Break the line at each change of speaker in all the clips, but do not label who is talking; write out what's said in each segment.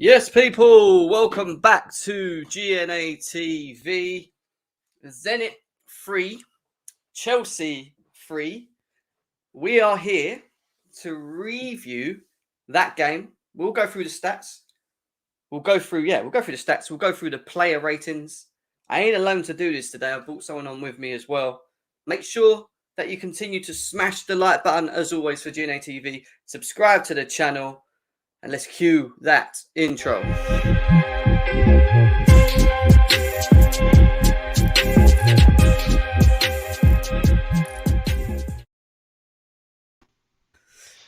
Yes, people, welcome back to GNA TV. Zenit free, Chelsea free. We are here to review that game. We'll go through the stats. We'll go through the stats. We'll go through the player ratings. I ain't alone to do this today. I've brought someone on with me as well. Make sure that you continue to smash the like button as always for GNA TV. Subscribe to the channel. And let's cue that intro.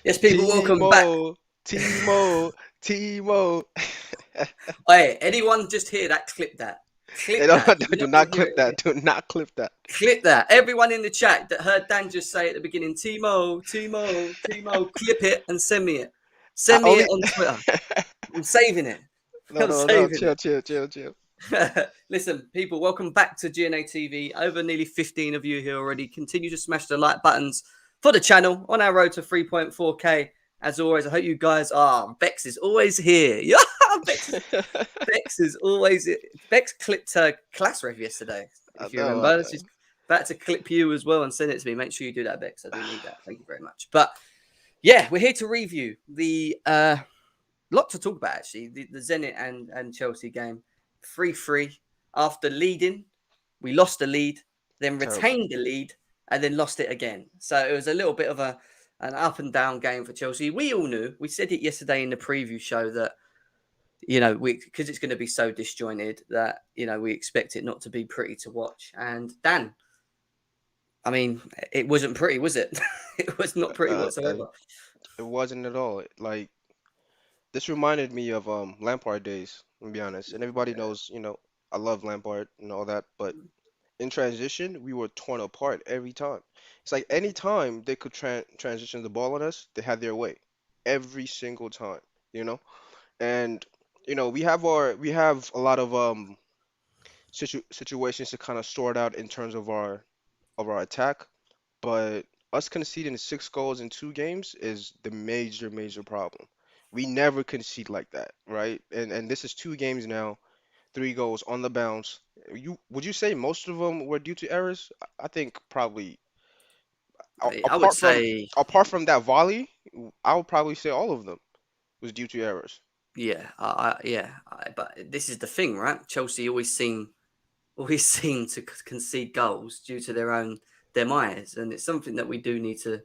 Yes, people, welcome back.
Timo.
Hey, anyone just hear that? Clip that.
Do not clip that. Do not clip that.
Clip that. Everyone in the chat that heard Dan just say at the beginning, Timo, clip it and send me it. Send me it on Twitter. I'm saving it.
No. Chill.
Listen, people, welcome back to GNA TV. Over nearly 15 of you here already. Continue to smash the like buttons for the channel on our road to 3.4K. As always, I hope you guys are. Bex is always here. Yeah, Bex is always. Bex clipped her class ref yesterday. If you remember, she's about to clip you as well and send it to me. Make sure you do that, Bex. I do need that. Thank you very much. But yeah, we're here to review the lot to talk about actually. The Zenit and Chelsea game, 3-3 after leading. We lost the lead, then retained the lead, and then lost it again. So it was a little bit of an up and down game for Chelsea. We all knew. We said it yesterday in the preview show that, because it's going to be so disjointed that, we expect it not to be pretty to watch. And Dan, I mean, it wasn't pretty, was it? It was not pretty whatsoever.
It wasn't at all. Like, this reminded me of Lampard days, to be honest. And everybody knows, I love Lampard and all that, but in transition, we were torn apart every time. It's like any time they could transition the ball on us, they had their way. Every single time, And we have a lot of situations to kind of sort out in terms of our attack, but us conceding 6 goals in 2 games is the major problem. We never concede like that, right? And this is 2 games now, 3 goals on the bounce. Would you say most of them were due to errors? I think probably
I would say
apart from that volley, I would probably say all of them was due to errors.
Yeah, but this is the thing, right? Chelsea always seem to concede goals due to their own demise, and it's something that we do need to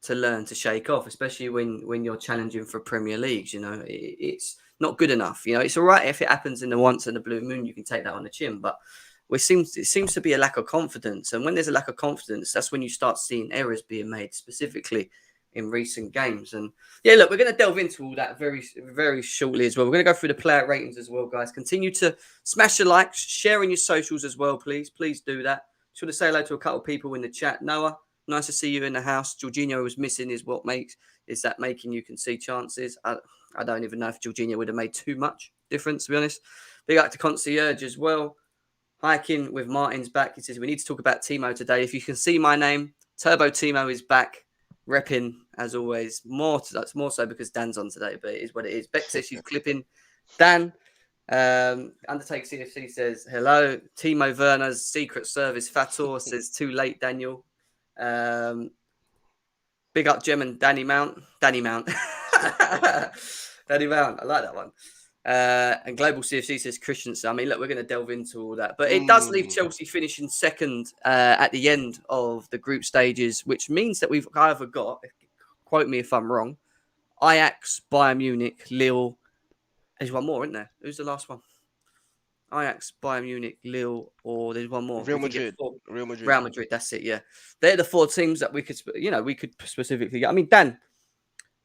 learn to shake off, especially when you're challenging for Premier Leagues. It's not good enough. It's all right if it happens in the once in the blue moon, you can take that on the chin, but it seems to be a lack of confidence, and when there's a lack of confidence, that's when you start seeing errors being made, specifically in recent games. And yeah, look, we're going to delve into all that very, very shortly as well. We're going to go through the player ratings as well, guys. Continue to smash the likes, share in your socials as well, please. Please do that. Just want to say hello to a couple of people in the chat. Noah, nice to see you in the house. Jorginho was missing is that making you concede chances? I don't even know if Jorginho would have made too much difference, to be honest. Big up to Concierge as well. Hiking with Martin's back. He says, we need to talk about Timo today. If you can see my name, Turbo Timo is back. Repping as always, that's more so because Dan's on today, but it is what it is. Beck says she's clipping Dan. Undertake CFC says hello. Timo Werner's Secret Service Fator says too late, Daniel. Big up Gem and Danny Mount. Danny Mount. I like that one. And Global CFC says Christensen. I mean, look, we're going to delve into all that, but it does leave Chelsea finishing second at the end of the group stages, which means that we've either got, quote me if I'm wrong, Ajax, Bayern Munich, Lille. There's one more, isn't there? Who's the last one? Ajax, Bayern Munich, Lille, or there's one more.
Real Madrid.
Real Madrid. That's it. Yeah, they're the 4 teams that we could specifically get. I mean, Dan,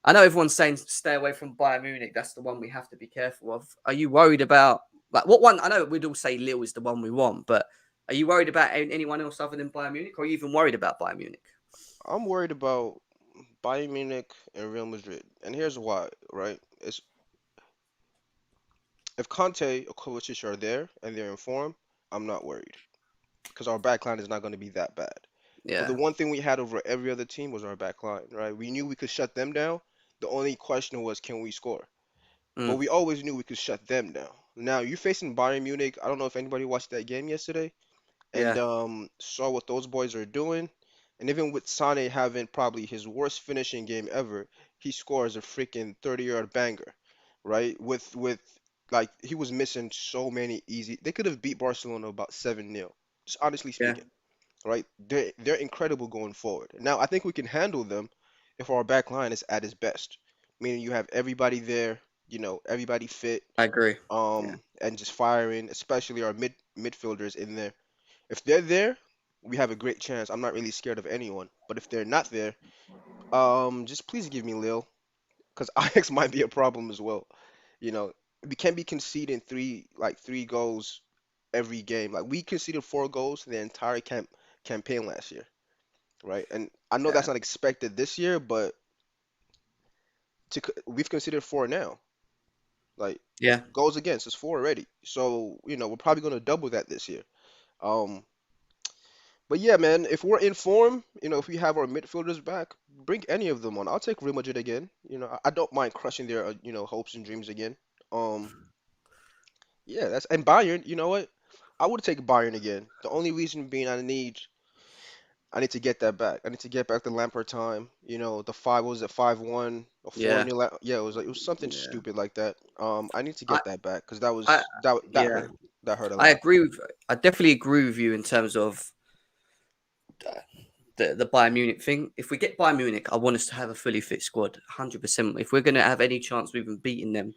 I know everyone's saying stay away from Bayern Munich. That's the one we have to be careful of. Are you worried about what one? I know we'd all say Lille is the one we want, but are you worried about anyone else other than Bayern Munich, or are you even worried about Bayern Munich?
I'm worried about Bayern Munich and Real Madrid, and here's why. Right? If Conte or Kovacic are there and they're in form, I'm not worried because our backline is not going to be that bad.
Yeah.
But the one thing we had over every other team was our backline, right? We knew we could shut them down. The only question was, can we score? but
Mm,
we always knew we could shut them down. Now you're facing Bayern Munich. I don't know if anybody watched that game yesterday and
yeah,
saw what those boys are doing. And even with Sane having probably his worst finishing game ever, he scores a freaking 30-yard banger, right? With like he was missing so many easy. They could have beat Barcelona about 7-0. Just honestly
yeah,
speaking, right? They're incredible going forward. Now I think we can handle them if our back line is at its best, meaning you have everybody there, everybody fit,
I agree. Yeah,
and just firing, especially our midfielders in there. If they're there, we have a great chance. I'm not really scared of anyone. But if they're not there, just please give me Lil, because Ajax might be a problem as well. You know, we can't be conceding three goals every game. Like we conceded 4 goals the entire campaign last year, right? And I know
yeah,
that's not expected this year, but we've conceded 4 now. Like
yeah,
goals against is 4 already. So we're probably gonna double that this year. Um, But yeah, man, if we're in form, if we have our midfielders back, bring any of them on. I'll take Real Madrid again. I don't mind crushing their, hopes and dreams again. Um, yeah, and Bayern. You know what? I would take Bayern again. The only reason being I need to get that back. I need to get back the Lampard time. The five what was it 5-1 or 4
yeah,
0 Yeah, it was something
yeah.
stupid like that. I need to
I,
get that back because
I,
that
yeah,
hurt. That hurt a
I
lot.
agree with. I definitely agree with you in terms of the Bayern Munich thing. If we get Bayern Munich, I want us to have a fully fit squad, 100%. If we're going to have any chance of even beating them,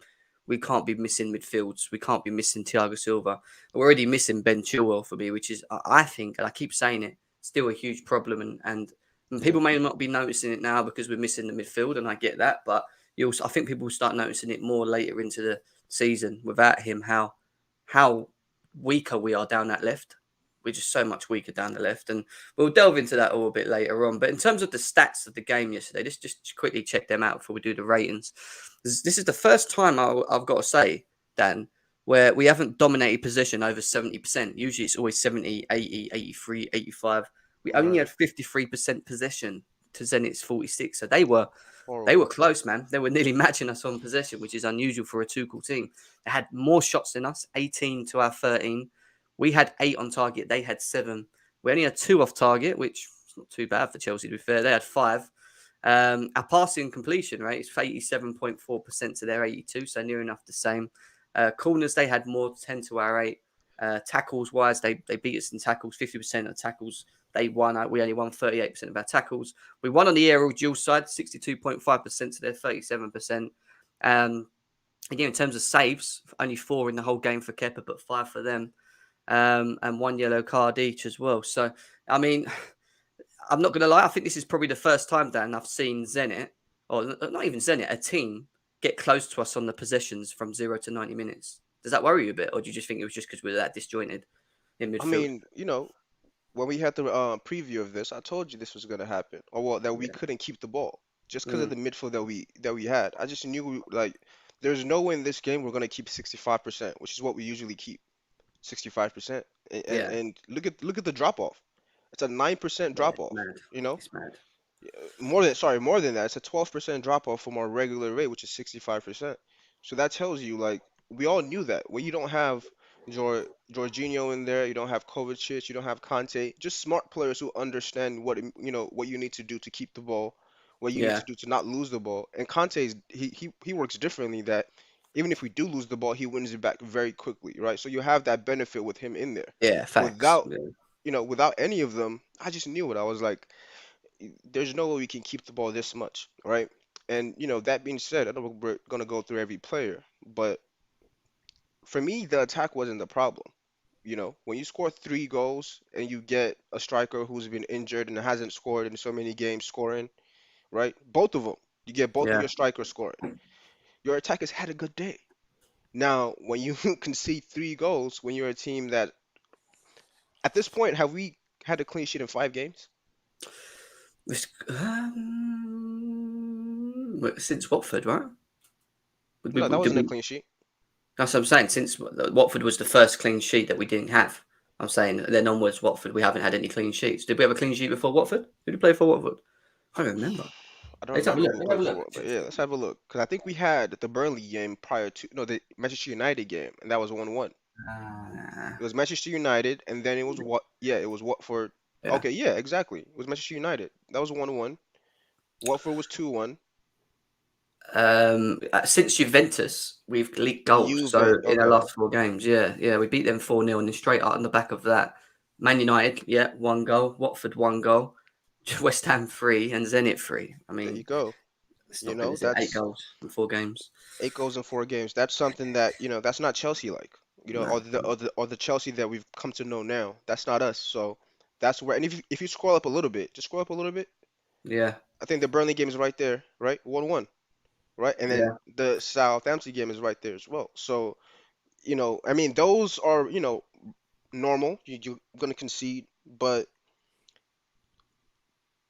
we can't be missing midfields. We can't be missing Thiago Silva. We're already missing Ben Chilwell for me, which is, I think, and I keep saying it, still a huge problem. And
Yeah,
people may not be noticing it now because we're missing the midfield, and I get that. But I think people will start noticing it more later into the season without him, how weaker we are down that left. We're just so much weaker down the left. And we'll delve into that all a bit later on. But in terms of the stats of the game yesterday, let's just quickly check them out before we do the ratings. This is the first time I've got to say, Dan, where we haven't dominated possession over 70%. Usually it's always 70, 80, 83, 85. We only
right.
had 53% possession to Zenit's 46. So they were
Horrible.
close, man. They were nearly matching us on possession, which is unusual for a Tuchel team. They had more shots than us, 18 to our 13. We had 8 on target. They had 7. We only had 2 off target, which is not too bad for Chelsea, to be fair. They had 5. Our passing completion rate is 87.4% to their 82, so near enough the same. Corners, they had more, 10 to our 8. Tackles wise, they beat us in tackles, 50% of tackles. They won. We only won 38% of our tackles. We won on the aerial dual side, 62.5% to their 37%. Again, in terms of saves, only 4 in the whole game for Kepa, but 5 for them. And 1 yellow card each as well. So, I mean, I'm not going to lie. I think this is probably the first time, Dan, I've seen Zenit, or not even Zenit, a team get close to us on the possessions from 0 to 90 minutes. Does that worry you a bit? Or do you just think it was just because we're that disjointed in
I
midfield?
mean, when we had the preview of this, I told you this was gonna happen, or well, that we
Yeah.
couldn't keep the ball just because of
Mm,
the midfield that we had. I just knew like there's no way in this game we're gonna keep 65%, which is what we usually keep, 65%. And and,
yeah.
and look at the drop off. It's a 9%
Yeah.
drop
It's
off.
mad.
You know,
It's mad.
more than that. It's a 12% drop off from our regular rate, which is 65%. So that tells you like we all knew that when you don't have Jorginho in there, you don't have Kovacic, you don't have Conte, just smart players who understand what you need to do to keep the ball, what you need
Yeah.
to do to not lose the ball. And Conte is he works differently that even if we do lose the ball, he wins it back very quickly, right? So you have that benefit with him in there.
Yeah. Facts.
Without
Yeah.
without any of them, I just knew it. I was like, there's no way we can keep the ball this much, right? And that being said, I know we're gonna go through every player, but for me, the attack wasn't the problem. When you score 3 goals and you get a striker who's been injured and hasn't scored in so many games scoring, right? Both of them, you get both of
Yeah.
your strikers scoring. Your attackers had a good day. Now, when you concede 3 goals, when you're a team that, at this point, have we had a clean sheet in 5 games?
Since Watford, right?
No, that
Did
wasn't a
we?
clean sheet.
That's what I'm saying. Since Watford was the first clean sheet that we didn't have, I'm saying then onwards, Watford, we haven't had any clean sheets. Did we have a clean sheet before Watford? Who did we play for Watford? I don't remember.
I don't
Let's have a
remember
look.
who
Let's have
played
a
for
look.
what, but yeah, let's have a look. Because I think we had the Burnley game prior to no the Manchester United game, and that was 1-1.
Uh,
It was Manchester United, and then it was what? Yeah, it was Watford.
yeah.
Okay, yeah, exactly. It was Manchester United. That was 1-1. Watford was 2-1.
Since Juventus, we've leaked goals. So
Juve,
in our
okay.
last 4 games, yeah, we beat them 4-0, and then straight out on the back of that, Man United, yeah, 1 goal. Watford, 1 goal. West Ham 3 and Zenit 3. I
There you
mean,
go.
it's
You
not good,
know,
is it? Eight
that's
goals in 4 games.
8 goals in 4 games. That's something that, that's not Chelsea like.
No,
Or the Chelsea that we've come to know now. That's not us. So that's where and if you scroll up a little bit, just scroll up a little bit.
yeah,
I think the Burnley game is right there, right? 1-1, right? And then
yeah,
the Southampton game is right there as well. So, I mean, those are, normal. You're gonna concede, but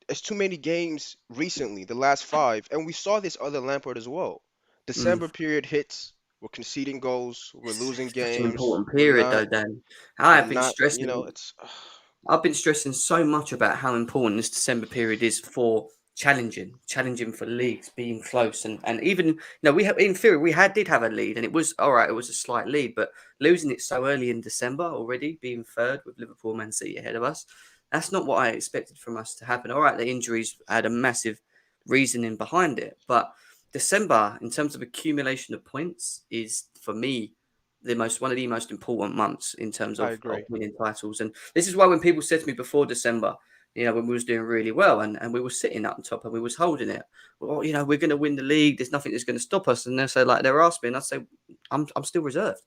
it's too many games recently, the last five, and we saw this other Lampard as well.
mm.
December period hits, we're conceding goals, we're losing
It's such an
games,
important period, though, Dan. I
we're
have been
not,
stressing.
it's
I've been stressing so much about how important this December period is for challenging for leagues, being close, and even we have in theory did have a lead, and it was all right. It was a slight lead, but losing it so early in December already, being third with Liverpool, Man City ahead of us, that's not what I expected from us to happen. All right, the injuries had a massive reasoning behind it, but December, in terms of accumulation of points, is for me the most one of the most important months in terms
I
of
agree.
winning titles. And this is why when people said to me before December, when we was doing really well and we were sitting up on top and we was holding it, well, we're going to win the league. There's nothing that's going to stop us. And they say like they're asking me, and I say, I'm still reserved.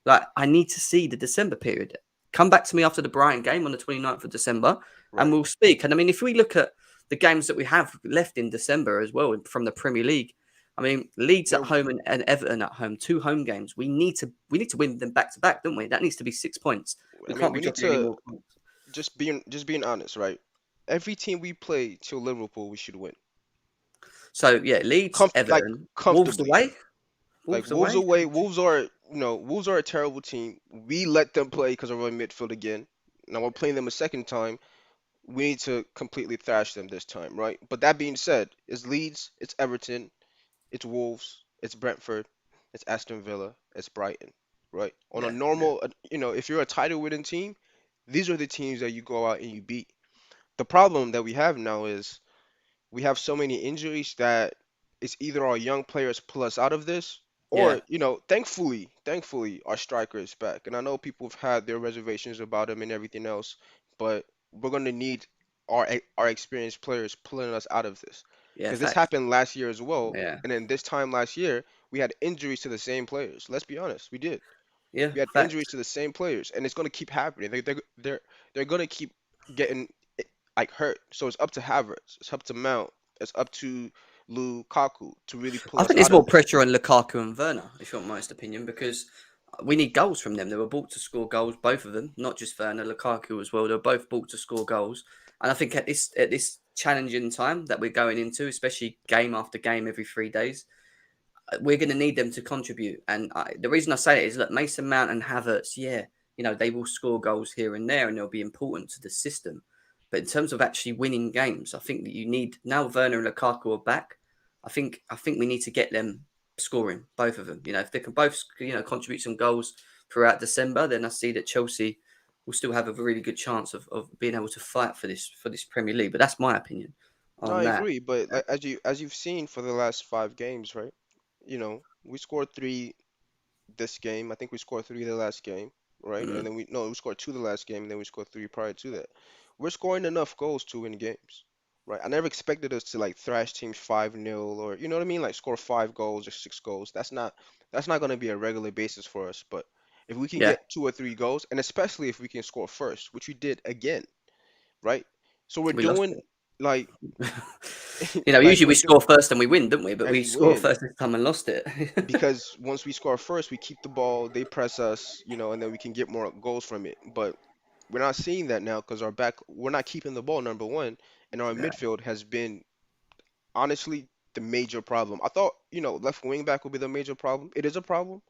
Like I need to see the December period. Come back to me after the Brighton game on the 29th of December, and
Right.
we'll speak. And I mean, if we look at the games that we have left in December as well from the Premier League, I mean, Leeds at
There,
home and Everton at home, 2 home games. We need to win them back to back, don't we? That needs to be 6 points. We
I
can't
mean,
be
we need
dropping any
to
more points.
just being honest, right? Every team we play till Liverpool, we should win.
So yeah, Leeds,
Like
Everton, Wolves
comfortably.
away,
Like
Wolves
Wolves
away.
away, Wolves are a terrible team. We let them play because of our midfield again. Now we're playing them a second time. We need to completely thrash them this time, right? But that being said, it's Leeds, it's Everton, it's Wolves, it's Brentford, it's Aston Villa, it's Brighton, right? On a
Yeah, yeah,
normal, if you're a title winning team, these are the teams that you go out and you beat. The problem that we have now is we have so many injuries that it's either our young players pull us out of this,
yeah,
or thankfully, our striker is back. And I know people have had their reservations about him and everything else, but we're gonna need our experienced players pulling us out of this,
yeah.
because this
Facts.
happened last year as well.
Yeah,
And then this time last year, we had injuries to the same players. Let's be honest, we did.
yeah.
We had
Facts.
injuries to the same players, and it's gonna keep happening. They're gonna keep getting like hurt. So it's up to Havertz, it's up to Mount, it's up to Lukaku to really pull
I
us
think there's
out of
more
this.
pressure on Lukaku and Werner, if you want my honest opinion, because we need goals from them. They were bought to score goals, both of them, not just Werner, Lukaku as well. They were both bought to score goals, and I think at this challenging time that we're going into, especially game after game every 3 days, we're going to need them to contribute. And the reason I say it is, look, Mason Mount and Havertz, yeah, they will score goals here and there, and they'll be important to the system. But in terms of actually winning games, I think that you need now Werner and Lukaku are back. I think we need to get them scoring, both of them. If they can both contribute some goals throughout December, then I see that Chelsea will still have a really good chance of being able to fight for this Premier League. But that's my opinion
No,
on
I
that.
agree, but like, as you've seen for the last 5 games, right? We scored three this game. I think we scored three the last game, right? And
Mm,
then we scored two the last game, and then we scored three prior to that. We're scoring enough goals to win games, right? I never expected us to like thrash teams 5-0, or you know what I mean, like score 5 goals or 6 goals. That's not going to be a regular basis for us. But if we can
yeah,
get 2 or 3 goals, and especially if we can score first, which we did again, right? So we're
we lost
doing like like
Usually we
we're doing
score first and we win, don't we? But
and
we
we
score
win
first this time and lost it.
because once we score first, we keep the ball, they press us, and then we can get more goals from it. But we're not seeing that now because we're not keeping the ball, number one, and our
Yeah,
midfield has been honestly the major problem. I thought, left wing back would be the major problem. It is a problem,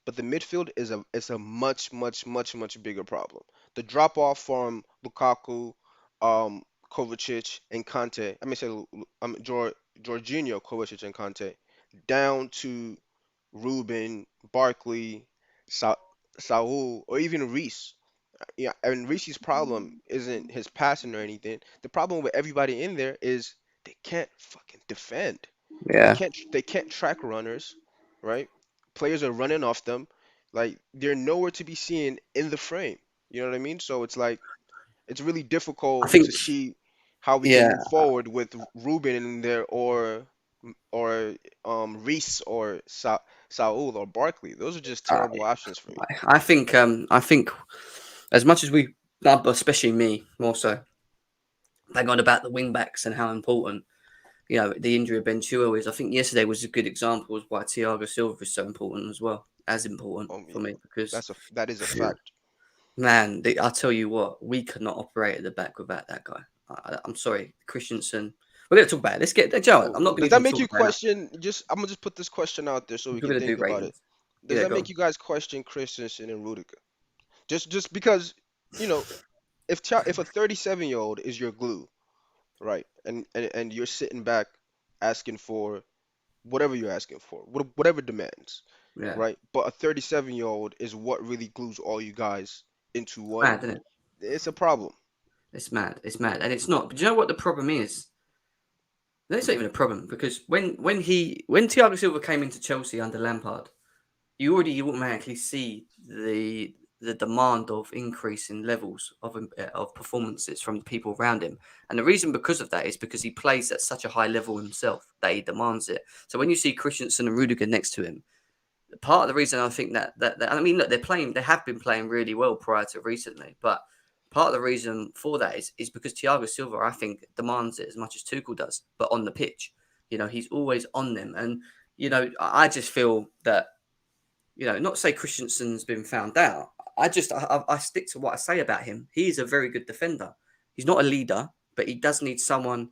but the midfield is a much, much, much, much bigger problem. The drop off from Lukaku, um, Kovacic, and Kante. I mean, say Jorginho, Kovacic, and Conte, down to Ruben, Barkley, Sa- Saul, or even Reece. Yeah, and Reece's problem isn't his passing or anything. The problem with everybody in there is they can't fucking defend.
Yeah.
They can't track runners, right? Players are running off them. Like they're nowhere to be seen in the frame. You know what I mean? So it's like it's really
I
difficult to
think,
see how we can
yeah,
move forward with Ruben in there or Reece or Saul or Barkley. Those are just
I,
terrible options for me.
I think as much as we, especially me more so, bang on about the wing backs and how important, the injury of Ben Chilwell is. I think yesterday was a good example of why Thiago Silva is so important as well, as important for
Yeah,
me, because
that is a
phew,
fact.
man, I tell you what, we could not operate at the back without that guy. I'm sorry, Christensen. We're going to talk about it. Let's get Joe.
Oh,
I'm not going to
does that
even
make
talk
you
about it.
question? Just I'm gonna just put this question out there so we
We're
can
going to do
think about it.
ratings.
Does
Yeah,
that
go
make
on.
you guys question Christensen and Rudiger? Just because you know if a 37-year-old is your glue, right, and you're sitting back asking for whatever you're asking for, whatever demands,
Yeah,
right? But a 37-year-old is what really glues all you guys into
it's
one.
mad, isn't it?
It's a problem.
It's mad. It's mad, and it's not. But do you know what the problem is? That's not even a problem because when Thiago Silva came into Chelsea under Lampard, you automatically see the demand of increase in levels of performances from the people around him, and the reason because of that is because he plays at such a high level himself that he demands it. So when you see Christensen and Rudiger next to him, part of the reason I think that I mean, look, they have been playing really well prior to recently, but part of the reason for that is because Thiago Silva, I think, demands it as much as Tuchel does, but on the pitch, he's always on them, and I just feel that not to say Christensen's been found out. I stick to what I say about him. He is a very good defender. He's not a leader, but he does need someone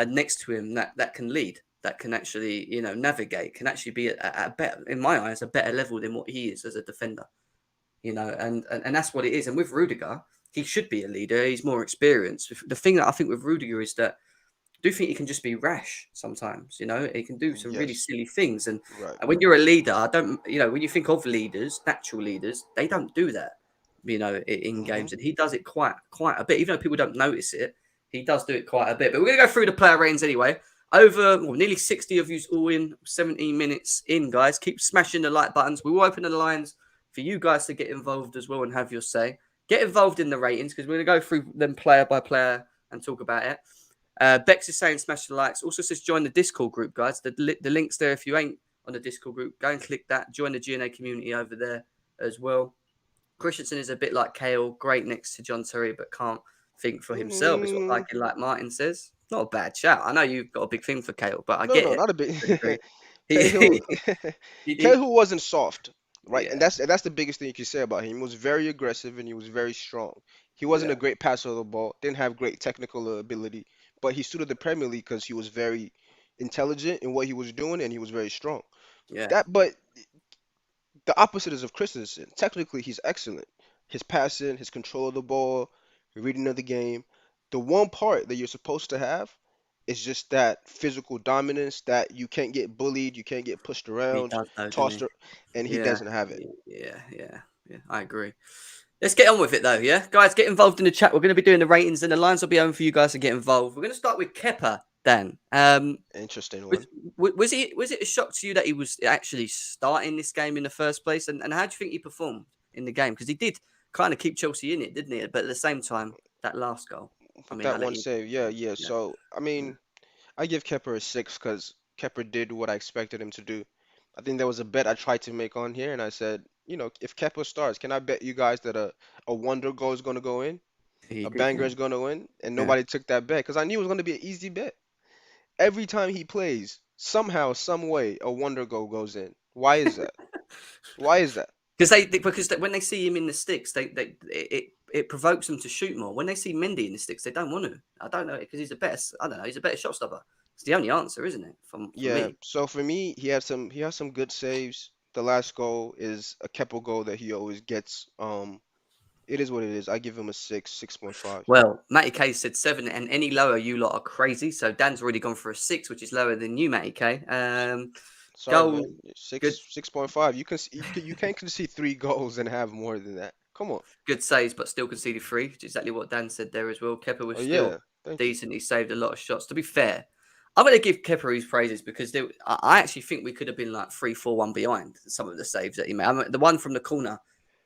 next to him that can lead, that can actually navigate, can actually be at a better, in my eyes, a better level than what he is as a defender. And that's what it is. And with Rudiger, he should be a leader. He's more experienced. The thing that I think with Rudiger is that I do think he can just be rash sometimes. He can do some really
Yes,
silly things. And
right.
when you're a leader, I don't. When you think of leaders, natural leaders, they don't do that. In
Hmm.
games, and he does it quite a bit. Even though people don't notice it, he does do it quite a bit. But we're gonna go through the player ratings anyway. Nearly 60 of you all in, 17 minutes in, guys. Keep smashing the like buttons. We will open the lines for you guys to get involved as well and have your say. Get involved in the ratings because we're gonna go through them player by player and talk about it. Bex is saying smash the likes. Also says join the Discord group, guys. The link's there. If you ain't on the Discord group, go and click that. Join the GNA community over there as well. Christensen is a bit like Kale, great next to John Terry, but can't think for himself, is what
Mm,
like Martin says. Not a bad shout. I know you've got a big thing for Kale, but I
no,
get
no,
it.
not a bit.
To a degree.
Cahill,
He, he,
Cahill wasn't soft, right? And
yeah,
that's the biggest thing you can say about him. He was very aggressive and he was very strong. He wasn't a
yeah,
great passer of the ball, didn't have great technical ability, but he stood at the Premier League because he was very intelligent in what he was doing and he was very strong.
yeah.
But the opposite is of Christensen. Technically, he's excellent. His passing, his control of the ball, reading of the game. The one part that you're supposed to have is just that physical dominance that you can't get bullied, you can't get pushed
He
around,
does though, doesn't
tossed,
he?
and he
Yeah,
doesn't have it.
yeah. I agree. Let's get on with it though, yeah? Guys, get involved in the chat. We're going to be doing the ratings and the lines will be open for you guys to get involved. We're going to start with Kepa, Dan.
Interesting
Was,
one.
was it a shock to you that he was actually starting this game in the first place? And how do you think he performed in the game? Because he did kind of keep Chelsea in it, didn't he? But at the same time, that last goal. I
With
mean,
that
I'll let
one
you.
save, yeah, yeah.
Yeah,
So I
yeah,
mean, I give Kepa a 6 because Kepa did what I expected him to do. I think there was a bet I tried to make on here, and I said, if Kepa starts, can I bet you guys that a wonder goal is going to go in?
he
A
did.
banger
Yeah,
is going to win? And
yeah.
nobody took that bet because I knew it was going to be an easy bet. Every time he plays, somehow, some way, a wonder goal goes in. Why is that? Why is that?
When they see him in the sticks, it provokes them to shoot more. When they see Mendy in the sticks, they don't want to. I don't know because he's a better. I don't know. He's a better shot stopper. It's the only answer, isn't it? For
Yeah,
me.
so for me, he has some good saves. The last goal is a Kepa goal that he always gets. it is what it is. I give him a 6.5.
Well, Matty K said 7, and any lower, you lot are crazy. So Dan's already gone for a 6, which is lower than you, Matty K.
Sorry,
Goal,
man.
good,
6.5. You can't concede 3 goals and have more than that. Come on.
good saves, but still conceded 3, which is exactly what Dan said there as well. Kepa was
Oh
still
yeah, thank you.
decent. He saved a lot of shots. To be fair, I'm going to give Kepa his praises because I actually think we could have been like 3-4-1 behind some of the saves that he made. I mean, the one from the corner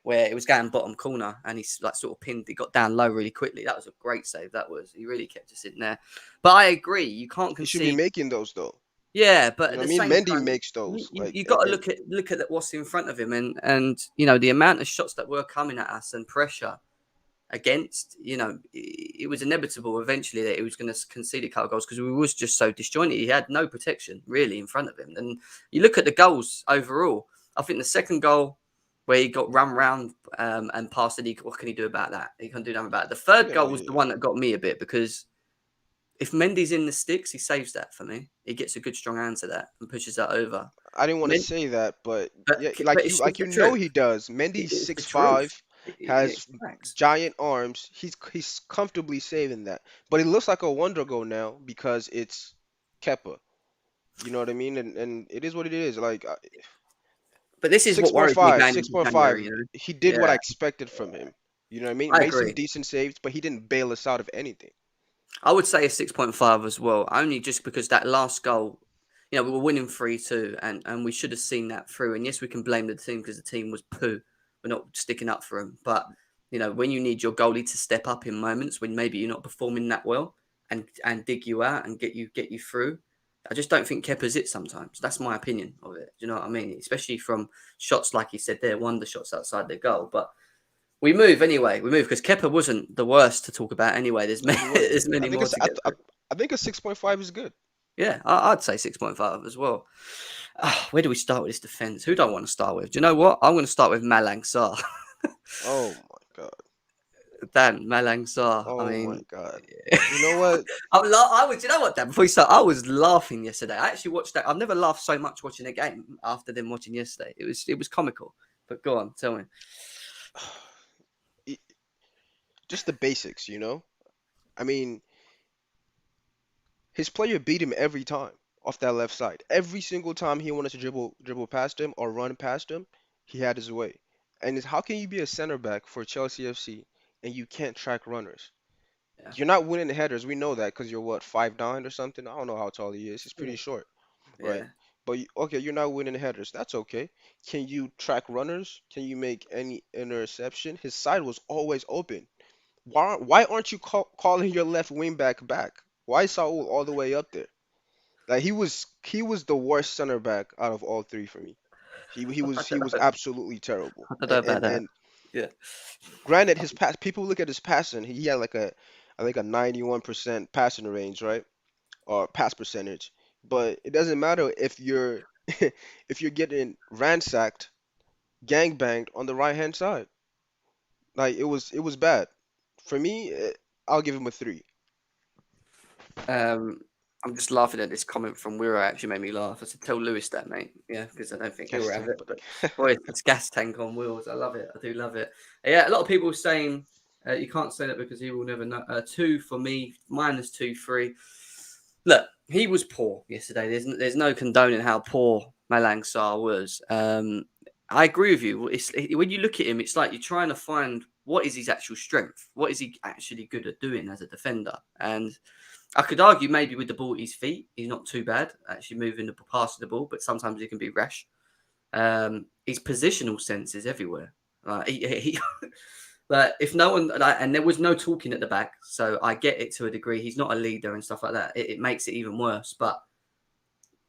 where it was going bottom corner and he's like sort of pinned, he got down low really quickly. That was a great save. That was, he really kept us in there. But I agree, you can't
He should be
concede.
making those though.
Yeah, but
You
at
know what
the
I mean?
same
Mendy
time,
makes those. Like,
you got to look at what's in front of him, and you know the amount of shots that were coming at us and pressure against. You know, it was inevitable eventually that he was going to concede a couple of goals because we was just so disjointed. He had no protection really in front of him. And you look at the goals overall. I think the second goal where he got run round and passed it, what can he do about that? He can't do nothing about it. The third
yeah,
goal was
yeah.
the one that got me a bit because if Mendy's in the sticks, he saves that for me. He gets a good strong hand to that and pushes that over.
I didn't want to
Men-
say that, but
but
yeah, like
it's,
you
it's
like
the
you know
truth.
he does. Mendy's
It's the
six
truth.
five,
It's
has
facts.
giant arms. He's comfortably saving that. But it looks like a wonder goal now because it's Kepa. You know what I mean? And it is what it is. Like
But this is
six
what
point
worries me
five,
going
six
into
point
January.
five.
You know.
He did what I
Yeah,
expected from him. You know what I mean?
I
Made some
agree.
decent saves, but he didn't bail us out of anything.
I would say a 6.5 as well, only just because that last goal, you know, we were winning 3-2 and we should have seen that through. And yes, we can blame the team because the team was poo. We're not sticking up for them. But, you know, when you need your goalie to step up in moments when maybe you're not performing that well and dig you out and get you through, I just don't think Kepa's it sometimes. That's my opinion of it. Do you know what I mean? Especially from shots like he said there, wonder shots outside the goal. But we move anyway. We move because Kepa wasn't the worst to talk about anyway. There's
No,
many,
he wasn't.
there's many more to get through.
I think a 6.5 is good.
Yeah, I'd say 6.5 as well. Where do we start with this defence? Who do I want to start with? Do you know what? I'm going to start with Malang Sarr.
Oh my god.
Dan, Malang Sarr. I
Oh my
mean,
god. You know what?
I was. You know what, Dan? Before you start, I was laughing yesterday. I actually watched that. I've never laughed so much watching a game after them watching yesterday. It was comical. But go on, tell me.
It- just the basics, you know? I mean, his player beat him every time off that left side. Every single time he wanted to dribble past him or run past him, he had his way. And how can you be a center back for Chelsea FC and you can't track runners?
Yeah,
You're not winning the headers. We know that because you're what, 5'9" or something? I don't know how tall he is. He's pretty short, right?
yeah.
But okay, you're not winning the headers. That's okay. Can you track runners? Can you make any interception? His side was always open. Why aren't you calling your left wing back? Why is Saul all the way up there? Like he was the worst center back out of all three for me. He was absolutely terrible.
I don't know
And
about
and,
that.
and
Yeah.
granted, his pass. People look at his passing. He had like I think a 91% passing range, right? Or pass percentage. But it doesn't matter if you're if you're getting ransacked, gangbanged on the right hand side. Like it was bad. For me, I'll give him a 3.
Um, I'm just laughing at this comment from Wiro. Actually made me laugh. I said, "Tell Lewis that, mate." Yeah, because I don't think he'll
Gas
have
tank.
it. But boy, it's gas tank on wheels. I love it. I do love it. Yeah, a lot of people saying you can't say that because he will never know. 2 for me, -2, 3. Look, he was poor yesterday. There's no condoning how poor Malang Sarr was. I agree with you. When you look at him, it's like you're trying to find what is his actual strength. What is he actually good at doing as a defender? And I could argue maybe with the ball at his feet, he's not too bad actually moving the passing the ball, but sometimes he can be rash. His positional sense is everywhere. He But if no one, and there was no talking at the back, so I get it to a degree. He's not a leader and stuff like that. It makes it even worse. But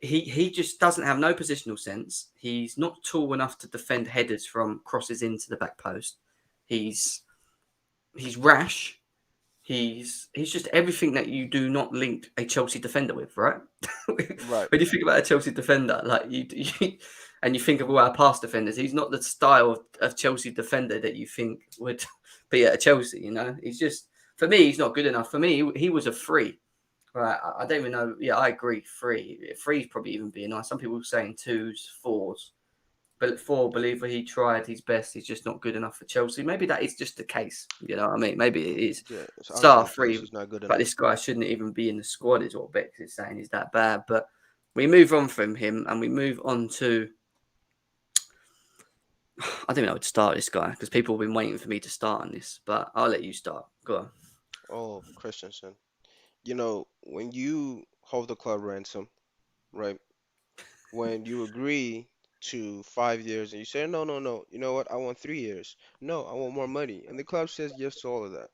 he just doesn't have no positional sense. He's not tall enough to defend headers from crosses into the back post. He's he's rash. He's just everything that you do not link a Chelsea defender with, right?
Right.
When you think about a Chelsea defender, like and you think of all our past defenders, he's not the style of Chelsea defender that you think would be at a Chelsea. You know, he's just for me, he's not good enough. For me, he was a 3. Right, I don't even know. Yeah, I agree. 3, 3 is probably even being nice. Some people saying 2s, 4s. But for believer, he tried his best. He's just not good enough for Chelsea. Maybe that is just the case. You know what I mean? Maybe it is
Yeah, it's honestly
star
the case.
free,
He's not good
but
enough.
this guy shouldn't even be in the squad, is what Bex is saying. He's that bad. But we move on from him and we move on to. I don't know how to start this guy because people have been waiting for me to start on this, but I'll let you start. Go on.
Oh, Christensen. You know, when you hold the club ransom, right? When you agree to 5 years and you say, no, no, no, you know what? I want 3 years. No, I want more money. And the club says yes to all of that.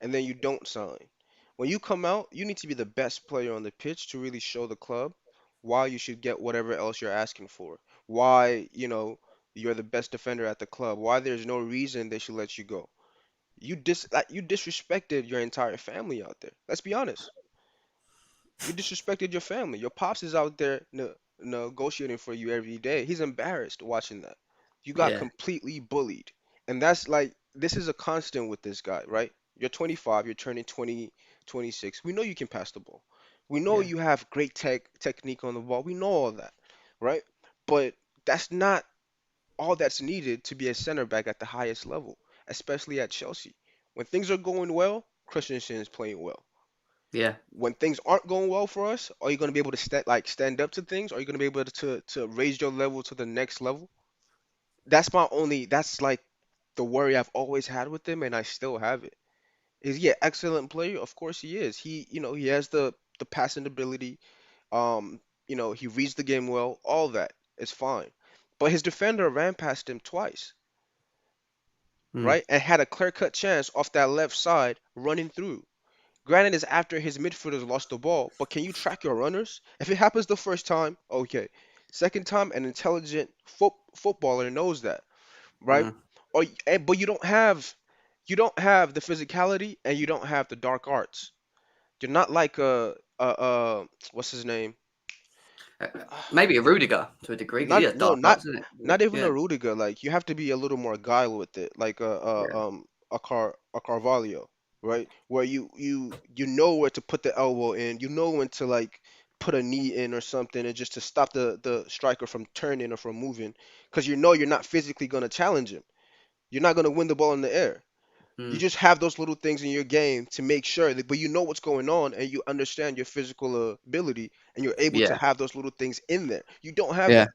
And then you don't sign. When you come out, you need to be the best player on the pitch to really show the club why you should get whatever else you're asking for. Why, you're the best defender at the club. Why there's no reason they should let you go. You disrespected your entire family out there. Let's be honest. You disrespected your family. Your pops is out there negotiating for you every day. He's embarrassed watching that. You got
Yeah,
completely bullied. And that's like, this is a constant with this guy, right? You're 25, you're turning 20, 26. We know you can pass the ball. We know
yeah,
you have great technique on the ball. We know all that, right? But that's not all that's needed to be a center back at the highest level, especially at Chelsea. When things are going well, Christensen is playing well.
yeah,
When things aren't going well for us, are you going to be able to stand up to things? Are you going to be able to raise your level to the next level? That's like the worry I've always had with him, and I still have it. Is he an excellent player? Of course he is. He has the passing ability. He reads the game well. All that is fine. But his defender ran past him twice,
mm,
right? And had a clear-cut chance off that left side running through. Granted, it's after his midfielders lost the ball, but can you track your runners? If it happens the first time, okay. Second time, an intelligent footballer knows that, right?
mm.
But you don't have the physicality and you don't have the dark arts. You're not like what's his name?
Uh, Maybe a Rudiger to a degree because he
Not
has
no
dark
not
arts, isn't it?
not even
Yeah,
a Rudiger. Like you have to be a little more guile with it, like
yeah,
a Carvalho, right? Where you know where to put the elbow in, you know when to like put a knee in or something, and just to stop the striker from turning or from moving, because you know you're not physically gonna challenge him. You're not gonna win the ball in the air. You
mm,
just have those little things in your game to make sure that, but you know what's going on and you understand your physical ability and you're able to
yeah,
have those little things in there. You don't have
yeah,
that.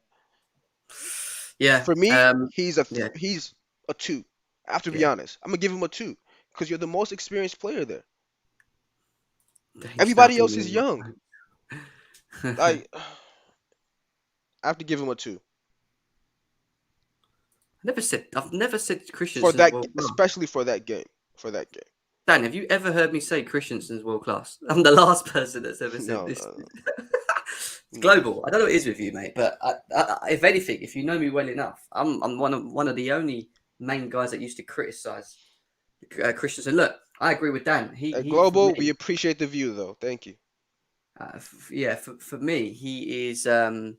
yeah,
For me,
yeah.
he's a two. I have to be
Yeah,
honest. I'm gonna give him a two because you're the most experienced player there.
you start
Everybody else is
bullying
young.
me.
Like I have to give him a two
I've never said
for
Christensen's
that,
world class.
especially for that game. For that game.
Dan, have you ever heard me say Christensen's world class? I'm the last person that's ever said
No,
this.
no,
It's
no.
global. I don't know what it is with you, mate, but if anything, if you know me well enough, I'm one of the only main guys that used to criticize Christensen. Look, I agree with Dan.
At
He for
Global, we
me,
appreciate the view though. Thank you.
yeah, for me, he's a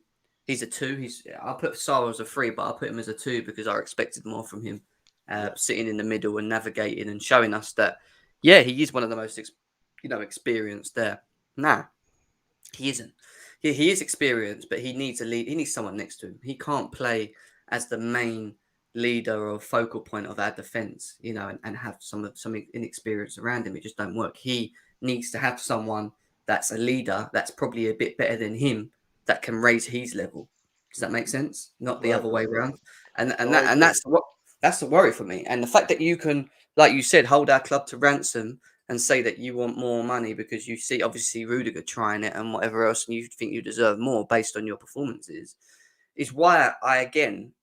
two. I'll put Sarr as a three, but I'll put him as a two because I expected more from him,
Yeah,
sitting in the middle and navigating and showing us that, yeah, he is one of the most, experienced there. Nah, he isn't. He is experienced, but he needs a lead. He needs someone next to him. He can't play as the main leader or focal point of our defense, and have some inexperience around him. It just don't work. He needs to have someone that's a leader that's probably a bit better than him that can raise his level. Does that make sense? Not the
right,
other way
right, right.
around. And
No, I
that and
agree.
that's the worry for me. And the fact that you can, like you said, hold our club to ransom and say that you want more money because you see obviously Rudiger trying it and whatever else, and you think you deserve more based on your performances, is why I again,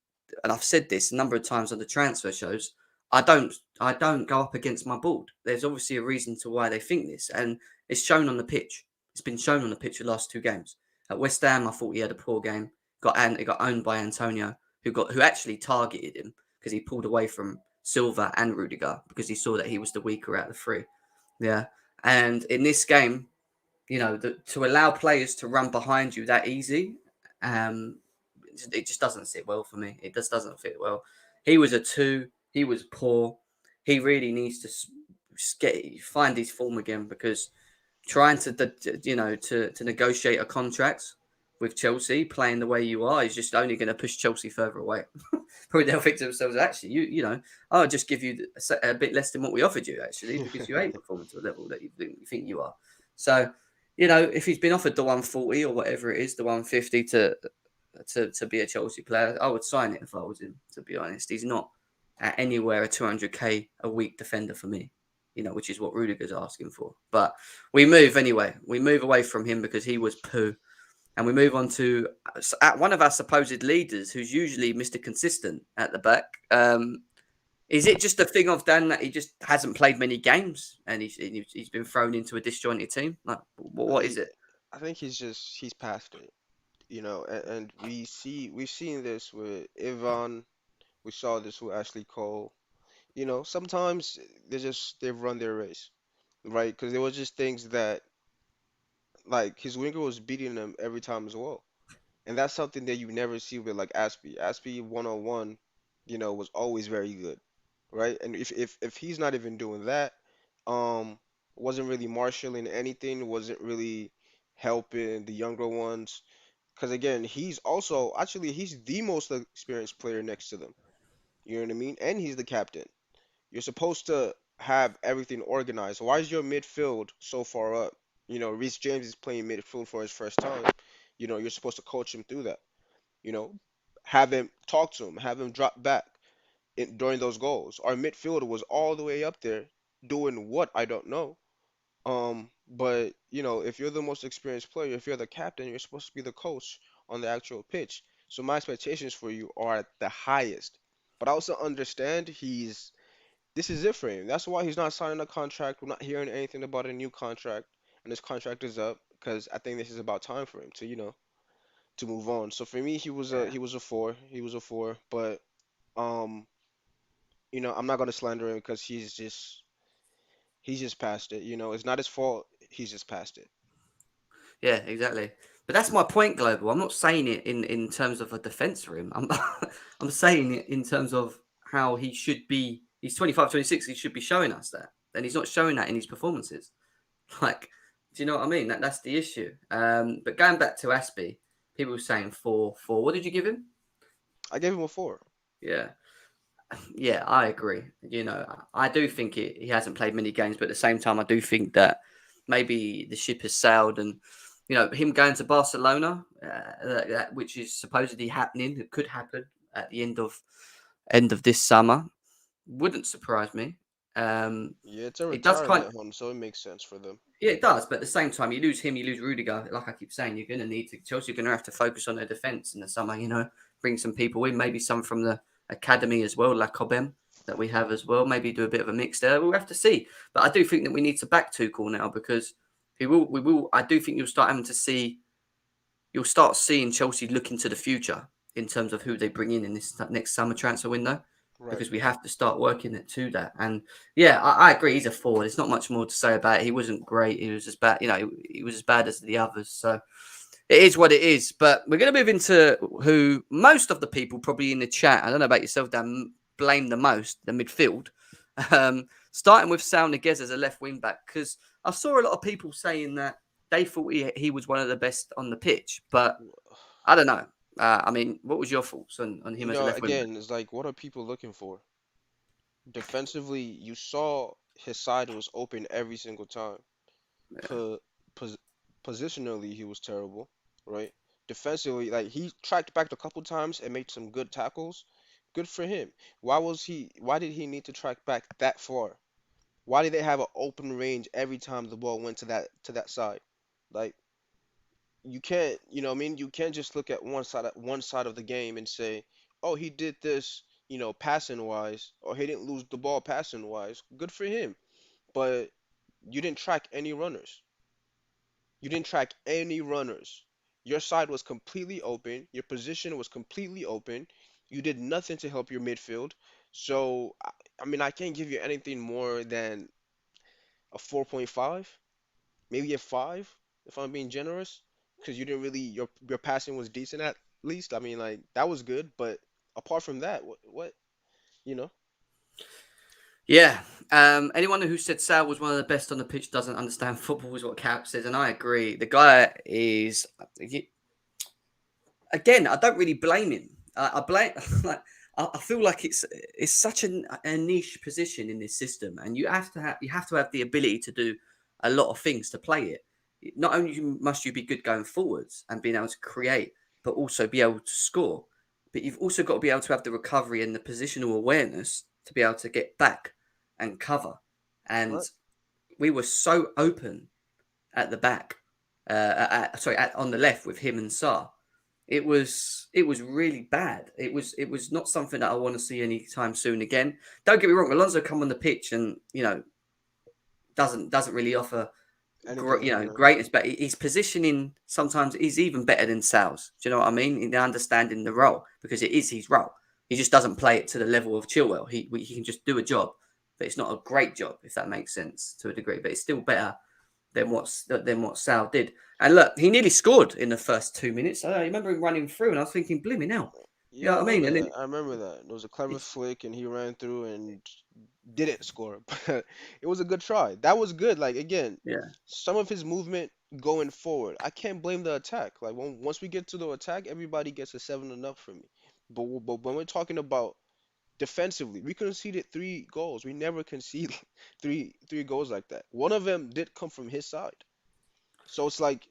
and I've said this a number of times on the transfer shows, I don't go up against my board. There's obviously a reason to why they think this, and it's shown on the pitch. It's been shown on the pitch the last two games. At West Ham, I thought he had a poor game. It got owned by Antonio, who actually targeted him because he pulled away from Silva and Rudiger because he saw that he was the weaker out of the three. Yeah. And in this game, to allow players to run behind you that easy, um, it just doesn't sit well for me. It just doesn't fit well. He was a two. He was poor. He really needs to find his form again because trying to negotiate a contract with Chelsea playing the way you are is just only going to push Chelsea further away. Probably they'll think to themselves, actually, I'll just give you a bit less than what we offered you, actually, because you ain't performing to the level that you think you are. So, if he's been offered the 140 or whatever it is, the 150 to be a Chelsea player, I would sign it if I was him, to be honest. He's not at anywhere a 200k a week defender for me, which is what Rudiger's asking for. But we move anyway. We move away from him because he was poo. And we move on to one of our supposed leaders, who's usually Mr. Consistent at the back. Is it just a thing of Dan that he just hasn't played many games and he's been thrown into a disjointed team? Like, what is it?
I think he's past it, and we've seen this with Ivan, we saw this with Ashley Cole. Sometimes they've run their race, right? Because there was just things that like his winger was beating him every time as well. And that's something that you never see with like Aspie. Aspie 1-on-1, was always very good, right? And if he's not even doing that, um, wasn't really marshaling anything, wasn't really helping the younger ones. Because again, he's the most experienced player next to them. You know what I mean? And he's the captain. You're supposed to have everything organized. Why is your midfield so far up? Reece James is playing midfield for his first time. You're supposed to coach him through that. You know, have him talk to him, have him drop back during those goals. Our midfielder was all the way up there doing what I don't know. But if you're the most experienced player, if you're the captain, you're supposed to be the coach on the actual pitch. So my expectations for you are at the highest. But I also understand this is it for him. That's why he's not signing a contract. We're not hearing anything about a new contract, and his contract is up because I think this is about time for him to move on. So for me,
Yeah.
he was a four. He was a four, but um, I'm not gonna slander him because he's just past it. It's not his fault. He's just past it.
Yeah, exactly. But that's my point, Global. I'm not saying it in terms of a defence for him. I'm saying it in terms of how he should be. He's 25, 26. He should be showing us that. And he's not showing that in his performances. Like, do you know what I mean? That's the issue. But going back to Aspie, people were saying 4-4. What did you give him?
I gave him a four.
Yeah. Yeah, I agree. I do think he hasn't played many games, but at the same time, I do think that maybe the ship has sailed, and him going to Barcelona, which is supposedly happening, it could happen at the end of this summer, wouldn't surprise me. Um,
Yeah, it's a
it does kind.
retirement home, so it makes sense for them.
Yeah, it does, but at the same time, you lose him, you lose Rudiger. Like I keep saying, you're going to need to Chelsea are going to have to focus on their defence in the summer. Bring some people in, maybe some from the academy as well, like Cobham that we have as well. Maybe do a bit of a mix there. We'll have to see. But I do think that we need to back Tuchel now because we will. I do think you'll start seeing Chelsea look into the future in terms of who they bring in this next summer transfer window
Right.
because we have to start working it to that. And yeah, I agree. He's a forward. There's not much more to say about it. He wasn't great. He was as bad. He was as bad as the others. So it is what it is. But we're going to move into who most of the people probably in the chat, I don't know about yourself, Dan, blame the most, the midfield. Starting with Sal Niguez as a left wing back, because I saw a lot of people saying that they thought he was one of the best on the pitch. But I don't know. I mean, what was your thoughts on him as a left wing back?
Again, it's like, what are people looking for? Defensively, you saw his side was open every single time.
Yeah.
Po pos Positionally, he was terrible, right? Defensively, like he tracked back a couple times and made some good tackles. Good for him. Why did he need to track back that far? Why did they have an open range every time the ball went to that side? Like you can't, what I mean, you can't just look at one side of the game and say, "Oh, he did this, passing wise, or he didn't lose the ball passing wise." Good for him. But you didn't track any runners. You didn't track any runners. Your side was completely open. Your position was completely open. You did nothing to help your midfield. So, I mean, I can't give you anything more than a 4.5, maybe a 5, if I'm being generous, because you didn't really your passing was decent at least. I mean, like that was good, but apart from that, what, you know?
Yeah. Anyone who said Sal was one of the best on the pitch doesn't understand football, is what Cap says, and I agree. The guy is again, I don't really blame him. I blame like I feel like it's such a niche position in this system, and you have to have the ability to do a lot of things to play it. Not only must you be good going forwards and being able to create, but also be able to score. But you've also got to be able to have the recovery and the positional awareness to be able to get back and cover. And
Right.
we were so open at the back, on the left with him and Sarr. It was really bad. It was not something that I want to see anytime soon again. Don't get me wrong, Alonso come on the pitch and doesn't really offer
Anything,
greatness, but his positioning sometimes is even better than Sal's. Do you know what I mean? In understanding the role, because it is his role. He just doesn't play it to the level of Chilwell. He can just do a job, but it's not a great job, if that makes sense to a degree. But it's still better than what Sal did. And look, he nearly scored in the first 2 minutes. I remember him running through, and I was thinking, "Blimey, now." You
yeah,
know
I
what I mean?
remember
And
that.
then,
I remember that. It was a clever flick, and he ran through and didn't score, but it was a good try. That was good. Like again,
yeah,
some of his movement going forward, I can't blame the attack. Like once we get to the attack, everybody gets a 7 and up for me. But when we're talking about defensively, we conceded 3 goals. We never concede three goals like that. One of them did come from his side. So it's like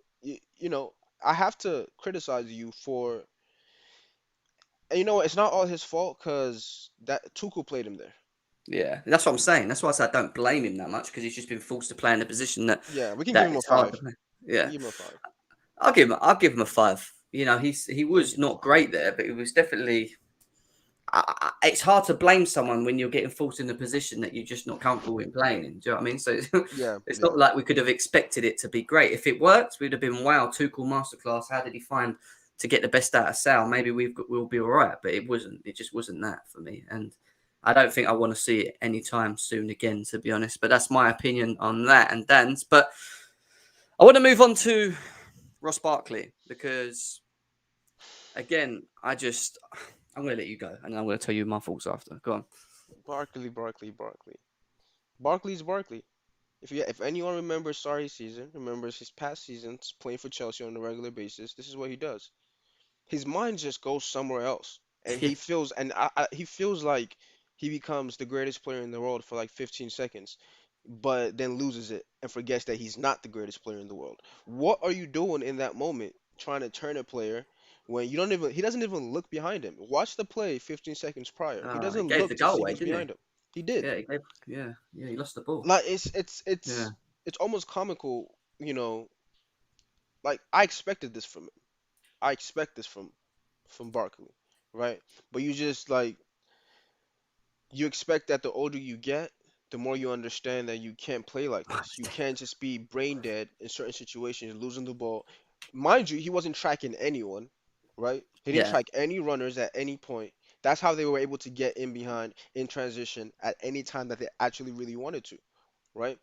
I have to criticize you for, and you know what? It's not all his fault because that Tuchel played him there.
yeah. That's what I'm saying. That's why I said I don't blame him that much, because he's just been forced to play in a position that
Yeah, we can give
that
him a
it's hard to
five.
play.
We can
Yeah,
give him a five.
I'll give him a 5. He
We can
was
give him a
not
five.
great there, but it was definitely. It's hard to blame someone when you're getting forced in a position that you're just not comfortable in playing in. Do you know what I mean? So
Yeah,
it's
yeah.
not like we could have expected it to be great. If it worked, we'd have been, wow, Tuchel masterclass. How did he find to get the best out of Sal? Maybe we'll be all right, but it wasn't. It just wasn't that for me, and I don't think I want to see it anytime soon again, to be honest. But that's my opinion on that and Dan's. But I want to move on to Ross Barkley, because again, I'm going to let you go, and I'm going to tell you my thoughts after. Go on.
Barkley. Barkley's Barkley. If anyone remembers Sarri's season, remembers his past seasons playing for Chelsea on a regular basis, this is what he does. His mind just goes somewhere else, and
Yeah.
he feels like he becomes the greatest player in the world for like 15 seconds, but then loses it and forgets that he's not the greatest player in the world. What are you doing in that moment, trying to turn a player when he doesn't even look behind him? Watch the play 15 seconds prior. He
He
doesn't
gave
look
the
to
goal
see
away,
what's
didn't he?
behind him. He did.
Yeah, he lost the ball.
Like
Yeah,
it's almost comical, like I expected this from him. I expect this from Barkley, right? But you just like you expect that the older you get, the more you understand that you can't play like this. You can't just be brain dead in certain situations, losing the ball. Mind you, he wasn't tracking anyone, right? He didn't
yeah,
track any runners at any point. That's how they were able to get in behind in transition at any time that they actually really wanted to, right?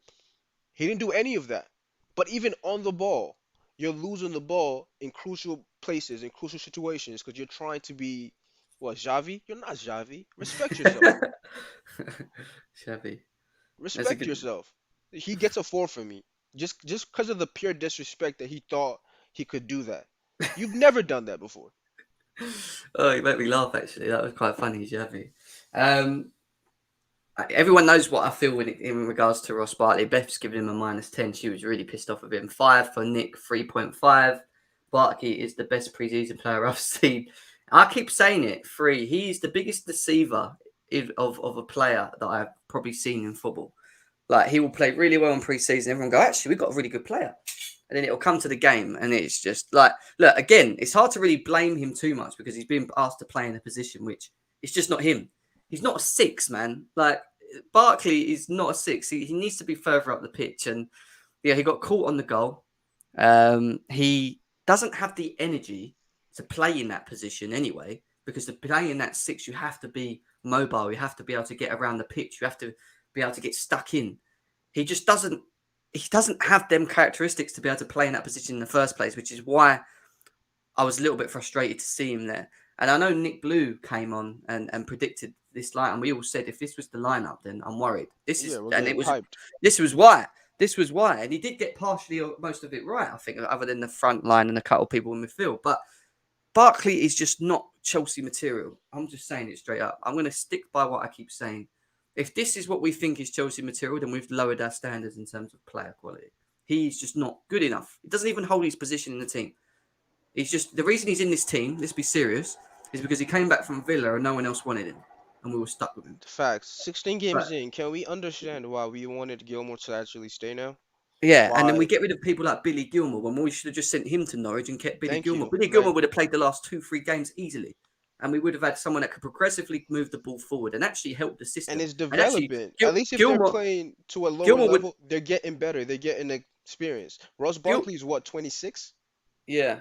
He didn't do any of that. But even on the ball, you're losing the ball in crucial places, in crucial situations, because you're trying to be, what, Xavi? You're not Xavi. Respect yourself.
Chevy. That's a
Respect
good.
yourself. He gets a 4 from me. Just because of the pure disrespect that he thought he could do that. You've never done that before.
Oh, you made me laugh. Actually, that was quite funny, Chevy. Um, Everyone knows what I feel in regards to Ross Barkley. Beth's giving him a -10. She was really pissed off with him. 5 for Nick, 3.5. Barkley is the best preseason player I've seen. I keep saying it. 3. He's the biggest deceiver of a player that I've probably seen in football. Like, he will play really well in preseason. Everyone go, actually, we've got a really good player. And then it'll come to the game, and it's just like, look, again, it's hard to really blame him too much, because he's been asked to play in a position which it's just not him. He's not a 6, man. Like, Barkley is not a 6. He needs to be further up the pitch. And yeah, he got caught on the goal. He doesn't have the energy to play in that position anyway, because to play in that 6, you have to be mobile. You have to be able to get around the pitch. You have to be able to get stuck in. He just doesn't. He doesn't have them characteristics to be able to play in that position in the first place, which is why I was a little bit frustrated to see him there. And I know Nick Blue came on and predicted this line, and we all said if this was the lineup, then I'm worried.
Yeah, we're
And
getting hyped.
this was why. This was why, and he did get partially most of it right, I think, other than the front line and a couple of people in midfield. But Barkley is just not Chelsea material. I'm just saying it straight up. I'm going to stick by what I keep saying. If this is what we think is Chelsea material, then we've lowered our standards in terms of player quality. He's just not good enough. He doesn't even hold his position in the team. He's just the reason he's in this team. Let's be serious, is because he came back from Villa and no one else wanted him, and we were stuck with him.
Facts. 16 games
But
in, can we understand why we wanted Gilmour to actually stay now?
yeah, and then we
Why?
get rid of people like Billy Gilmour when we should have just sent him to Norwich and kept Billy
Thank
Gilmour.
you.
Billy
Like,
Gilmour would have played the last 2-3 games easily, and we would have had someone that could progressively move the ball forward and actually help the
and
system.
it's
And actually,
development. At least if they're
Gilmour,
playing to a lower
Gilmour would
level, they're getting better. They're getting experience. Ross
Gil,
Barkley's what, 26?
yeah.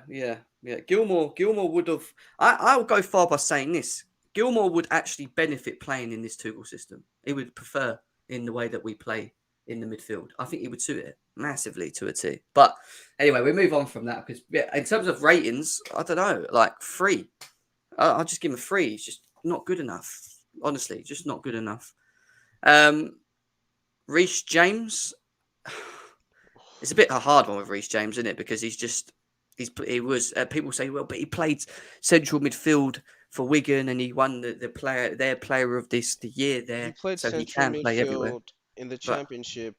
Gilmour would have. I will go far by saying this. Gilmour would actually benefit playing in this Tuchel system. He would prefer in the way that we play in the midfield. I think he would suit it massively to a T. But anyway, we move on from that because in terms of ratings, I don't know, like 3. I'll just give him a 3. He's just not good enough. Honestly, just not good enough. Reece James. It's a bit a hard one with Reece James, isn't it? Because he was people say, well, but he played central midfield for Wigan and he won their player of the year
He
there,
played
so he
central
can play everywhere.
midfield in the
But
championship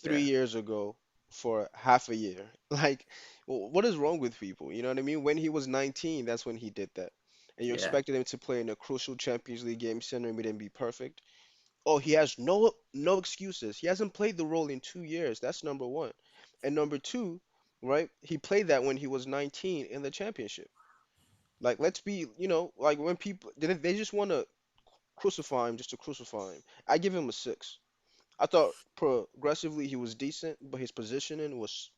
three
yeah,
years ago for half a year. Like, what is wrong with people? You know what I mean? When he was 19, that's when he did that. And you
yeah,
expected him to play in a crucial Champions League game center mid and be perfect. Oh, he has no excuses. He hasn't played the role in 2 years. That's number one. And number two, right? He played that when he was 19 in the championship. Like, let's be, like when people they just want to crucify him just to crucify him. I give him a 6. I thought progressively he was decent, but his positioning was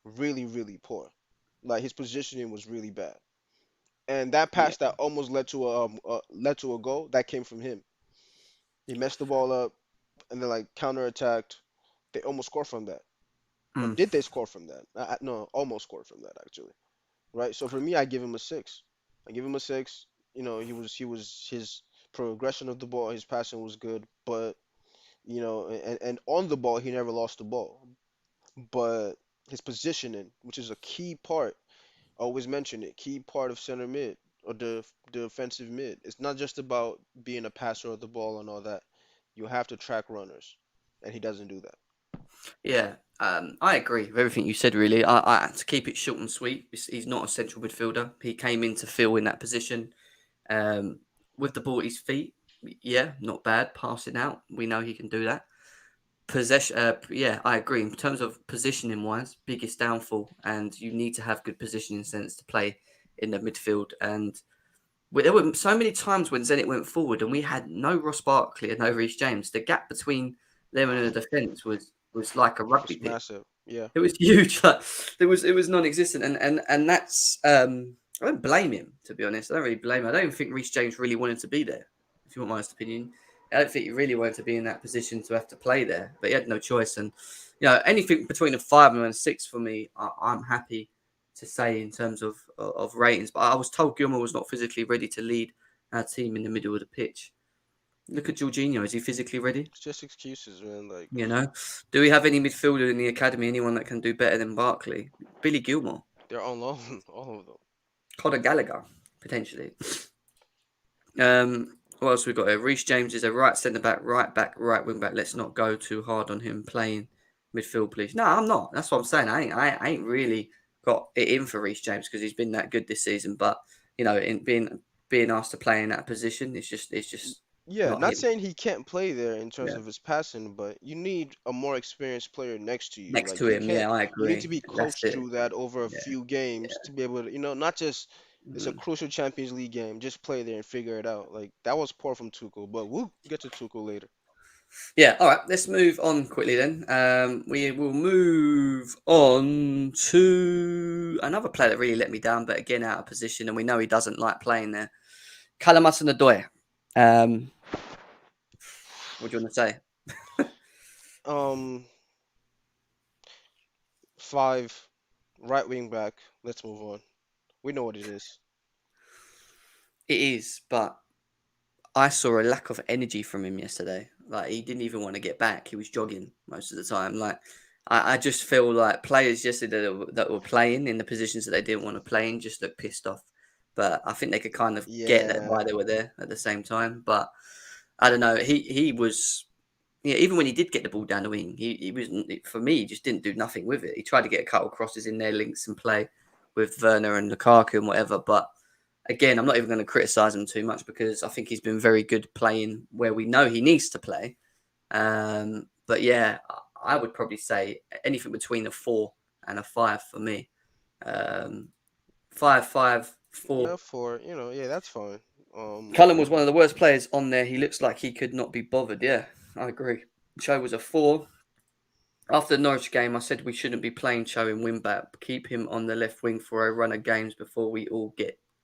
really, really poor. Like his positioning was really bad. And that
yeah.
pass that almost led to a goal that came from him. He messed the ball up and then like counterattacked. They almost scored from that. Or
Mm,
did they score from that? No, almost scored from that actually. Right? So for me, I give him a 6. I give him a 6. He was his progression of the ball, his passing was good, but and on the ball, he never lost the ball. But his positioning, which is a key part, I always mention it, key part of center mid or the defensive mid. It's not just about being a passer of the ball and all that. You have to track runners, and he doesn't do that.
yeah. I agree with everything you said. Really, to keep it short and sweet, he's not a central midfielder. He came in to fill in that position. With the ball at his feet, yeah, not bad. Passing out, we know he can do that. Possession, yeah, I agree. In terms of positioning wise, biggest downfall, and you need to have good positioning sense to play in the midfield. And there were so many times when Zenit went forward and we had no Ross Barkley and no Reece James. The gap between them and the defence was like a rugby
It's
pitch.
massive. Yeah.
It was huge. Like, it was non-existent, and that's I don't blame him, to be honest. I don't really blame him. I don't even think Reece James really wanted to be there. If you want my honest opinion, I don't think he really wanted to be in that position to have to play there, but he had no choice. And anything between a 5 and a 6 for me, I'm happy to say in terms of ratings. But I was told Gilmour was not physically ready to lead our team in the middle of the pitch. Look at Jorginho. Is he physically ready?
It's just excuses, man. Like
You know, do we have any midfielder in the academy? Anyone that can do better than Barkley? Billy Gilmour,
they're on loan, all of them.
Conor Gallagher, potentially. What else we got here? Reece James is a right centre back, right back, right wing back. Let's not go too hard on him playing midfield, please. No, I'm not. That's what I'm saying. I ain't really got it in for Reece James because he's been that good this season. But in being asked to play in that position, it's just
Yeah,
not
not
him.
saying he can't play there in terms
Yeah,
of his passing, but you need a more experienced player next to you.
next
Like
to
you
him.
can't,
Yeah, I
you need to
agree.
be
That's
coached
it.
through that over a
Yeah.
few games to be able to, not just it's a
Mhm.
crucial Champions League game, just play there and figure it out. Like that was poor from Tuchel, but we'll get to Tuchel later.
Yeah, all right, let's move on quickly then. We will move on to another player that really let me down, but again, out of position, and we know he doesn't like playing there. Kalamasanadoy. Um, what do you want to say?
Um, 5, right wing back. Let's move on. We know what it is.
It is, but I saw a lack of energy from him yesterday. Like, he didn't even want to get back. He was jogging most of the time. Like, I just feel like players yesterday that were playing in the positions that they didn't want to play in just looked pissed off. but I think they could kind of get that
Yeah.
why they were there at the same time. But I don't know. He was yeah. Even when he did get the ball down the wing, he was for me. He just didn't do nothing with it. He tried to get a couple crosses in there, links and play with Werner and Lukaku and whatever. But again, I'm not even going to criticise him too much because I think he's been very good playing where we know he needs to play. But yeah, I would probably say anything between a 4 and a 5 for me. Um, 5, 5, 4.
Enough for, yeah, that's fine.
Cullen was one of the worst players on there. He looks like he could not be bothered. Yeah, I agree. Cho was a 4. After the Norwich game, I said we shouldn't be playing Cho in wing back. Keep him on the left wing for a run of games before we all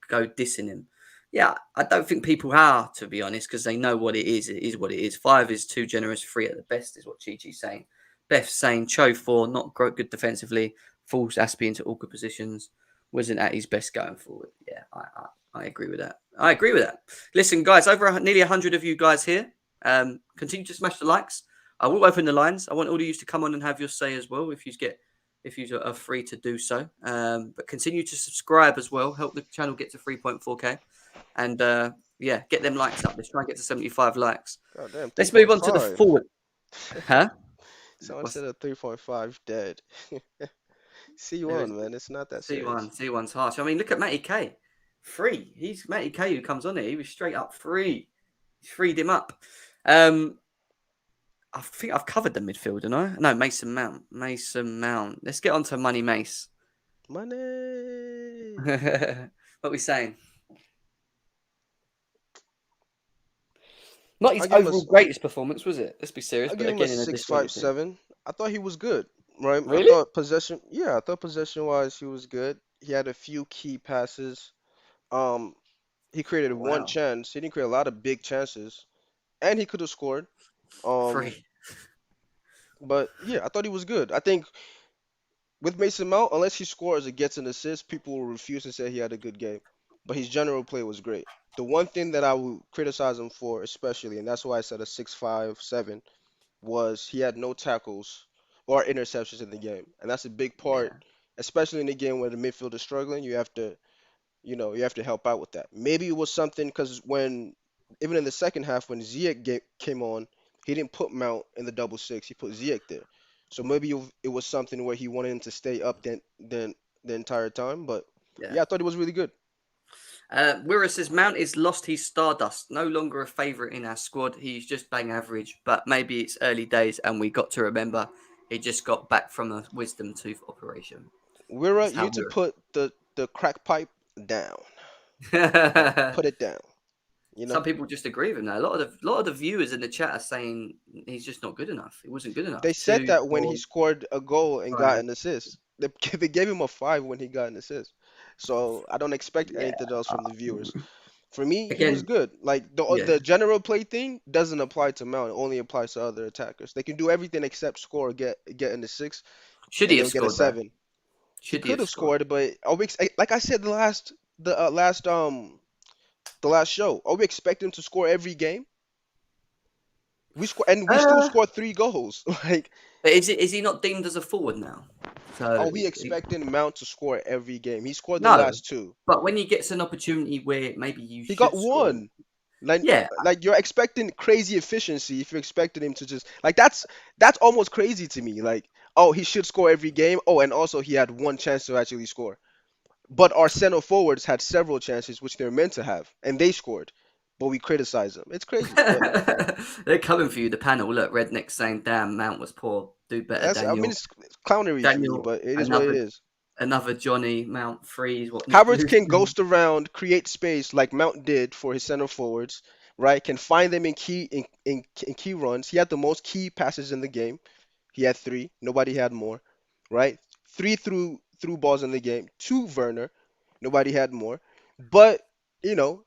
go dissing him. Yeah, I don't think people are, to be honest, because they know what it is. It is what it is. 5 is too generous. 3 at the best is what Chi-Chi's saying. Beth's saying Cho 4, not good defensively. Falls Aspie into awkward positions. Wasn't at his best going forward. Yeah, I agree with that. I agree with that. Listen, guys, over nearly 100 of you guys here. Continue to smash the likes. I will open the lines. I want all of you to come on and have your say as well if you are free to do so. But continue to subscribe as well. Help the channel get to 3.4k. And yeah, get them likes up. Let's try and get to 75 likes.
God damn,
Let's move on to the
3.5.
forward. Huh?
Someone
What's
said a 3.5 dead.
there
C1,
is
man, it's not that
C1.
serious.
C1's harsh. I mean, look at Matty K. Free. He's Matty K who comes on here. He was straight up free. He's freed him up. I think I've covered the midfield, didn't I? No, Mason Mount. Mason Mount. Let's get on to Money Mace.
Money.
What are we saying? Not his
I'll give him a,
overall greatest performance, was it? Let's be serious.
I'll
But
give him a
again, in a
six five
disjointed team.
seven. I thought he was good, right?
Really?
I thought possession wise he was good. He had a few key passes. Um, he created one
Wow.
chance. He didn't create a lot of big chances, and he could have scored. Um,
Free.
but yeah, I thought he was good. I think with Mason Mount, unless he scores or gets an assist, people will refuse to say he had a good game. But his general play was great. The one thing that I would criticize him for, especially, and that's why I said a 6.57, was he had no tackles or interceptions in the game, and that's a big part,
Yeah.
especially in the game where the midfield is struggling. You have to help out with that. Maybe it was something because when even in the second half when Ziyech came on, he didn't put Mount in the double six. He put Ziyech there. So maybe it was something where he wanted him to stay up then the entire time. But
Yeah.
yeah, I thought it was really good.
Wira says Mount is lost his stardust. No longer a favourite in our squad. He's just bang average. But maybe it's early days, and we got to remember he just got back from a wisdom tooth operation.
Wira,
That's
you
how
need to put the crack pipe down. Like
Wira.
put it down. You
Some
know.
people just agree with him now. A lot of the viewers in the chat are saying he's just not good enough. He wasn't good
They
enough.
said
Two,
that when he
4,
scored a goal and got
5.
an assist. They gave him a 5 when he got an assist. So I don't expect
Yeah.
anything else
Uh,
from the viewers. For me, he was
again,
good. Like
yeah.
the general play thing doesn't apply to Mount. It only applies to other attackers. They can do everything except score, get in the 6,
Should he
and
have
they'll get a
scored though?
7. He
Should he
could
have
have
scored?
scored, but like I said the last show, are we expecting him to score every game? We still
Uh,
scored 3 goals. Like,
but is he not deemed as a forward now? So
are we expecting Mount to score every game? He scored the
no.
last 2.
But when he gets an opportunity where maybe you
He got
should score,
1. Like,
yeah,
like you're expecting crazy efficiency if you're expecting him to just like that's almost crazy to me. Like, oh, he should score every game. Oh, and also he had one chance to actually score. But our center forwards had several chances which they're meant to have, and they scored. But we criticize them. It's crazy. But
they're coming for you. The panel. Look, Redneck saying, "Damn, Mount was poor. Do better,
I mean,
Daniel."
it's clownery for me,
Daniel,
but it is what it
another
is.
another Johnny Mount freeze. What Nick
Havertz can
Lucian?
ghost around, create space like Mount did for his center forwards, right? Can find them in key runs. He had the most key passes in the game. He had 3. Nobody had more, right? 3 through balls in the game. 2 Werner. Nobody had more. But you know,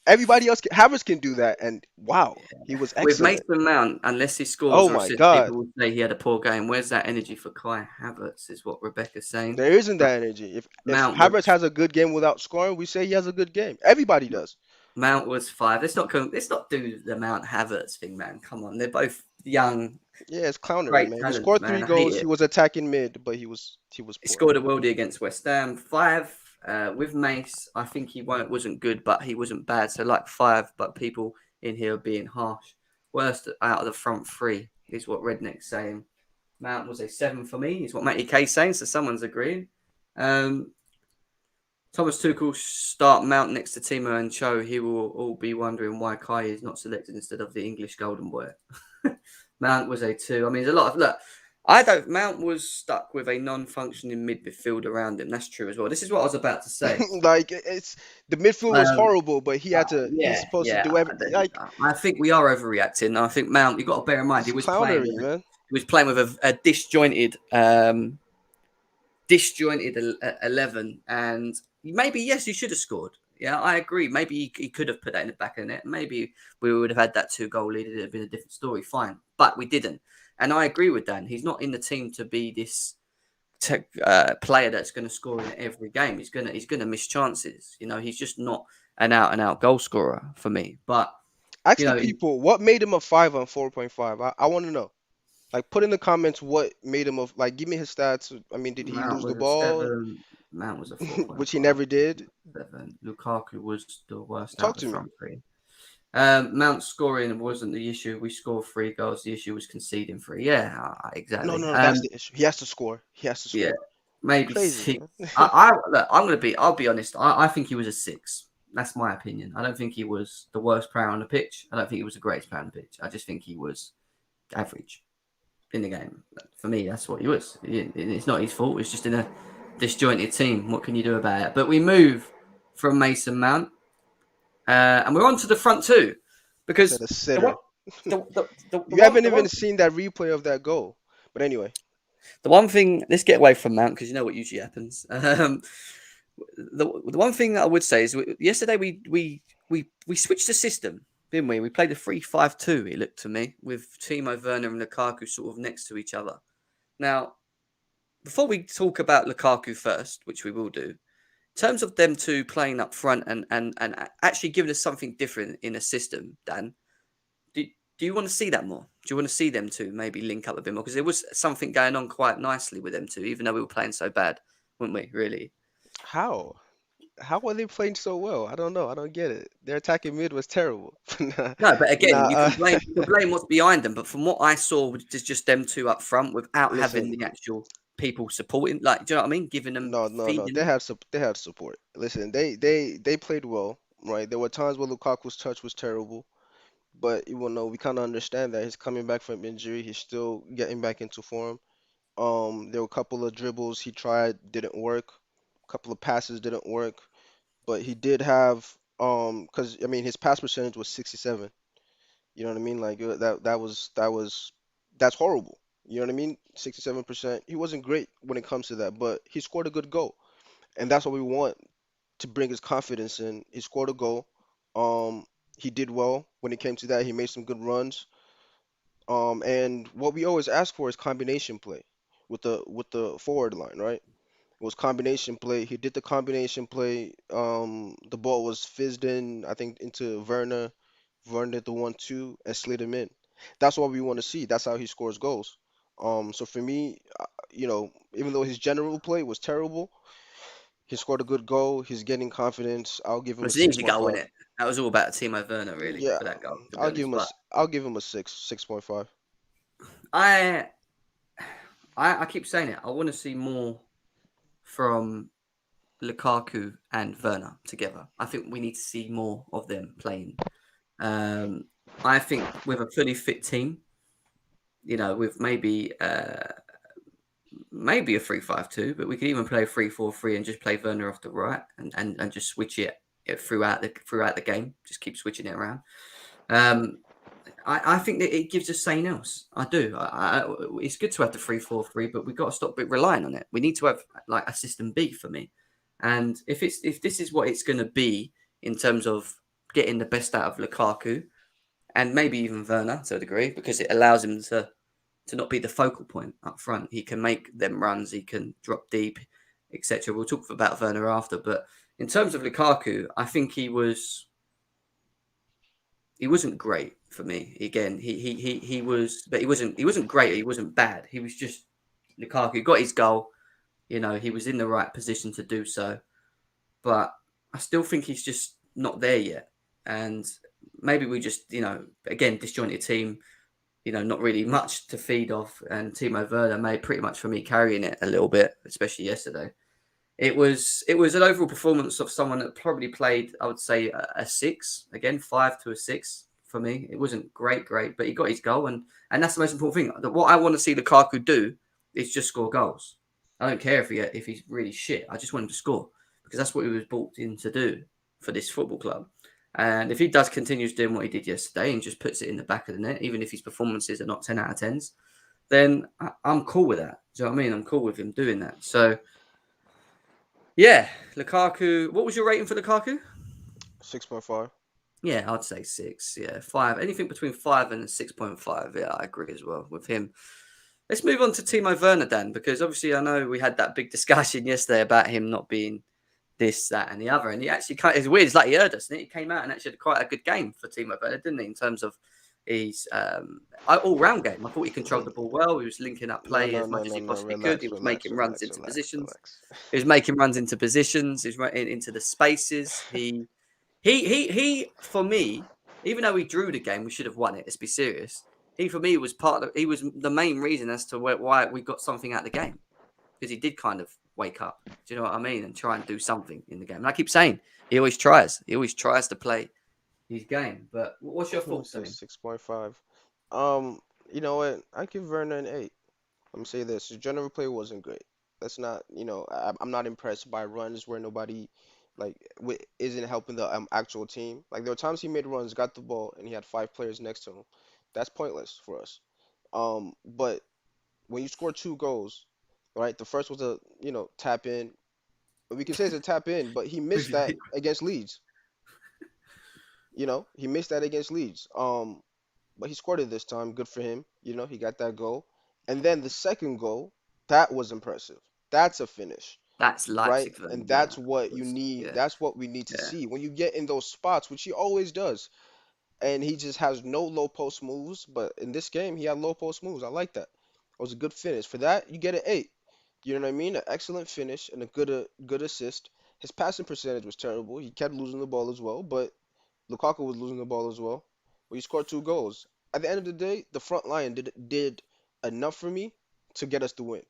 Havertz can do that, and wow, he was
With
excellent.
Mason Mount, unless he
Oh
scores or
my
assists,
God,
people will say he had a poor game. Where's that energy for Kai Havertz? Is what Rebecca's saying.
there isn't
But
that energy. If
Mount was
Havertz has a good game without scoring, we say he has a good game. Everybody does.
Mount was 5. Let's not do the Mount Havertz thing, man. Come on, they're both young,
Yeah, it's clownery,
great
man. He
talents,
scored three
man. I hate
goals. He
it.
was attacking mid, but he was
He
poor.
scored a worldie against West Ham. 5. With Mace, I think he wasn't good, but he wasn't bad. So like 5, but people in here are being harsh. Worst out of the front 3 is what Redneck's saying. Mount was a 7 for me, is what Matty K's saying. So someone's agreeing. Thomas Tuchel start Mount next to Timo and Cho. He will all be wondering why Kai is not selected instead of the English Golden Boy. Mount was a 2. I mean, there's a lot of look. Mount was stuck with a non-functioning midfield around him. That's true as well. This is what I was about to say.
Like it's the midfield was
Um,
horrible, but he had to. He's supposed to do everything. Like
I think we are overreacting. I think Mount. You got to bear in mind
it's clownery, man.
he was playing with a disjointed 11, and maybe yes, he should have scored. Yeah, I agree. Maybe he could have put that in the back of the net. Maybe we would have had that 2-goal lead. It would have been a different story. Fine, but we didn't. And I agree with Dan. He's not in the team to be this player that's going to score in every game. He's gonna miss chances. You know, he's just not an out and out goal scorer for me. But
Ask
you
the
know,
people what made him a 5 on 4.5. I want to know. Like, put in the comments what made him a like. Give me his stats. I mean, did he
Mount
lose the
was a
ball,
7. Mount was a
which he
4.5.
never did?
7. Lukaku was the worst out
Talk
of
to
the
me.
front 3. Mount scoring wasn't the issue. We scored 3 goals. The issue was conceding 3. Yeah,
No,
exactly.
no, no, that's the issue. He has to score. He has to
Yeah,
score.
maybe
Crazy,
6.
man.
Look, I'll be honest. I think he was a 6. That's my opinion. I don't think he was the worst player on the pitch. I don't think he was the greatest player on the pitch. I just think he was average in the game. For me, that's what he was. It's not his fault. It's just in a disjointed team. What can you do about it? But we move from Mason Mount, and we're on to the front 2
Said
because
a
the one,
sitter.
the
You haven't
one
even seen that replay of that goal. But anyway,
The one thing, let's get away from Mount because you know what usually happens. The one thing that I would say is yesterday we switched the system, didn't we? We played a 3-5-2. It looked to me with Timo Werner and Lukaku sort of next to each other. Now, before we talk about Lukaku first, which we will do, in terms of them two playing up front and actually giving us something different in a system, Dan, do you want to see that more? Do you want to see them two maybe link up a bit more? Because there was something going on quite nicely with them two, even though we were playing so bad, weren't we? Really?
how? How are they playing so well? I don't know. I don't get it. Their attacking mid was terrible. Nah,
No, but again,
nah,
you can blame what's behind them. But from what I saw, was just them two up front without having
listen,
the actual people supporting. Like, do you know what I mean? Giving them,
no, no, no.
feeding them.
They had support. Listen, they played well, right? There were times where Lukaku's touch was terrible, but you will know we kind of understand that he's coming back from injury. He's still getting back into form. There were a couple of dribbles he tried, didn't work. A couple of passes didn't work, but he did have because I mean his pass percentage was 67. You know what I mean? Like that's horrible. You know what I mean? 67%. He wasn't great when it comes to that, but he scored a good goal, and that's what we want to bring his confidence in. He scored a goal. Um, he did well when it came to that. He made some good runs. And what we always ask for is combination play with the forward line, right? It was combination play. He did the combination play. The ball was fizzed in, I think, into Werner. Werner did the 1-2 and slid him in. That's what we want to see. That's how he scores goals. So for me, even though his general play was terrible, he scored a good goal. He's getting confidence. I'll give
It
him a
was an easy goal,
6.5.
wasn't it? That was all about Timo Werner, really,
Yeah,
for that goal, to be honest. But
I'll give him a 6.5.
I, I keep saying it. I want to see more from Lukaku and Werner together. I think we need to see more of them playing. Um, I think with a fully fit team, with maybe a 3-5-2, but we could even play a 3-4-3 and just play Werner off the right and just switch it throughout the game. Just keep switching it around. Um, I think that it gives us something else. I do. It's good to have the 3-4-3, but we've got to stop relying on it. We need to have like a system B for me. And if this is what it's going to be in terms of getting the best out of Lukaku and maybe even Werner to a degree, because it allows him to not be the focal point up front. He can make them runs. He can drop deep, etc. We'll talk about Werner after, but in terms of Lukaku, I think he wasn't great for me. Again, he was, but he wasn't great. He wasn't bad. He was just Lukaku got his goal. He was in the right position to do so. but I still think he's just not there yet. And maybe we just, again, disjointed team, not really much to feed off. And Timo Werner made pretty much for me carrying it a little bit, especially yesterday. It was an overall performance of someone that probably played, I would say, a 6, again, 5 to a 6 for me. It wasn't great, but he got his goal, and that's the most important thing. What I want to see Lukaku do is just score goals. I don't care if he's really shit. I just want him to score because that's what he was brought in to do for this football club. And if he continues doing what he did yesterday and just puts it in the back of the net, even if his performances are not 10 out of 10s, then I'm cool with that. Do you know what I mean? I'm cool with him doing that. So, yeah, Lukaku. What was your rating for Lukaku?
6.5.
Yeah, I'd say 6. Yeah, 5. Anything between 5 and 6.5. Yeah, I agree as well with him. Let's move on to Timo Werner, Dan, because obviously I know we had that big discussion yesterday about him not being this, that, and the other. And he actually, it's weird. It's like he heard us, and he came out and actually had quite a good game for Timo Werner, didn't he? In terms of his all-round game, I thought he controlled the ball well. He was linking up
No,
play
no,
as
no,
much as
no,
he
no.
possibly could. He
Relax,
was
relax,
making runs
relax,
into
relax,
positions.
relax.
He was making runs into positions. He was running into the spaces. He. For me, even though he drew the game, we should have won it. Let's be serious. He, for me, was he was the main reason as to why we got something out of the game, because he did kind of wake up. Do you know what I mean? And try and do something in the game. And I keep saying he always tries. He always tries to play his game. But what's your
It
thoughts on
says
him?
6.5. You know what? I give Werner an 8. I'm gonna say this: his general play wasn't great. That's not, I'm not impressed by runs where nobody like isn't helping the actual team. Like there were times he made runs, got the ball, and he had 5 players next to him. That's pointless for us. But when you score 2 goals, right? The first was a tap in. We can say it's a tap in, but he missed that against Leeds. He missed that against Leeds. But he scored it this time. Good for him. He got that goal. And then the second goal, that was impressive. That's a finish,
That's
right?
Leipzig,
And
then. Yeah,
that's what you need.
yeah,
That's what we need to
yeah.
see when you get in those spots, which he always does. And he just has no low post moves. But in this game, he had low post moves. I like that. It was a good finish. For that, you get an 8. You know what I mean? An excellent finish and a good assist. His passing percentage was terrible. He kept losing the ball as well, but Lukaku was losing the ball as well. But he scored 2 goals. At the end of the day, the front line did enough for me to get us the win.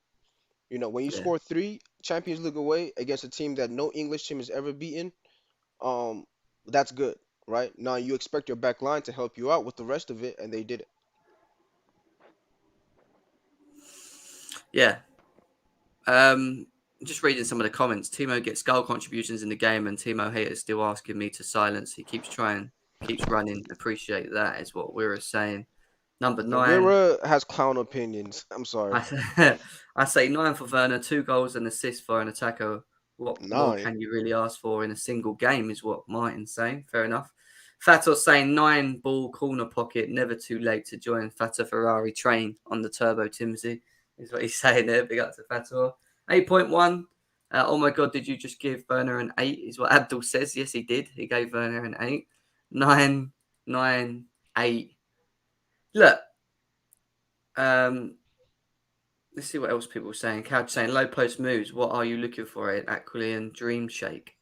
When you
Yeah.
score 3 Champions League away against a team that no English team has ever beaten, um, that's good, right? Now you expect your back line to help you out with the rest of it, and they did it.
Yeah. Um, just reading some of the comments. Timo gets goal contributions in the game, and Timo haters still asking me to silence. He keeps trying, keeps running. Appreciate that, is what we were saying. Number
The
9.
Wira has clown opinions. I'm sorry.
I say 9 for Werner, 2 goals and assists for an attacker. What more
9.
can you really ask for in a single game, is what Martin's saying. Fair enough. Fatos saying 9 ball corner pocket, never too late to join Fata Ferrari train on the Turbo Timsy, is what he's saying there. Big up to Fator. 8.1. Oh my God, did you just give Werner an 8? Is what Abdul says. Yes, he did. He gave Werner an 8. 9, 9, 8. Look, um, let's see what else people are saying. Couch saying low post moves. What are you looking for in Aquilian Dream Shake?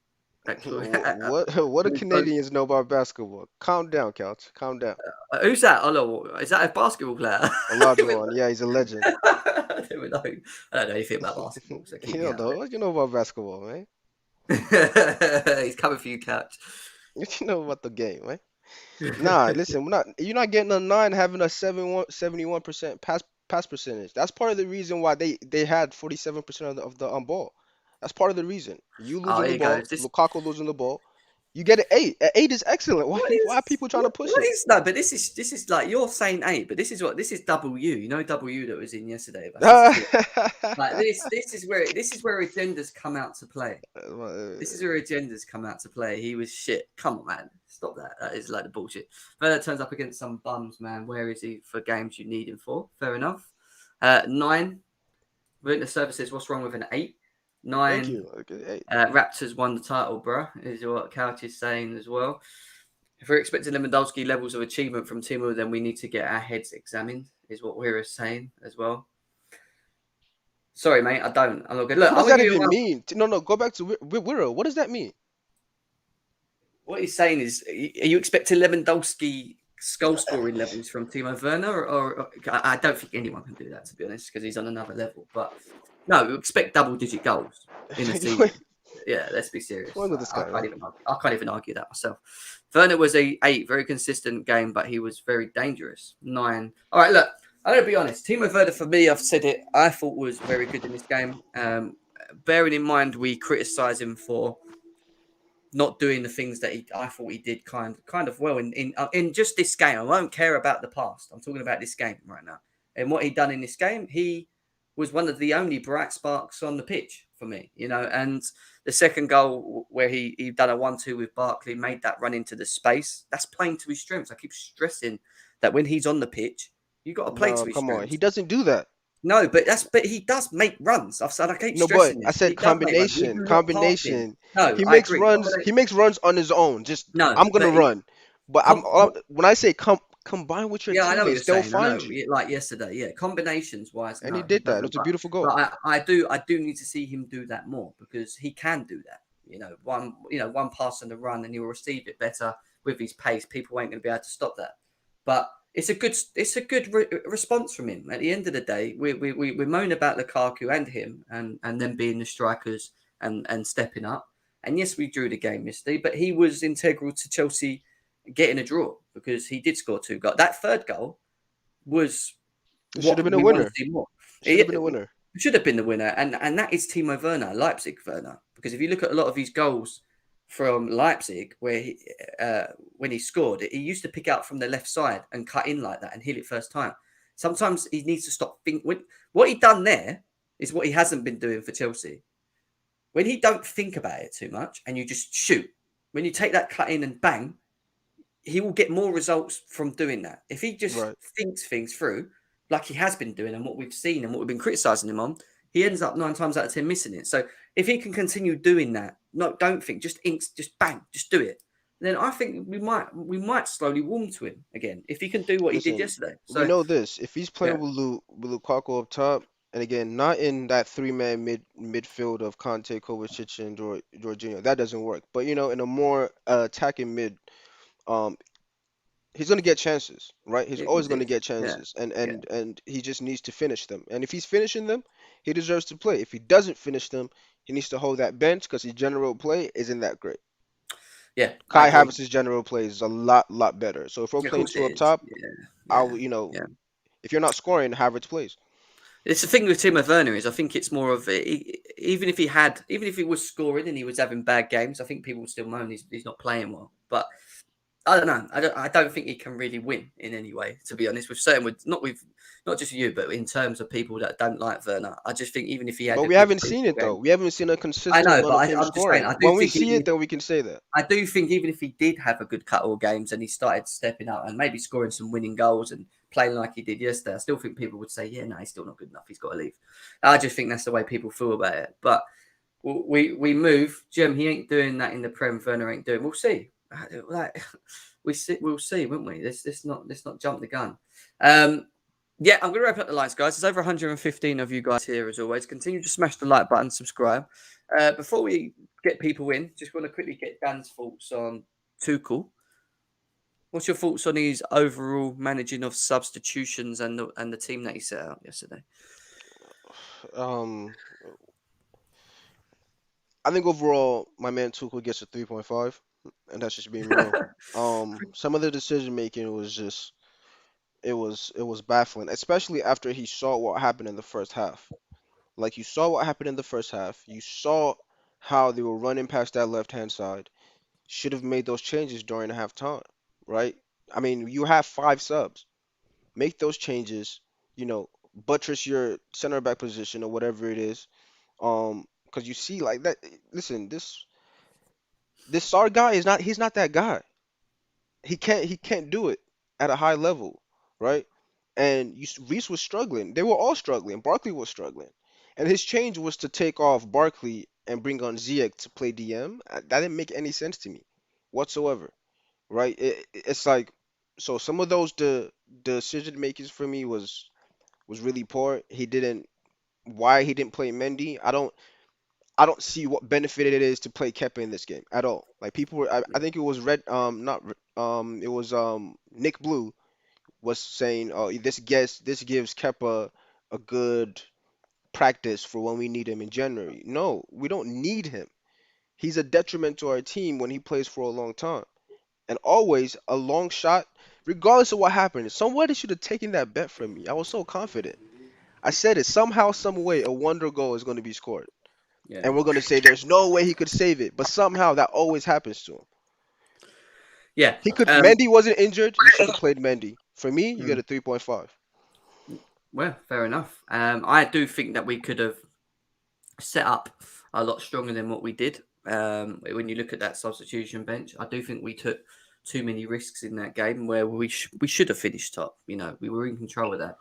What do Canadians know about basketball? Calm down, Couch. Calm down.
Who's that? Oh no, is that a basketball player?
A large one. Yeah, he's a legend.
I don't even know. I don't know anything about basketball, so keep
You
me
don't
out of
know. What you know about basketball, man?
it. He's coming for you, Couch.
What you know about the game, man? Nah, listen, you're not getting a 9 having a 71% pass percentage. That's part of the reason why they had 47% of the ball. That's part of the reason. You
Oh,
losing
here
the
he goes.
ball, Lukaku losing the ball. You get an 8. An 8 is excellent. Why
What
why are
is
people trying to push
what
it?
is no? But this is like you're saying 8, but this is W. You know W that was in yesterday of us. This is it. Like this is where agendas come out to play. This is where agendas come out to play. He was shit. Come on, man. Stop that. That is like the bullshit. Werner turns up against some bums, man. Where is he for games you need him for? Fair enough. 9. Winter Services, what's wrong with an 8?
Thank
9.
you. Okay, 8.
Raptors won the title, bruh, is what Couch is saying as well. If we're expecting Lewandowski levels of achievement from Timo, then we need to get our heads examined, is what we're saying as well. Sorry, mate, I don't. I'm not good. Look,
What
I'm
does
going
that
to give you
even
one.
mean? No, no, go back to Wira. What does that mean?
what he's saying is, are you expecting Lewandowski goal scoring levels from Timo Werner? Or I don't think anyone can do that, to be honest, because he's on another level. But no, we expect double-digit goals in a season.
What's
Yeah, let's be serious.
wrong with this
I
guy,
can't
man?
even argue. I can't even argue that myself. Werner was a 8, very consistent game, but he was very dangerous. 9. All right, look, I'm going to be honest. Timo Werner, for me, I've said it, I thought was very good in this game. Bearing in mind we criticise him for not doing the things that I thought he did kind of well in just this game. I won't care about the past. I'm talking about this game right now. And what he done in this game, he was one of the only bright sparks on the pitch for me, you know. And the second goal where he done a 1-2 with Barkley, made that run into the space. That's playing to his strengths. I keep stressing that when he's on the pitch, you got to play
No,
to his
come on. He
strengths.
doesn't do that.
No, but he does make runs. I've said I keep
No, but
stressing
I
this.
said
He does make runs. We
combination,
do not pass him.
combination.
No,
He
I
makes
agree.
runs. He makes runs on his own. Just
No,
I'm gonna
but he,
run. But
com-
when I say combine with your
yeah, I know what you're
teammates, they'll
saying. I
find
know,
you.
like yesterday, yeah, combinations wise,
And he
no, he
did that. It
doesn't.
was a beautiful goal.
But I do need to see him do that more because he can do that. One pass on the run, and he'll receive it better with his pace. People ain't going to be able to stop that. But it's a good response from him. At the end of the day, we moan about Lukaku and him, and them being the strikers and stepping up. And yes, we drew the game yesterday, but he was integral to Chelsea getting a draw because he did score 2 goals. That third goal was
It should have
what
been a
we want to
winner.
see more.
It should have been a
It
winner.
should have been the winner, and that is Timo Werner, Leipzig Werner. Because if you look at a lot of his goals from Leipzig, where when he scored, he used to pick out from the left side and cut in like that and hit it first time. Sometimes he needs to stop thinking. What he done there is what he hasn't been doing for Chelsea. When he don't think about it too much and you just shoot, when you take that cut in and bang, he will get more results from doing that. If he just
Right.
thinks things through, like he has been doing and what we've seen and what we've been criticizing him on, he ends up 9 times out of 10 missing it. So if he can continue doing that, no, don't think, just inks, just bang, just do it. Then I think we might slowly warm to him again if he can do what he did
Listen,
yesterday.
we
So
know this. If he's
yeah,
playing with Lukaku up top, and again, not in that three-man midfield of Conte, Kovacic, and Jorginho, that doesn't work. But in a more attacking mid, um, he's gonna get chances, right? He's
yeah, of
always
course it
gonna
is.
get
Yeah,
chances, and
yeah,
and and he just needs to finish them. And if he's finishing them, he deserves to play. If he doesn't finish them, he needs to hold that bench because his general play isn't that great.
yeah. I
Kai
agree.
Havertz's general play is a lot better. So if we're
Of
playing
course it
two up
is.
top,
Yeah,
I
yeah,
would,
yeah.
if you're not scoring, Havertz plays.
It's the thing with Timo Werner is I think it's more of even if he was scoring and he was having bad games, I think people would still moan he's not playing well. But I don't know. I don't think he can really win in any way. To be honest, not just you, but in terms of people that don't like Werner, I just think even if he had
But
a
we
good
haven't seen it though.
game,
We haven't seen a
I
consistent
know.
run
But
of him
I'm just saying,
scoring. When we see it, then we can say that.
I do think even if he did have a good couple of games and he started stepping up and maybe scoring some winning goals and playing like he did yesterday, I still think people would say, yeah, no, he's still not good enough. He's got to leave. I just think that's the way people feel about it. But we move. Jim, he ain't doing that in the Prem. Werner ain't doing. We'll see. Like we'll see, won't we? Let's not jump the gun. Yeah, I'm going to wrap up the likes, guys. There's over 115 of you guys here, as always. Continue to smash the like button, subscribe. Before we get people in, just want to quickly get Dan's thoughts on Tuchel. What's your thoughts on his overall managing of substitutions and the team that he set out yesterday?
Um, I think overall, my man Tuchel gets a 3.5, and that's just being real. Some of the decision making was just it was baffling, especially after he saw what happened in the first half. Like you saw what happened in the first half. You saw how they were running past that left hand side. Should have made those changes during the halftime, right? I mean, you have 5 subs. Make those changes. Buttress your center back position or whatever it is. Because you see like that. Listen, this Sar guy is not. He's not that guy. He can't do it at a high level, right? And Reece was struggling. They were all struggling. Barkley was struggling, and his change was to take off Barkley and bring on Ziyech to play DM. That didn't make any sense to me whatsoever, right? It's like so some of those decision makings for me was really poor. He didn't Why he didn't play Mendy. I don't see what benefit it is to play Kepa in this game at all. Like people were, I think it was not it was Nick Blue was saying, oh, this gives Kepa a good practice for when we need him in January. No, we don't need him. He's a detriment to our team when he plays for a long time. And always a long shot, regardless of what happened. Somebody should have taken that bet from me. I was so confident. I said it. Somehow, some way, a wonder goal is going to be scored.
Yeah.
And we're going to say there's no way he could save it. But somehow that always happens to him.
Yeah.
He could. Mendy wasn't injured. You should have played Mendy. For me, you get a 3.5.
Well, fair enough. I do think that we could have set up a lot stronger than what we did. When you look at that substitution bench, I do think we took too many risks in that game where we should have finished top. You know, we were in control of that,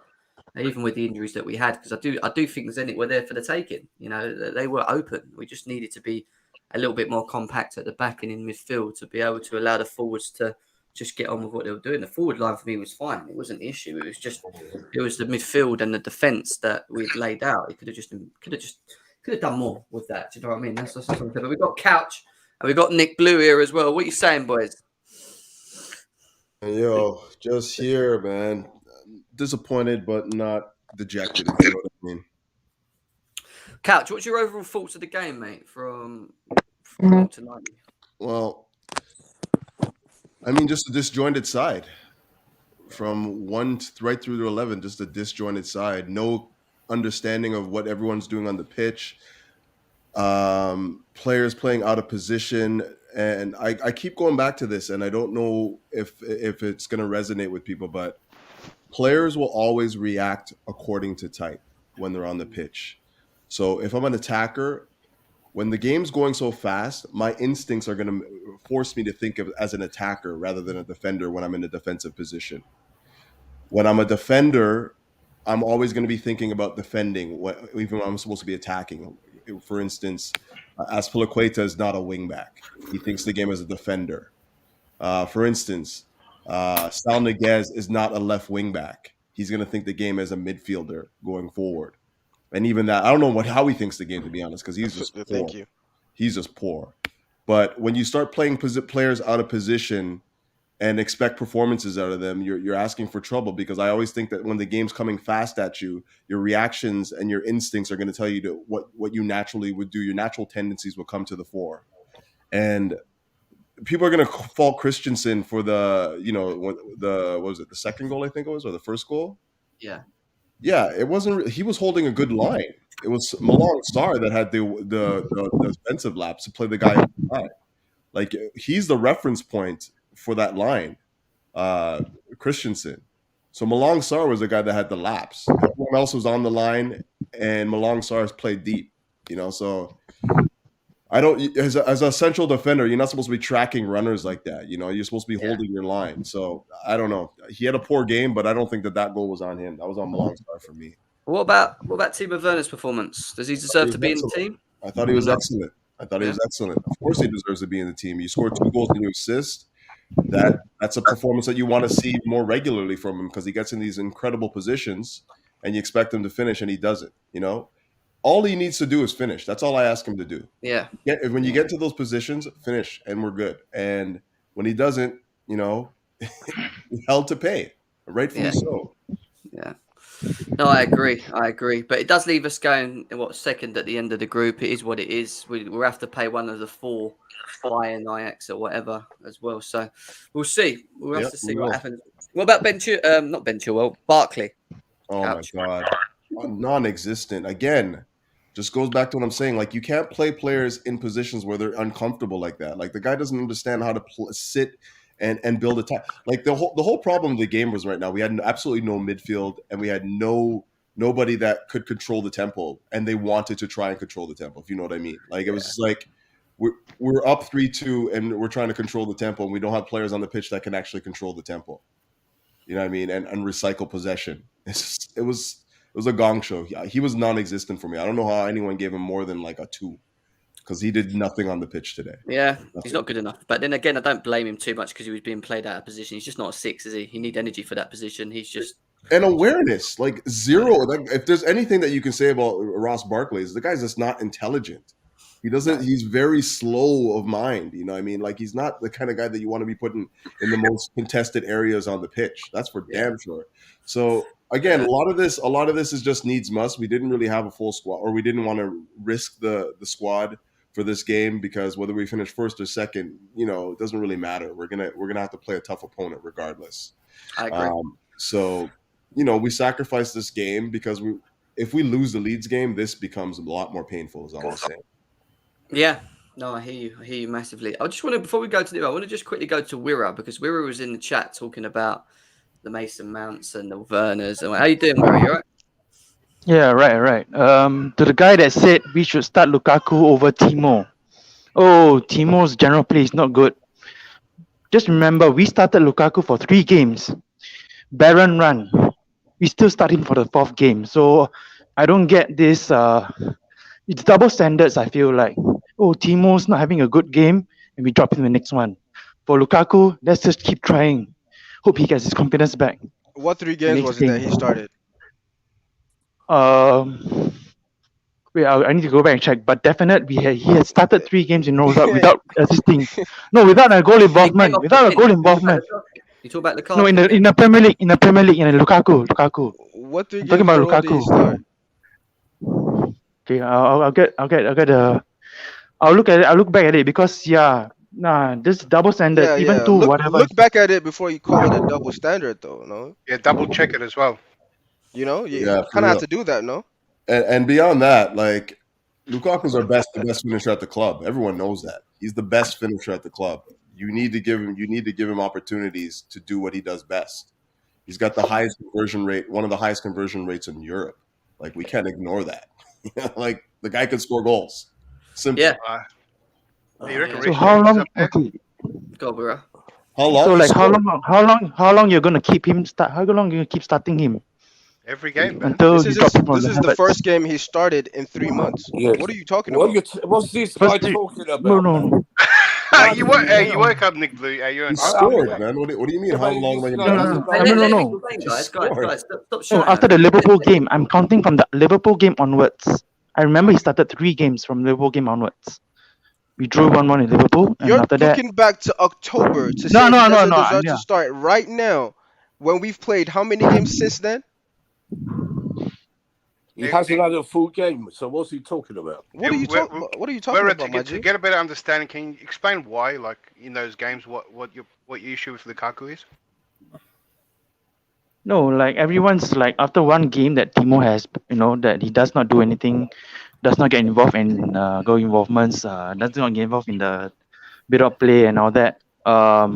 even with the injuries that we had. Because I do think Zenit were there for the taking. You know, they were open. We just needed to be a little bit more compact at the back and in midfield to be able to allow the forwards to just get on with what they were doing. The forward line for me was fine. It wasn't an issue. It was the midfield and the defence that we'd laid out. It could have done more with that. Do you know what I mean? That's something. But we've got Couch and we've got Nick Blue here as well. What are you saying, boys?
Yo, just here, man. Disappointed, but not dejected, if you know what I mean.
Couch, what's your overall thoughts of the game, mate, from 0 to 90?
Well, I mean, just a disjointed side. From 1 right through to 11, just a disjointed side. No understanding of what everyone's doing on the pitch. Players playing out of position. And I keep going back to this, and I don't know if it's going to resonate with people, but players will always react according to type when they're on the pitch. So if I'm an attacker, when the game's going so fast, my instincts are going to force me to think of as an attacker rather than a defender when I'm in a defensive position. When I'm a defender, I'm always going to be thinking about defending, even when I'm supposed to be attacking. For instance, Azpilicueta is not a wingback. He thinks the game as a defender. For instance, Sal Niguez is not a left wingback. He's going to think the game as a midfielder going forward. And even that, I don't know how he thinks the game, to be honest, because he's just poor.
Thank you.
He's just poor. But when you start playing players out of position and expect performances out of them, you're asking for trouble, because I always think that when the game's coming fast at you, your reactions and your instincts are going to tell you what you naturally would do. Your natural tendencies will come to the fore. And people are going to fault Christensen for the second goal, I think it was, or the first goal? Yeah, it wasn't. He was holding a good line. It was Malong Sarr that had the defensive laps to play the guy inside. Like, he's the reference point for that line, Christensen. So Malong Sarr was the guy that had the laps. Everyone else was on the line, and Malong Sarr played deep. You know, so I don't. As a central defender, you're not supposed to be tracking runners like that. You know, you're supposed to be holding your line. So I don't know. He had a poor game, but I don't think that goal was on him. That was on Malong Sarr for me.
What about Timo Werner's performance? Does he deserve to be in the team?
I thought he was excellent. He was excellent. Of course, he deserves to be in the team. You scored 2 goals and you assist. That's a performance that you want to see more regularly from him, because he gets in these incredible positions and you expect him to finish and he doesn't. You know, all he needs to do is finish. That's all I ask him to do.
Yeah.
When you get to those positions, finish and we're good. And when he doesn't, you know, he's held to pay. Rightfully so.
Yeah. No, I agree. But it does leave us going, second at the end of the group. It is what it is. We'll have to pay one of the 4 Bayern, Ajax or whatever as well. So we'll see. We'll have to see what happens. What about not Ben Chilwell, Barkley?
Oh, Couch. My God. Non-existent. Again, just goes back to what I'm saying. Like, you can't play players in positions where they're uncomfortable like that. Like, the guy doesn't understand how to sit and build a time. Like, the whole problem of the game was right now, we had absolutely no midfield, and we had nobody that could control the tempo, and they wanted to try and control the tempo, if you know what I mean. Like, it was just like we're up 3-2 and we're trying to control the tempo, and we don't have players on the pitch that can actually control the tempo. You know what I mean? And recycle possession. It was a gong show. He was non-existent for me. I don't know how anyone gave him more than like a 2. Because he did nothing on the pitch today.
Yeah, he's not good enough. But then again, I don't blame him too much, because he was being played out of position. He's just not a 6, is he? He needs energy for that position. He's just...
And awareness, like zero. Like, if there's anything that you can say about Ross Barkley, is the guy's just not intelligent. He doesn't. He's very slow of mind. You know what I mean? Like he's not the kind of guy that you want to be putting in the most contested areas on the pitch. That's for damn sure. So again, a lot of this is just needs must. We didn't really have a full squad, or we didn't want to risk the squad for this game because whether we finish first or second, it doesn't really matter. We're gonna have to play a tough opponent regardless.
I agree.
So we sacrificed this game because if we lose the Leeds game, this becomes a lot more painful. Is all I'm saying.
Yeah, no, I hear you massively. I just want to, before we go to I want to just quickly go to Wirra because Wirra was in the chat talking about the Mason Mounts and the Werners. How you doing, Wirra? You all right?
Yeah, right. To the guy that said we should start Lukaku over Timo. Oh, Timo's general play is not good. Just remember, we started Lukaku for 3 games. Baron run. We still start him for the 4th game. So I don't get this. It's double standards, I feel like. Oh, Timo's not having a good game, and we drop him in the next one. For Lukaku, let's just keep trying. Hope he gets his confidence back.
What 3 games was it that he started?
Wait, I need to go back and check. But definitely, he had started 3 games in a row without assisting. No, without a goal involvement. Without a goal involvement.
You talk about Lukaku?
No, in the Premier League, Lukaku.
What 3
I'm
games
talking about
in a row did he
Lukaku.
start?
Okay, I'll look at it. I'll look back at it because this double standard.
Yeah,
even
yeah.
to whatever.
Look back at it before you call it a double standard, though. No.
Yeah, double check it as well.
You
Yeah,
kind of have to do that, no?
And beyond that, like Lukaku's the best finisher at the club. Everyone knows that. He's the best finisher at the club. You need to give him opportunities to do what he does best. He's got the highest conversion rate, one of the highest conversion rates in Europe. Like we can't ignore that. Like the guy can score goals. Simple.
Yeah.
You reckon
So
Reece
how
James is
long?
up there?
Okay.
Go, Wirra.
How long?
So
he
like
scored?
how long you're gonna keep him How long you gonna keep starting him
Every game, man.
until
This
you
is
drop him from
this is
Havertz?
the first game he started in 3 months.
Yes.
What are you talking
What
about?
what's this guy
First
talking about?
No.
You woke up, Nick Blue. You
He scored, man. What do you mean?
Yeah,
How
but
long?
he's
When
not-
you
No.
Hey,
No.
let me
No.
explain,
Just
guys,
scored.
stop
No,
shouting.
after the Liverpool game, I'm counting from the Liverpool game onwards. I remember he started 3 games from Liverpool game onwards. We drew 1-1 in Liverpool, and
You're
after that,
looking back to October to say
No,
he doesn't deserve
yeah.
to start right now when we've played how many games since then?
He hasn't had a full game, so what's he talking about?
What are you talking about, my
to
G?
get a better understanding, can you explain why, like in those games, what your issue with Lukaku is?
no, like everyone's like after one game that Timo has, that he does not do anything, does not get involved in goal involvements, does not get involved in the bit of play and all that.
I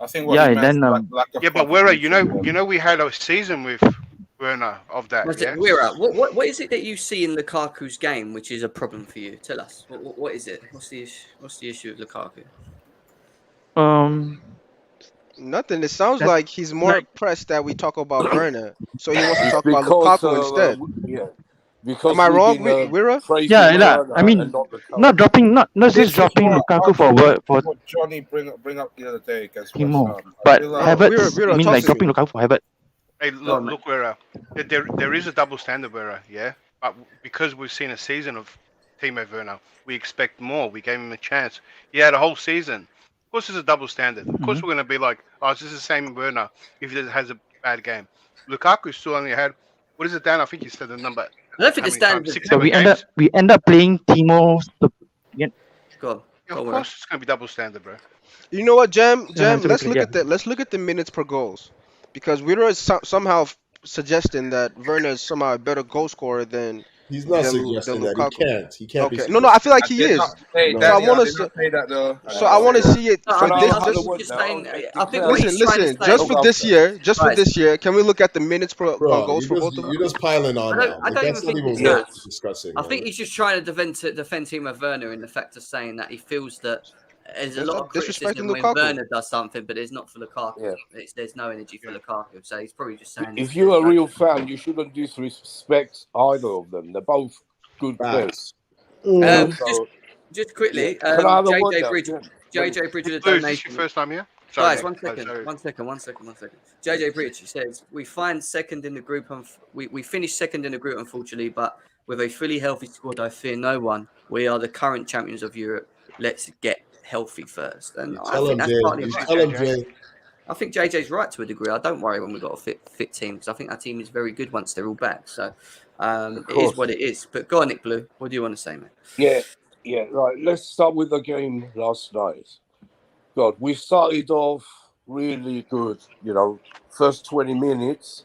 think what he meant is lack of
Yeah, but Werner,
contribution.
we had a season with Werner of that. Yeah?
Wirra, what is it that you see in Lukaku's game which is a problem for you? Tell us. What is it? What's the issue with Lukaku?
Nothing. It sounds
That's-
like he's more
like-
pressed that we talk about Werner, so he wants to talk about
Because,
Lukaku instead.
yeah. Because
Am I
we've
wrong,
been,
Wirra?
praising
Yeah,
Werner
I mean,
and not Lukaku.
not
This
just
is
dropping
what
Lukaku for
what Johnny bring up the other day against West
Timo,
Ham. I
but
feel like-
Havertz.
Wirra,
I mean,
talk
like
to me.
dropping Lukaku for Havertz.
Hey, look, Werner. There is a double standard, Werner. Yeah, but because we've seen a season of Timo Werner, we expect more. We gave him a chance. He had a whole season. Of course, there's a double standard. Of course, we're going to be like, oh, this is the same Werner if he has a bad game. Lukaku still only had, what is it, Dan? I think you said the number.
I don't think
How
the
many times?
standard.
6,
So
7
we
games?
end up playing Timo.
Go on.
Yeah,
Go
of
on, Wirra.
course, it's going to be double standard, bro.
You know what, Jam?
Yeah,
Let's
absolutely,
let's look at the minutes per goals, because Wirra is somehow suggesting that Werner is somehow a better goal scorer than.
He's not
Than
suggesting that.
Lukaku.
He can't.
Okay, no, I feel like he
did
is.
not say
No.
that,
So I
yeah,
wanna
did not say that though.
So I want to see it
No,
for
I
this.
think
Just,
he's just saying. I think what
listen,
he's trying
listen.
to say.
Just for this year,
Guys.
can we look at the minutes per
Bro,
goals for both of them?
you're just piling on
I
now.
don't
Like,
even
that's not
think
even
it's
worth
that.
discussing.
I
man.
think he's just trying to defend Timo Werner in the fact of saying that he feels that there's a
There's
lot
no
of criticism
disrespecting
when
Lukaku.
Werner does something, but it's not for Lukaku.
Yeah.
There's no energy for Lukaku, so he's probably just saying.
If you're a real fan, you shouldn't disrespect either of them. They're both good players. So,
Just quickly,
can I have a word
JJ
now?
Bridge,
Yeah.
JJ Bridge, a
Blue, is this
donation.
your first time here? Sorry,
Guys,
mate.
one second. JJ Bridge says we find second in the group. We finished second in the group, unfortunately, but with a fully healthy squad, I fear no one. We are the current champions of Europe. Let's get healthy first. And
You
I
tell
think
him,
that's
Jay.
partly
You
right.
tell him,
JJ.
Jay.
I think JJ's right to a degree. I don't worry when we've got a fit team because I think our team is very good once they're all back. So it is what it is. But go on, Nick Blue. What do you want to say, mate?
Yeah, right. Let's start with the game last night. God, we started off really good. First 20 minutes,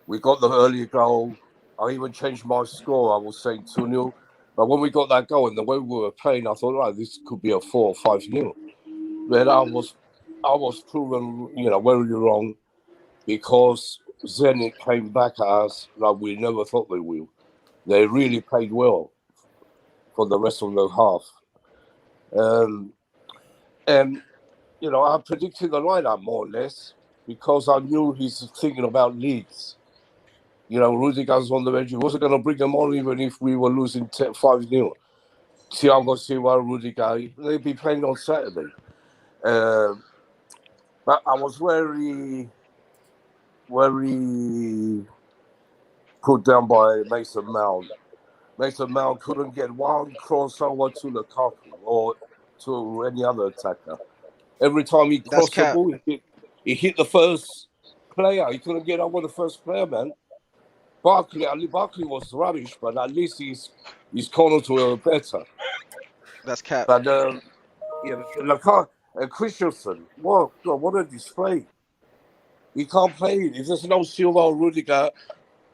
we got the early goal. I even changed my score. I was saying 2-0. But when we got that goal and the way we were playing, I thought, right, this could be a 4 or 5-0. But I was proven, very wrong because Zenit came back at us like we never thought they will. They really played well for the rest of the half. And I predicted the lineup more or less because I knew he's thinking about Leeds. Rudiger's on the bench. He wasn't going to bring them on even if we were losing 5-0. Thiago Silva, Rudiger, they'd be playing on Saturday. But I was very, very put down by Mason Mount. Mason Mount couldn't get one crossover to Lukaku or to any other attacker. Every time he crossed the ball, he hit the first player. He couldn't get over the first player, man. Barkley was rubbish, but at least he's cornered to a better.
That's cap.
But Lukaku, Christensen, what a display! He can't play. If there's no Silva or Rudiger,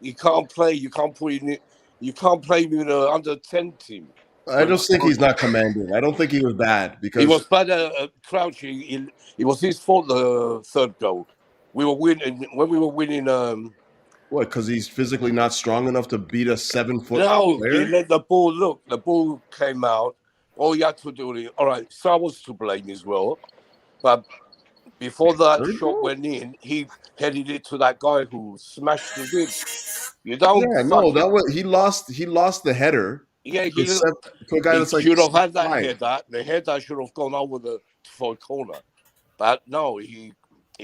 he can't play. You can't put in it. You can't play with the under 10 team.
I just think he's not commanding. I don't think he was bad because
he was bad at crouching. It was his fault. The third goal, we were winning when we were winning.
What? Because he's physically not strong enough to beat a 7-foot
No,
player?
he let the ball look. The ball came out. All he had to do, all right, so I was to blame as well. But before that shot went in, he headed it to that guy who smashed it in. You don't.
Yeah, no, that was he lost the header.
Yeah,
to a guy that's like
should have had that
6'5".
header. The header should have gone over for a corner. But no, he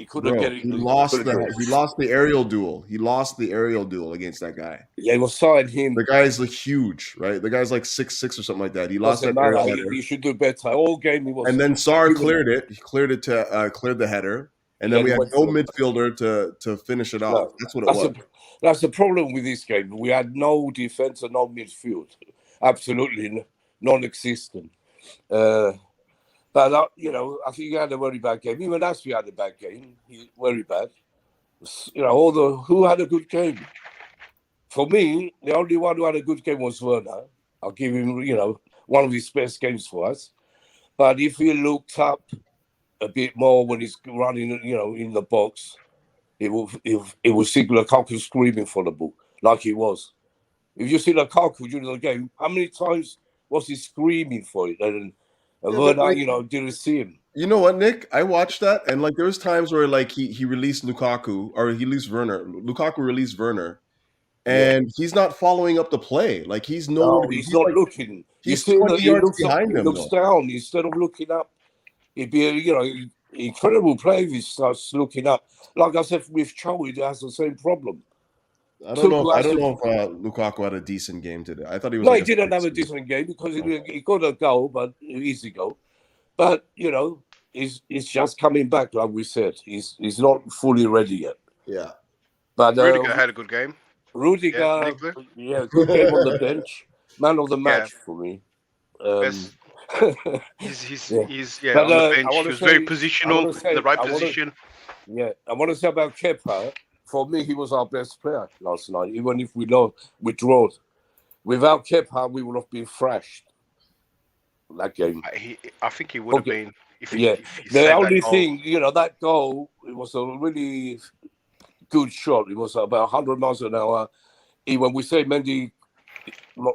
couldn't get it.
He lost the aerial duel. He lost the aerial duel against that guy.
Yeah, it was signed him.
The guy's like huge, right? The guy's like 6'6" or something like that. He lost that
matter.
aerial header.
He should do better. All game he was.
And then Sarr cleared it. He cleared the header. And then we had no midfielder to finish it off. That's what it was.
That's the problem with this game. We had no defense and no midfield. Absolutely non-existent. But I think he had a very bad game. Even Aspi had a bad game. Very bad. Who had a good game? For me, the only one who had a good game was Werner. I'll give him, one of his best games for us. But if he looked up a bit more when he's running, in the box, it will see Lukaku screaming for the ball like he was. If you see Lukaku during the game, how many times was he screaming for it? And Werner, didn't see him.
You know what, Nick? I watched that, and like there was times where like he released Lukaku or he released Werner. Lukaku released Werner, and he's not following up the play. Like he's nowhere.
He's not looking.
He's 20 yards behind him.
He looks down instead of looking up. It'd be incredible play if he starts looking up. Like I said, with Cho, he has the same problem.
I don't know if Lukaku had a decent game today. I thought he was.
No, he didn't have a decent game because he got a goal, but easy goal. But he's just coming back, like we said. He's not fully ready yet.
Yeah.
But
Rudiger had a good game.
Rudiger, good game on the bench. Man of the match for me.
He's on the bench. He was very positional, in the right position.
I want to say about Kepa. For me, he was our best player last night, even if we withdraw. Without Kepa, we would have been thrashed that game.
I think he would have been.
The only thing, that goal, it was a really good shot. It was about 100 miles an hour. Even we say Mendy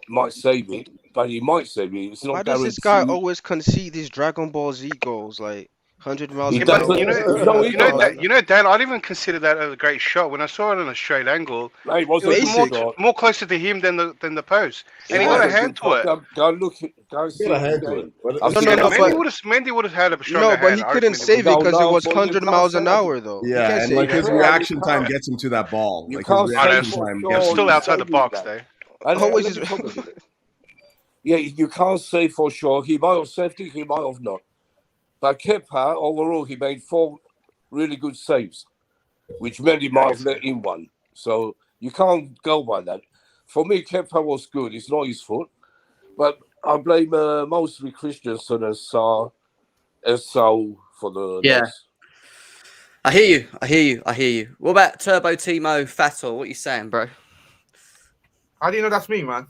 might save it, but he might save it. It's not
Why does this guy always concede these Dragon Ball Z goals, like 100 miles an hour?
Dan, I didn't even consider that a great shot. When I saw it on a straight angle,
it was
more closer to him than the post, and he got a hand to it.
Go see a hand to it.
Mendy would have had a shot.
No, but he couldn't save it because it was 100 miles an hour, though.
Yeah, and like his reaction time gets him to that ball. Like his reaction time.
He was still outside the box, though.
And
Always
let
is.
me comment on it. Yeah, you can't say for sure. He might have saved it, he might have not. But Kepa, overall, he made 4 really good saves, which meant he might have let in one. So you can't go by that. For me, Kepa was good. It's not his fault. But I blame mostly Christensen and Saul for the
Yeah.
loss.
I hear you. What about Turbo Timo Fatal? What are you saying, bro?
How do you know that's me, man?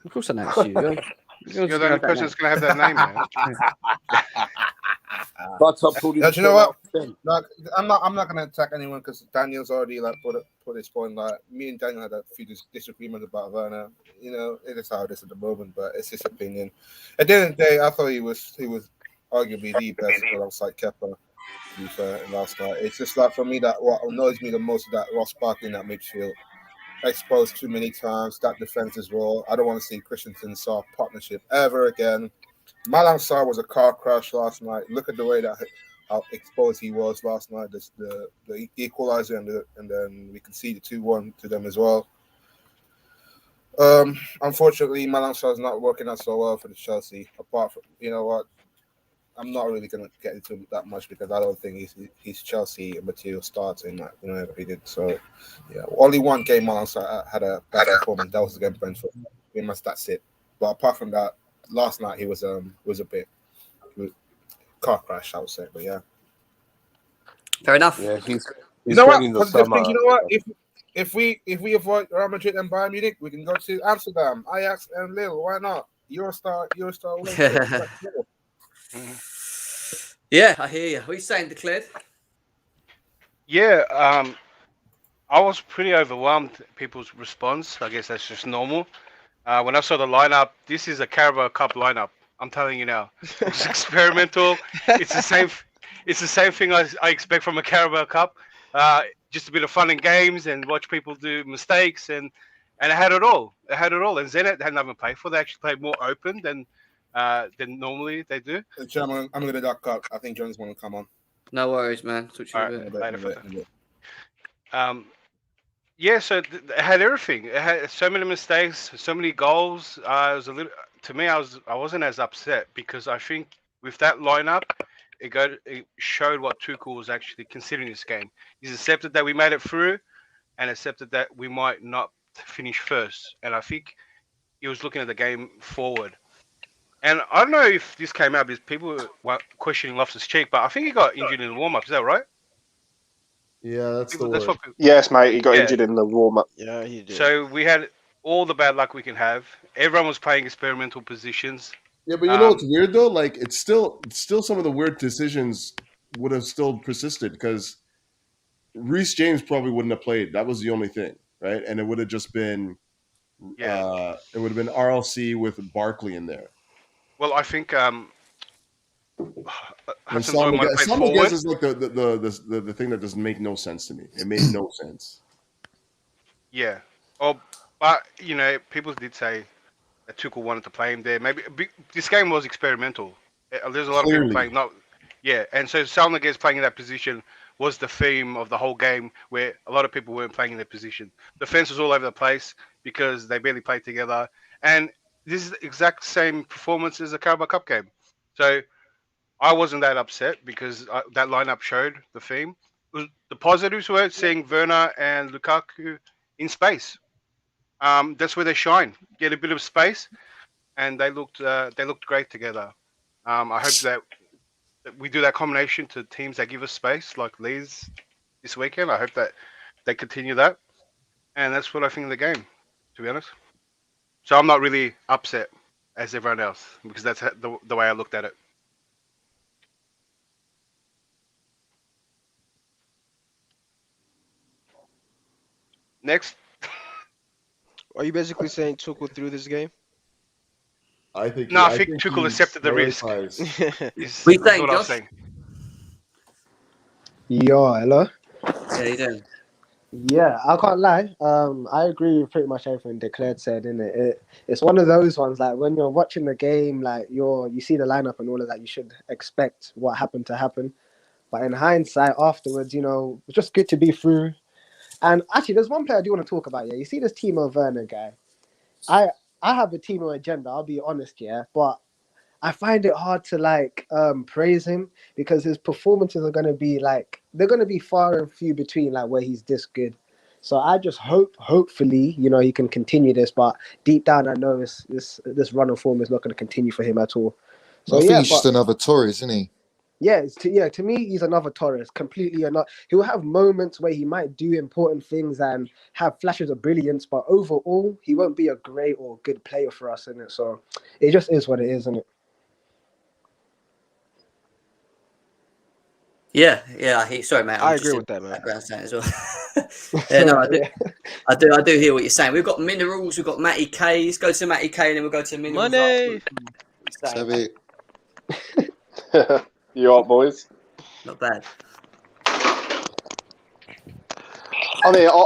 Of course I know it's you.
You're the only person that's going to have that name, man.
But I put him
Yeah, do you know what?
10 out of 10.
Like, I'm not gonna attack anyone because Daniel's already like put his point. Like me and Daniel had a few disagreements about Werner. You know, it is how it is at the moment, but it's his opinion. At the end of the day, I thought he was arguably the best alongside Kepa. To be fair, last night, it's just like for me that what annoys me the most is that Ross Barkley in that midfield, exposed too many times. That defense as well. I don't want to see Christensen Sarr partnership ever again. Malang Sarr was a car crash last night. Look at the way that how exposed he was last night. The equalizer and then we can see the 2-1 to them as well. Unfortunately, Malang Sarr is not working out so well for the Chelsea. Apart from, you know what, I'm not really going to get into that much because I don't think he's Chelsea material starting that he did. So yeah, only one game Malang Sarr had a bad performance. That was against Brentford. Pretty much that's it. But apart from that, last night he was a bit car crash, I would say. But yeah,
Fair enough.
Yeah, he's
you know what?
spending the
Positive
summer.
thing. You know what? If we avoid Real Madrid and Bayern Munich, we can go to Amsterdam, Ajax and Lille. Why not? Eurostar.
Yeah, I hear you. What are you saying, Declared?
Yeah, I was pretty overwhelmed at people's response. I guess that's just normal. When I saw the lineup, this is a Carabao Cup lineup. I'm telling you now, it's experimental. It's the same. It's the same thing I expect from a Carabao Cup. Just a bit of fun and games, and watch people do mistakes, and it had it all. It had it all. And Zenit had nothing to play for. They actually played more open than normally they do.
I'm going to duck up. I think John's going to come on.
No worries, man. Talk to you in a bit.
Later. Yeah, so it had everything. It had so many mistakes, so many goals. It was a little. To me, I wasn't as upset because I think with that lineup, it showed what Tuchel was actually considering this game. He's accepted that we made it through, and accepted that we might not finish first. And I think he was looking at the game forward. And I don't know if this came out because people were questioning Loftus-Cheek, but I think he got injured in the warm-up. Is that right?
Yeah, that's the
That's
word.
what
Yes, mate. He got injured in the warm-up.
Yeah, he did.
So we had all the bad luck we can have. Everyone was playing experimental positions.
Yeah, but you know what's weird though? Like it's still some of the weird decisions would have still persisted because Reece James probably wouldn't have played. That was the only thing, right? And it would have just been it would have been RLC with Barkley in there.
Well, I think
Some of guys is like the thing that doesn't make no sense to me. It made no sense.
Yeah. Oh, but people did say that Tuchel wanted to play him there. Maybe this game was experimental. There's a lot of people playing and so Salniguez playing in that position was the theme of the whole game, where a lot of people weren't playing in their position. The defense was all over the place because they barely played together, and this is the exact same performance as the Carabao Cup game. So I wasn't that upset because that lineup showed the theme. The positives were seeing Werner and Lukaku in space. That's where they shine. Get a bit of space, and they looked great together. I hope that we do that combination to teams that give us space, like Leeds this weekend. I hope that they continue that, and that's what I think of the game, to be honest. So I'm not really upset as everyone else because that's the way I looked at it. Next.
Are you basically saying Tuchel threw this game?
I think
Tuchel accepted the risk.
What are you saying, Josh?
Yo, hello.
Yeah, you doing?
Yeah, I can't lie. I agree with pretty much everything Declared said, innit? It's one of those ones like when you're watching the game, like you see the lineup and all of that, you should expect what happened to happen. But in hindsight, afterwards, it's just good to be through. And actually, there's one player I do want to talk about. Yeah, you see this Timo Werner guy. I have a Timo agenda. I'll be honest, yeah, but I find it hard to praise him because his performances are gonna be they're gonna be far and few between where he's this good. So I just hopefully, he can continue this. But deep down, I know this run of form is not going to continue for him at all. So
I think
yeah,
he's just another Torres, isn't he?
Yeah, to me, he's another Torres, completely or not. He'll have moments where he might do important things and have flashes of brilliance, but overall, he won't be a great or good player for us, innit? So it just is what it is, isn't it?
Yeah. Sorry, mate.
I agree with that, man.
Background sound as well. Yeah, no, I do hear what you're saying. We've got minerals. We've got Matty K. Let's go to Matty K, and then we'll go to minerals.
Money.
You up, boys?
Not bad.
I mean, I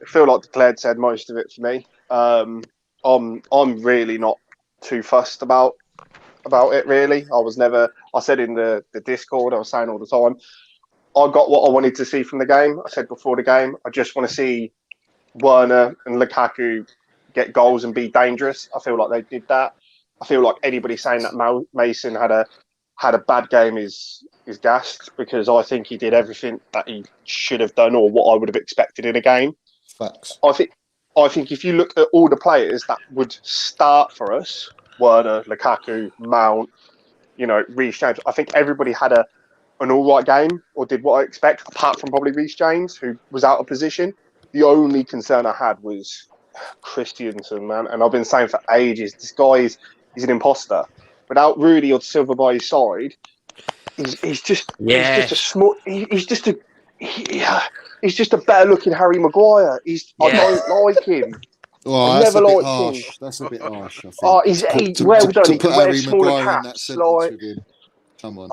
feel like Declared said most of it for me. I'm really not too fussed about it, really. I said in the Discord, I was saying all the time, I got what I wanted to see from the game. I said before the game, I just want to see Werner and Lukaku get goals and be dangerous. I feel like they did that. I feel like anybody saying that Mason had a bad game is gassed, because I think he did everything that he should have done, or what I would have expected in a game.
Facts.
I think if you look at all the players that would start for us, Werner, Lukaku, Mount, Reece James, I think everybody had an all right game, or did what I expect, apart from probably Reece James, who was out of position. The only concern I had was Christensen, man. And I've been saying for ages, this guy he's an imposter. Without Rudy or Silva by his side, he's just a better looking Harry Maguire. I don't like him.
Oh,
I
that's
never
a bit
liked
harsh.
him.
That's a bit harsh, I think.
Oh, he's well done. He
put
can wear
Harry
smaller
Maguire in that
caps.
sentence with him. Come on.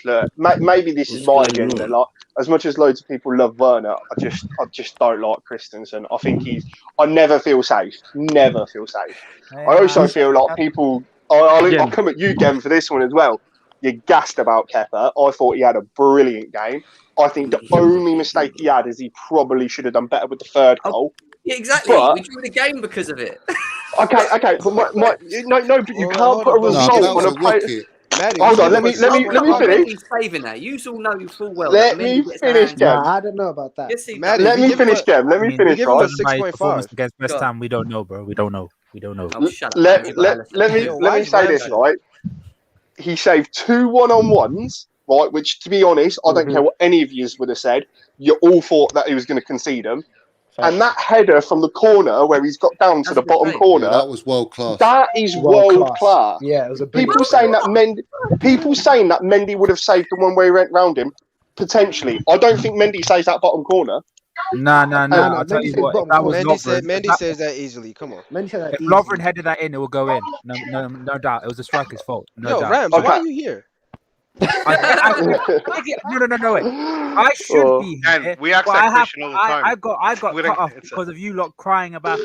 Look, maybe this is my agenda. Like, as much as loads of people love Werner, I just don't like Christensen. I think I never feel safe. Never feel safe. I also feel like people. I'll come at you, Gem, for this one as well. You're gassed about Kepa. I thought he had a brilliant game. I think the only mistake he had is he probably should have done better with the third goal.
Yeah, exactly. We drew the game because of it.
Okay, but but you can't put a result on a player. Hold on, let me finish.
Saving that. You all know you full well.
Let me finish, Gem.
I don't know about that.
Let me finish, Gem. Let me finish, right?
6.5 against West Ham. We don't know, bro. We don't know.
Oh, let me say this, right? He saved 2 1-on-1s, right? Which, to be honest, I don't care what any of you would have said. You all thought that he was going to concede them. And that header from the corner where he's got down to the bottom corner,
that was world class.
That is world class.
Yeah, it was a
people saying that Mendy would have saved the one where he went round him. Potentially, I don't think Mendy saves that bottom corner.
No. I'll tell you what. That was
Mendy says that easily. Come on.
If Lovren headed that in, it will go in. No doubt. It was the striker's fault. No doubt.
Rams, why are you here?
No. Wait. I should be here.
We ask that question all the time.
I got cut off because of you lot crying about,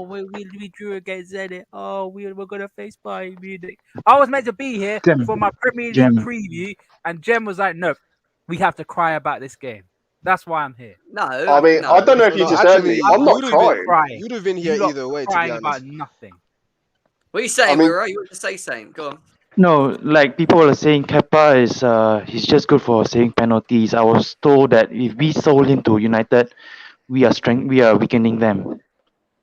we drew against Zenit. Oh, we're gonna face Bayern Munich. I was meant to be here for my Premier League preview, and Jem was like, "No, we have to cry about this game." That's why I'm here.
No, I mean, I don't know if you just heard me. I'm not crying.
You'd have been here either way.
Crying about nothing.
What are you saying, Miro? You want to say something? Go on.
No, like people are saying, Kepa is he's just good for saving penalties. I was told that if we sold him to United, we are weakening them.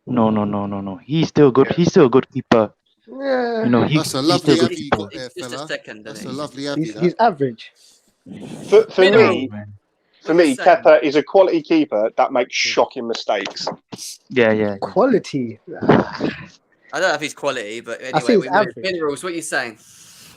No. He's still good. Yeah. He's still a good keeper.
Yeah.
That's a lovely abbey you got there, fella. That's a lovely abbey.
He's average.
For me, Kepa is a quality keeper that makes shocking mistakes.
Yeah.
Quality.
I don't know if he's quality, but anyway, minerals. What are you saying?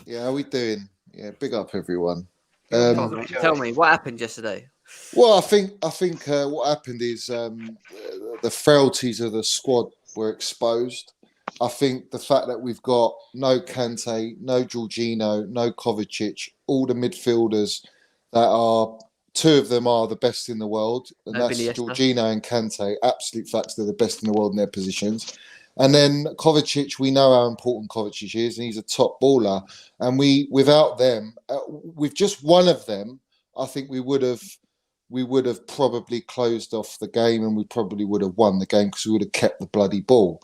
Yeah, how we doing? Yeah, big up everyone.
Tell me what happened yesterday.
Well, I think what happened is the frailties of the squad were exposed. I think the fact that we've got no Kante, no Jorginho, no Kovacic, all the midfielders that are, 2 of them are the best in the world, and that's Jorginho and Kante. Absolute facts, they're the best in the world in their positions. And then Kovacic, we know how important Kovacic is, and he's a top baller. And without them, with just one of them, I think we would have probably closed off the game, and we probably would have won the game because we would have kept the bloody ball.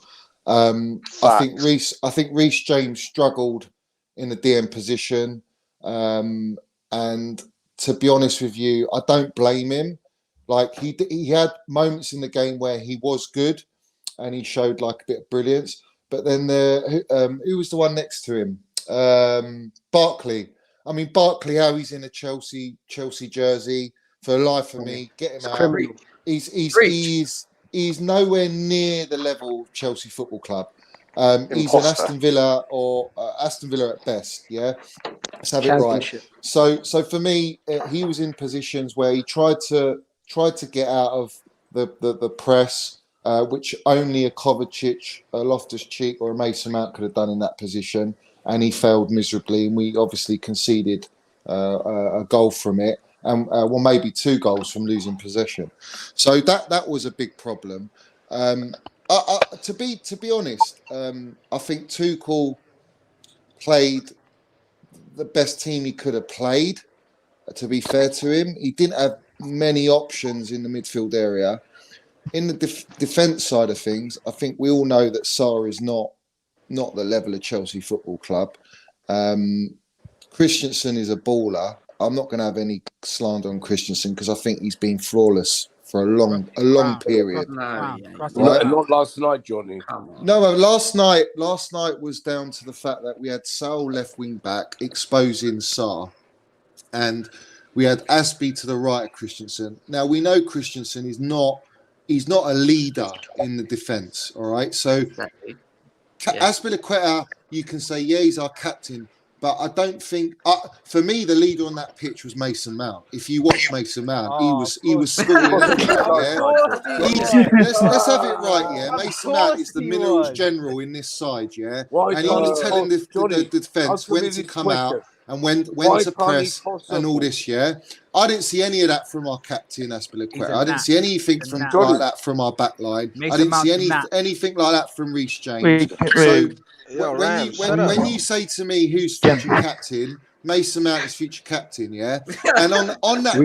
I think Reece James struggled in the DM position, and to be honest with you, I don't blame him. Like he had moments in the game where he was good, and he showed like a bit of brilliance. But then who was the one next to him? Barkley. I mean, Barkley, how he's in a Chelsea jersey, for the life of me, get him out. He's nowhere near the level of Chelsea Football Club. He's an Aston Villa or Aston Villa at best. Yeah, let's have it right. So for me, he was in positions where he tried to get out of the press, which only a Kovacic, a Loftus-Cheek, or a Mason Mount could have done in that position, and he failed miserably. And we obviously conceded a goal from it. Well, maybe 2 goals from losing possession. So that was a big problem. To be honest, I think Tuchel played the best team he could have played. To be fair to him, he didn't have many options in the midfield area. In the defence side of things, I think we all know that Sarr is not the level of Chelsea Football Club. Christensen is a baller. I'm not going to have any slander on Christensen because I think he's been flawless for a long period.
Not last night, Johnny.
No, last night was down to the fact that we had Saul left wing back exposing Sarr, and we had Asby to the right of Christensen. Now we know Christensen is not a leader in the defence. All right, so Azpilicueta, you can say he's our captain. But I don't think, for me, the leader on that pitch was Mason Mount. If you watch Mason Mount, he was scoring. Let's have it right, yeah. Mason Mount is the minerals general in this side, yeah. And he was telling the defence when to come out and when to press and all this, yeah. I didn't see any of that from our captain, Azpilicueta. I didn't see anything like that from our back line. I didn't see anything like that from Reece James. When you say to me who's future captain, Mason Mount is future captain, yeah. And on that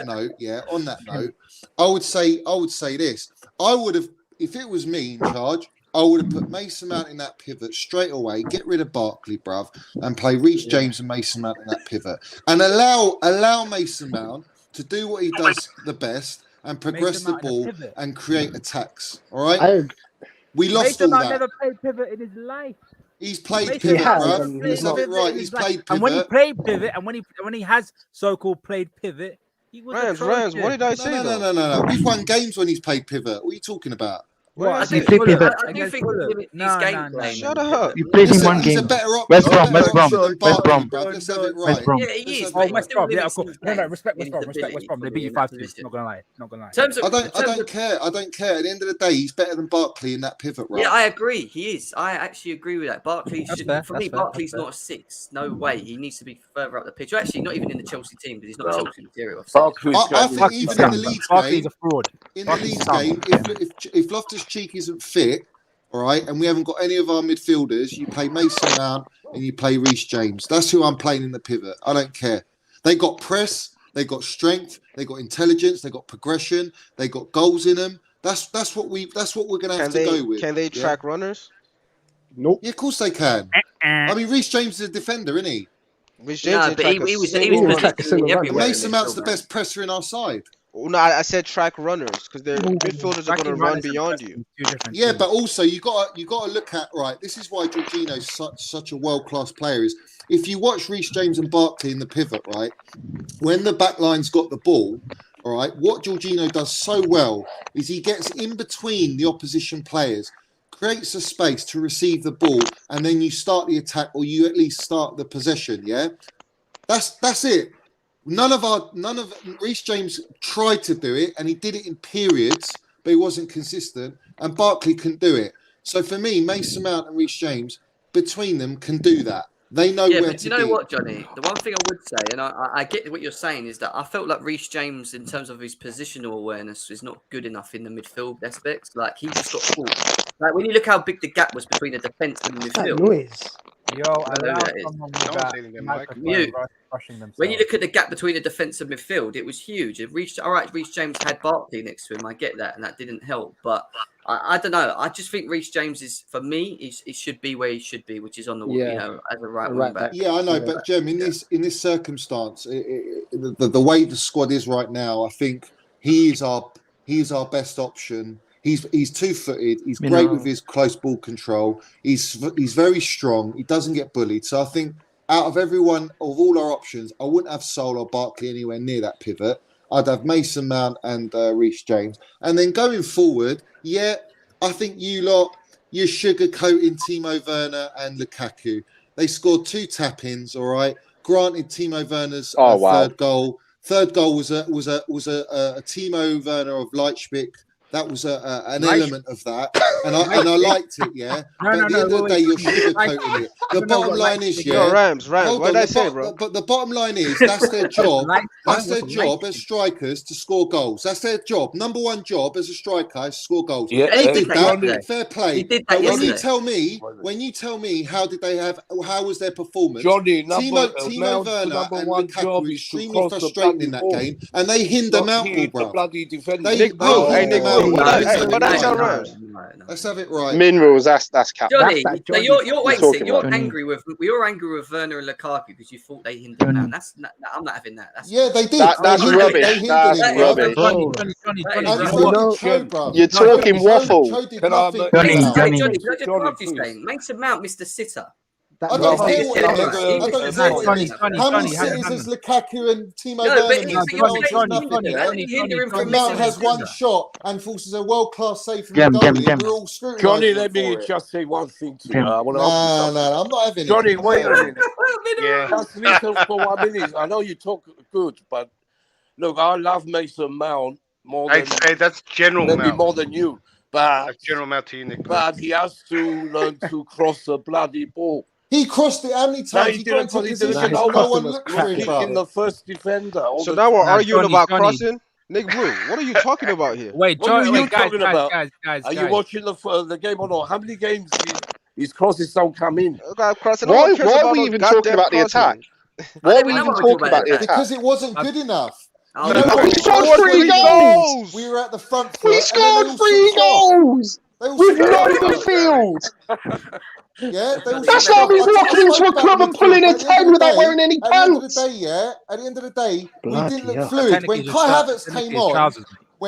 note, I would say this. I would have, if it was me in charge, I would have put Mason Mount in that pivot straight away, get rid of Barkley, bruv, and play Reece James and Mason Mount in that pivot. And allow Mason Mount to do what he does the best and progress the ball and create attacks. All right? We lost all that.
Never played pivot in his life.
He's played pivot, bruv. Let's have it right. He's played pivot.
And when he played pivot, and when he has so-called played pivot, he was
Rams, what did I say?
No. We've won games when he's played pivot. What are you talking about?
I do think his game playing.
Shut up.
You played him one game.
He's a better option.
West Brom.
Let's have it right.
Yeah, he is.
West Brom. Yeah, of course. No, respect West Brom. They beat you 5-2. Not gonna lie.
I don't care. At the end of the day, he's better than Barkley in that pivot role.
Yeah, I agree. He is. I actually agree with that. Barkley Barkley's not a 6. No way. He needs to be further up the pitch. Actually, not even in the Chelsea team because he's not Chelsea material.
I think even in the Leeds
Barkley's a fraud.
In the Leeds game, if Loftus-Cheek isn't fit, all right, and we haven't got any of our midfielders, you play Mason Mount and you play Reece James. That's who I'm playing in the pivot. I don't care. They got press, they got strength, they got intelligence, they got progression, they got goals in them. That's what we're gonna have to go with.
Can they track runners?
Nope. Yeah, of course they can. I mean, Reece James is a defender, isn't he?
Reece James
he was everywhere.
Mason Mount's the best presser in our side.
No, I said track runners because their midfielders are going to run beyond you.
Yeah, but also you got to look at This is why Jorginho's such a world-class player. Is if you watch Reece James and Barkley in the pivot, right, when the back line's got the ball, all right, what Jorginho does so well is he gets in between the opposition players, creates a space to receive the ball, and then you start the attack, or you at least start the possession. Yeah, that's it. None of Reece James tried to do it, and he did it in periods, but he wasn't consistent. And Barkley couldn't do it. So for me, Mason Mount and Reece James, between them, can do that. They know where to be.
But you know what, Johnny? The one thing I would say, and I get what you're saying, is that I felt like Reece James, in terms of his positional awareness, is not good enough in the midfield aspects. Like he just got caught. Like when you look how big the gap was between the defence and the midfield.
Yo,
I don't know
allow
who that is.
someone with
No one's
that
hitting them,
microphone
Mute.
rushing themselves.
When you look at the gap between the defence and midfield, it was huge. Reece James had Barkley next to him. I get that, and that didn't help. But I don't know. I just think Reece James is, for me, he should be where he should be, which is on the as a right wing back.
Yeah, I know, but Jem, in this circumstance, the way the squad is right now, I think he is our best option. He's 2-footed. He's great with his close ball control. He's very strong. He doesn't get bullied. So I think out of everyone, of all our options, I wouldn't have Sol or Barkley anywhere near that pivot. I'd have Mason Mount and Reece James. And then going forward, I think you're sugarcoating Timo Werner and Lukaku. They scored 2 tap-ins, all right. Granted, Timo Werner's third goal. Third goal was a Timo Werner of Leipzig. That was an element of that, and I liked it, yeah. But at the end of the day, you're sugarcoating it. The bottom line is,
Rams. What did I say, bro?
But the bottom line is, that's their job. That's their job as strikers to score goals. That's their job. Number one job as a striker is to score goals.
Yeah,
they did that. Fair play.
He did that
when you tell me, how was their performance?
Johnny,
Timo Werner and Lukaku were extremely frustrating in that game, and they hinned them out, bro. Let's have it right.
Minerals, that's cap.
Johnny, you're angry with Werner and Lukaku because you thought they hindered him out. I'm not having that.
They did.
That's rubbish. That's rubbish. You're talking waffle.
Johnny, Mason Mount, Mr. Sitter.
I don't care what how many cities has Lukaku and Timo Werner? Mount has one shot and forces a world-class save from the goal.
Johnny, let me just say one thing to you.
No, I'm not having
Johnny,
it.
wait a minute. Just listen for 1 minute. I know you talk good, but look, I love Mason Mount more than...
I'd say that's General
maybe
Mount.
more than you. But
That's General Mount to you, Nick.
But he has to learn to cross the bloody ball.
He crossed it how many times? He got into position. No one looked for him, bro.
In the first defender.
So now we're arguing about crossing? Nick Blue, what are you talking about here?
Wait,
What are you
guys,
talking about?
guys.
Are you watching the game or not? How many games his crosses don't come in?
Why are we even talking about the attack? Why are we even talking about the attack?
Because it wasn't good enough.
We scored 3 goals!
We were at the front foot.
We scored 3 goals! With no midfield!
Yeah,
that's like me walking into a club and pulling a 10 without wearing any pants.
At the end of the day, we didn't look fluid. When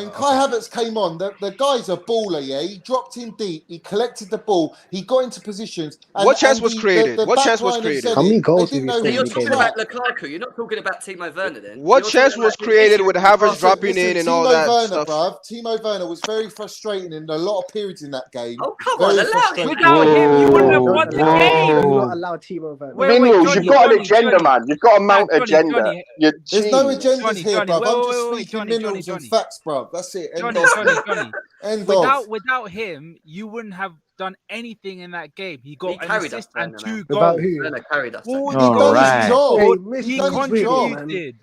Kai Havertz came on, the guy's a baller, yeah? He dropped in deep, he collected the ball, he got into positions.
What chance was created?
How many goals did
So you're talking about Lukaku, you're not talking about Timo Werner then?
What chance was created with Havertz dropping in and all that stuff?
Timo Werner was very frustrating in a lot of periods in that game.
Oh, come on, allow him.
Without him, you wouldn't have won the game.
Do not allow Timo Werner.
Minerals, you've got an agenda, man. You've got a mount agenda.
There's no agendas here, bruv. I'm just speaking minerals and facts, bruv. That's it.
Without him, you wouldn't have done anything in that game. He got an assist and 2
Without
goals.
who?
Werner carried us.
He contributed.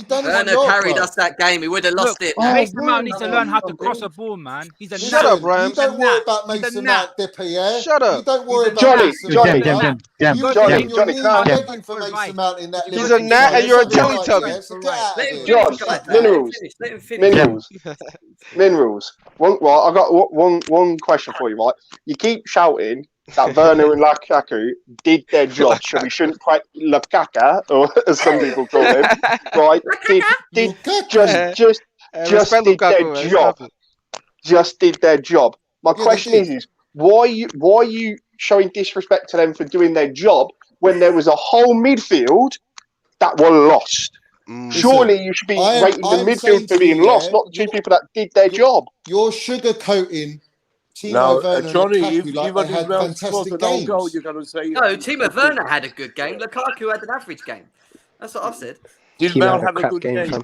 Werner carried us that game. He would have lost it.
Mason Mount needs to learn how to cross a ball, man. He's a
Shut up, Rams.
You don't worry about Mason Mount, Dipper, yeah?
Shut up.
You don't worry about
Johnny,
begging for Mason Mount in that.
He's a gnat and you're a Teletubby.
Minerals. Well, I've got one question for you, right? You keep shouting that Werner and Lukaku did their job, so we shouldn't play Lukaku, or as some people call him, right? Just did their job. My question is why are you showing disrespect to them for doing their job when there was a whole midfield that were lost? Surely you should be rating the midfield for being lost, not the 2 people that did their job.
You're sugarcoating
Now,
Timo Werner
Johnny,
and
if
Lukaku like they had fantastic games.
goal, you're going to say...
No, Timo Werner had a good game. Lukaku had an average game. That's what I've said.
Did Mount have a good game?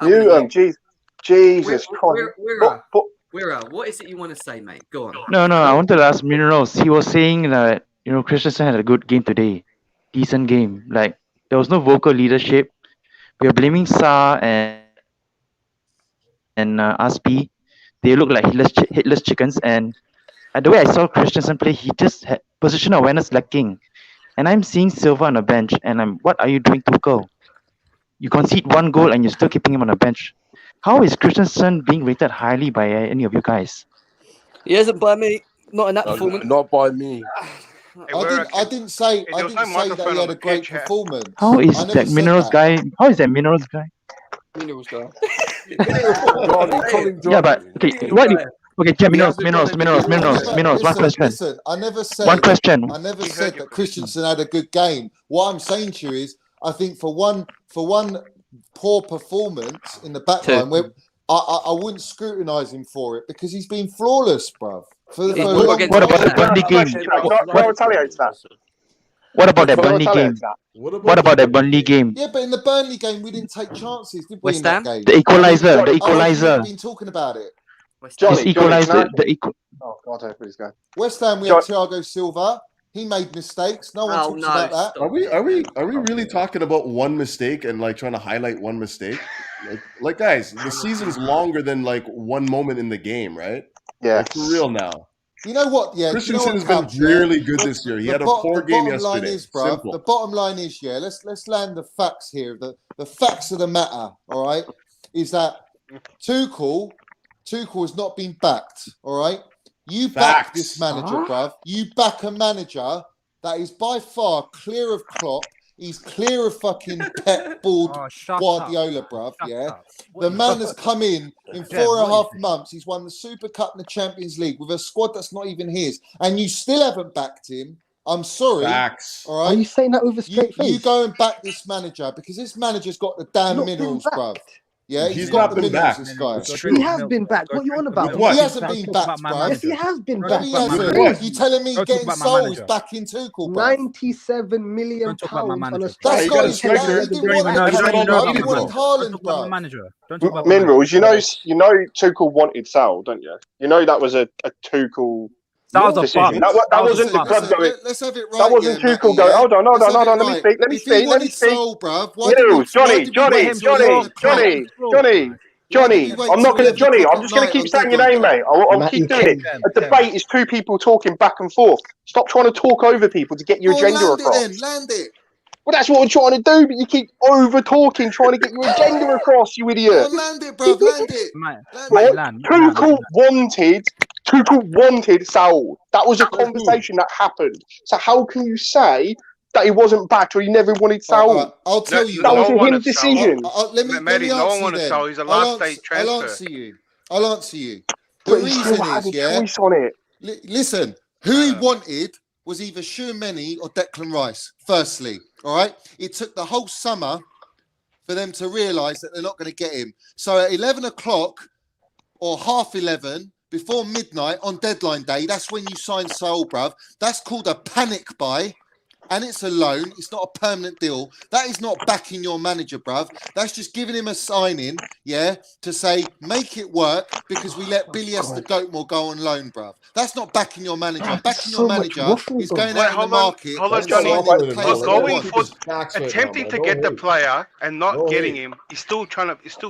Mute them, Jesus Christ.
Wira, what is it you want to say, mate? Go on.
No, I wanted to ask Minerals. He was saying that Christensen had a good game today, decent game. Like there was no vocal leadership. We are blaming Sa and Aspi. They look like headless chickens. And the way I saw Christensen play, he just had positional awareness lacking. And I'm seeing Silva on the bench. And what are you doing, Tuchel? You concede one goal and you're still keeping him on the bench. How is Christensen being rated highly by any of you guys?
He hasn't by me. Not in that performance.
Not by me.
Hey, Werner,
I didn't say
there was no
that
microphone
he
on
had
the
a great
pitch. How-
performance.
How is
I never
that
said
Minerals
that.
guy? How is that Minerals guy?
Minerals guy.
Johnny, call him
Yeah, but
Johnny.
okay, what? Okay,
He
Minerals,
hasn't got any
I
performance.
never
One
listen.
question.
Listen, I never
One
said
question.
I never
He heard
said
your
that
question.
Christensen had a good game. What I'm saying to you is, I think for one poor performance in the back
Two.
line, where I wouldn't scrutinise him for it because he's been flawless, bruv, for
He
a
did
What
well
long
against
what about the
time.
Tottenham.
Burnley game?
Question, no retaliate to that.
What about that
No
Burnley
retaliate
game?
to that.
What about that Burnley game?
Yeah, but in the Burnley game, we didn't take chances, did we?
West
In that
Ham?
game,
The equalizer.
Johnny,
The
how long have you
equalizer.
been talking about it?
West
This
Ham.
Johnny,
equalizer.
can I?
The equal.
Oh God, I don't know where he's going.
West Ham, we
Jo-
had Thiago Silva. He made mistakes. No one
Oh
talks
no!
about that.
Stop
Are we
it,
are we
man.
are we really talking about one mistake and like trying to highlight one mistake? Like guys, the season's longer than like one moment in the game, right?
Yeah.
Like for real now.
You know what? Yeah, do you know
Christensen
what,
has been
Cubs, yeah?
really good this year. He had a poor game
bottom line
yesterday.
is, bruv.
Simple.
The bottom line is, yeah. Let's land the facts here. The facts of the matter, all right, is that Tuchel has not been backed, all right. You back
Facts.
this manager, bruv. You back a manager that is by far clear of Klopp. He's clear of fucking Pep Board
Oh, shut
Guardiola,
up.
bruv.
Shut
Yeah.
up.
The
What
man
is-
has come in
Jem,
4.5
what is
months. He's won the Super Cup and the Champions League with a squad that's not even his, and you still haven't backed him. I'm sorry.
Facts.
All
Are
right.
you saying that with a straight face?
You go and back this manager because this manager's got the damn
Not been
minerals, bruv.
backed.
Yeah,
He's
got
not
the
been
minerals.
backed.
This guy.
It's
Go
true.
drink
He has
milk.
been backed.
Go
What you on
drink
about?
milk.
what?
He hasn't
Don't
been
talk
backed,
about my
bruv.
Yes, he
manager.
has been
Don't
backed.
No, he
talk about my
hasn't.
What?
manager.
You telling me
Don't talk
getting
about my
souls
manager.
back in Tuchel, bruv?
97 million
Don't talk about my
pounds on a
manager.
That's
Hey, you
got
got a
his
striker.
He
You
didn't
don't
want
even know.
that
You don't
That's
even
Tuchel,
know
all
bruv.
about
He
my
people.
wanted
manager. Don't
Haaland,
talk about my
bruv.
manager. Don't talk about my manager.
Minerals, you know Tuchel wanted Sal, don't you? You know that was a Tuchel
That was a
decision.
bust.
That
That was
wasn't
a
the
bust.
club going.
Let's have it
That
right,
wasn't
yeah,
Tuchel
Matty,
going.
yeah?
Hold on,
Let's have it
Let me
right.
speak. Let me
If he
speak. Let me
wanted
speak.
Sol, bruv, why
Minerals,
did
Johnny,
we wait
him
till
to
11
walk.
o'clock?
Johnny.
Why did
Johnny,
we wait
I'm not
till
going to
11
Johnny.
o'clock
I'm
at
just going to
night
keep
on
saying your
deadline
name,
day?
mate. I'll
Matty
keep doing it.
King.
A debate is two people talking back and forth. Stop trying to talk over people to get your
Go on,
agenda
land it
across.
then, land it.
Well, that's what we're trying to do, but you keep over talking, trying to get your agenda across, you
Go
idiot.
on, land it, bruv, land it.
Matty
Right?
Land.
Tuchel wanted Saul. That was a
So who?
conversation that happened. So how can you say that he wasn't backed or he never wanted
All
Saul?
right, I'll tell you
That
what.
was
No
a
one
him
at Sal.
decision.
Let me
Matty, no one
answer you
wanted
then.
Sal. He's a last day
I'll
transfer.
answer you. I'll answer you. The
But he still
reason
had
is,
a
yeah.
choice on it.
Listen, who he wanted was either Mendy or Declan Rice. Firstly, all right. It took the whole summer for them to realise that they're not going to get him. So at 11 o'clock or 11:30 before midnight on deadline day, that's when you sign Saul, bruv. That's called a panic buy. And it's a loan. It's not a permanent deal. That is not backing your manager, bruv. That's just giving him a sign-in, yeah, to say, make it work because we let Billy Esther Goatmore go on loan, bruv. That's not backing your manager. Backing your manager is going out in the market
Hold on,
and
Johnny.
signing the players that you
Going
want.
for attempting to get the player and not getting him, he's still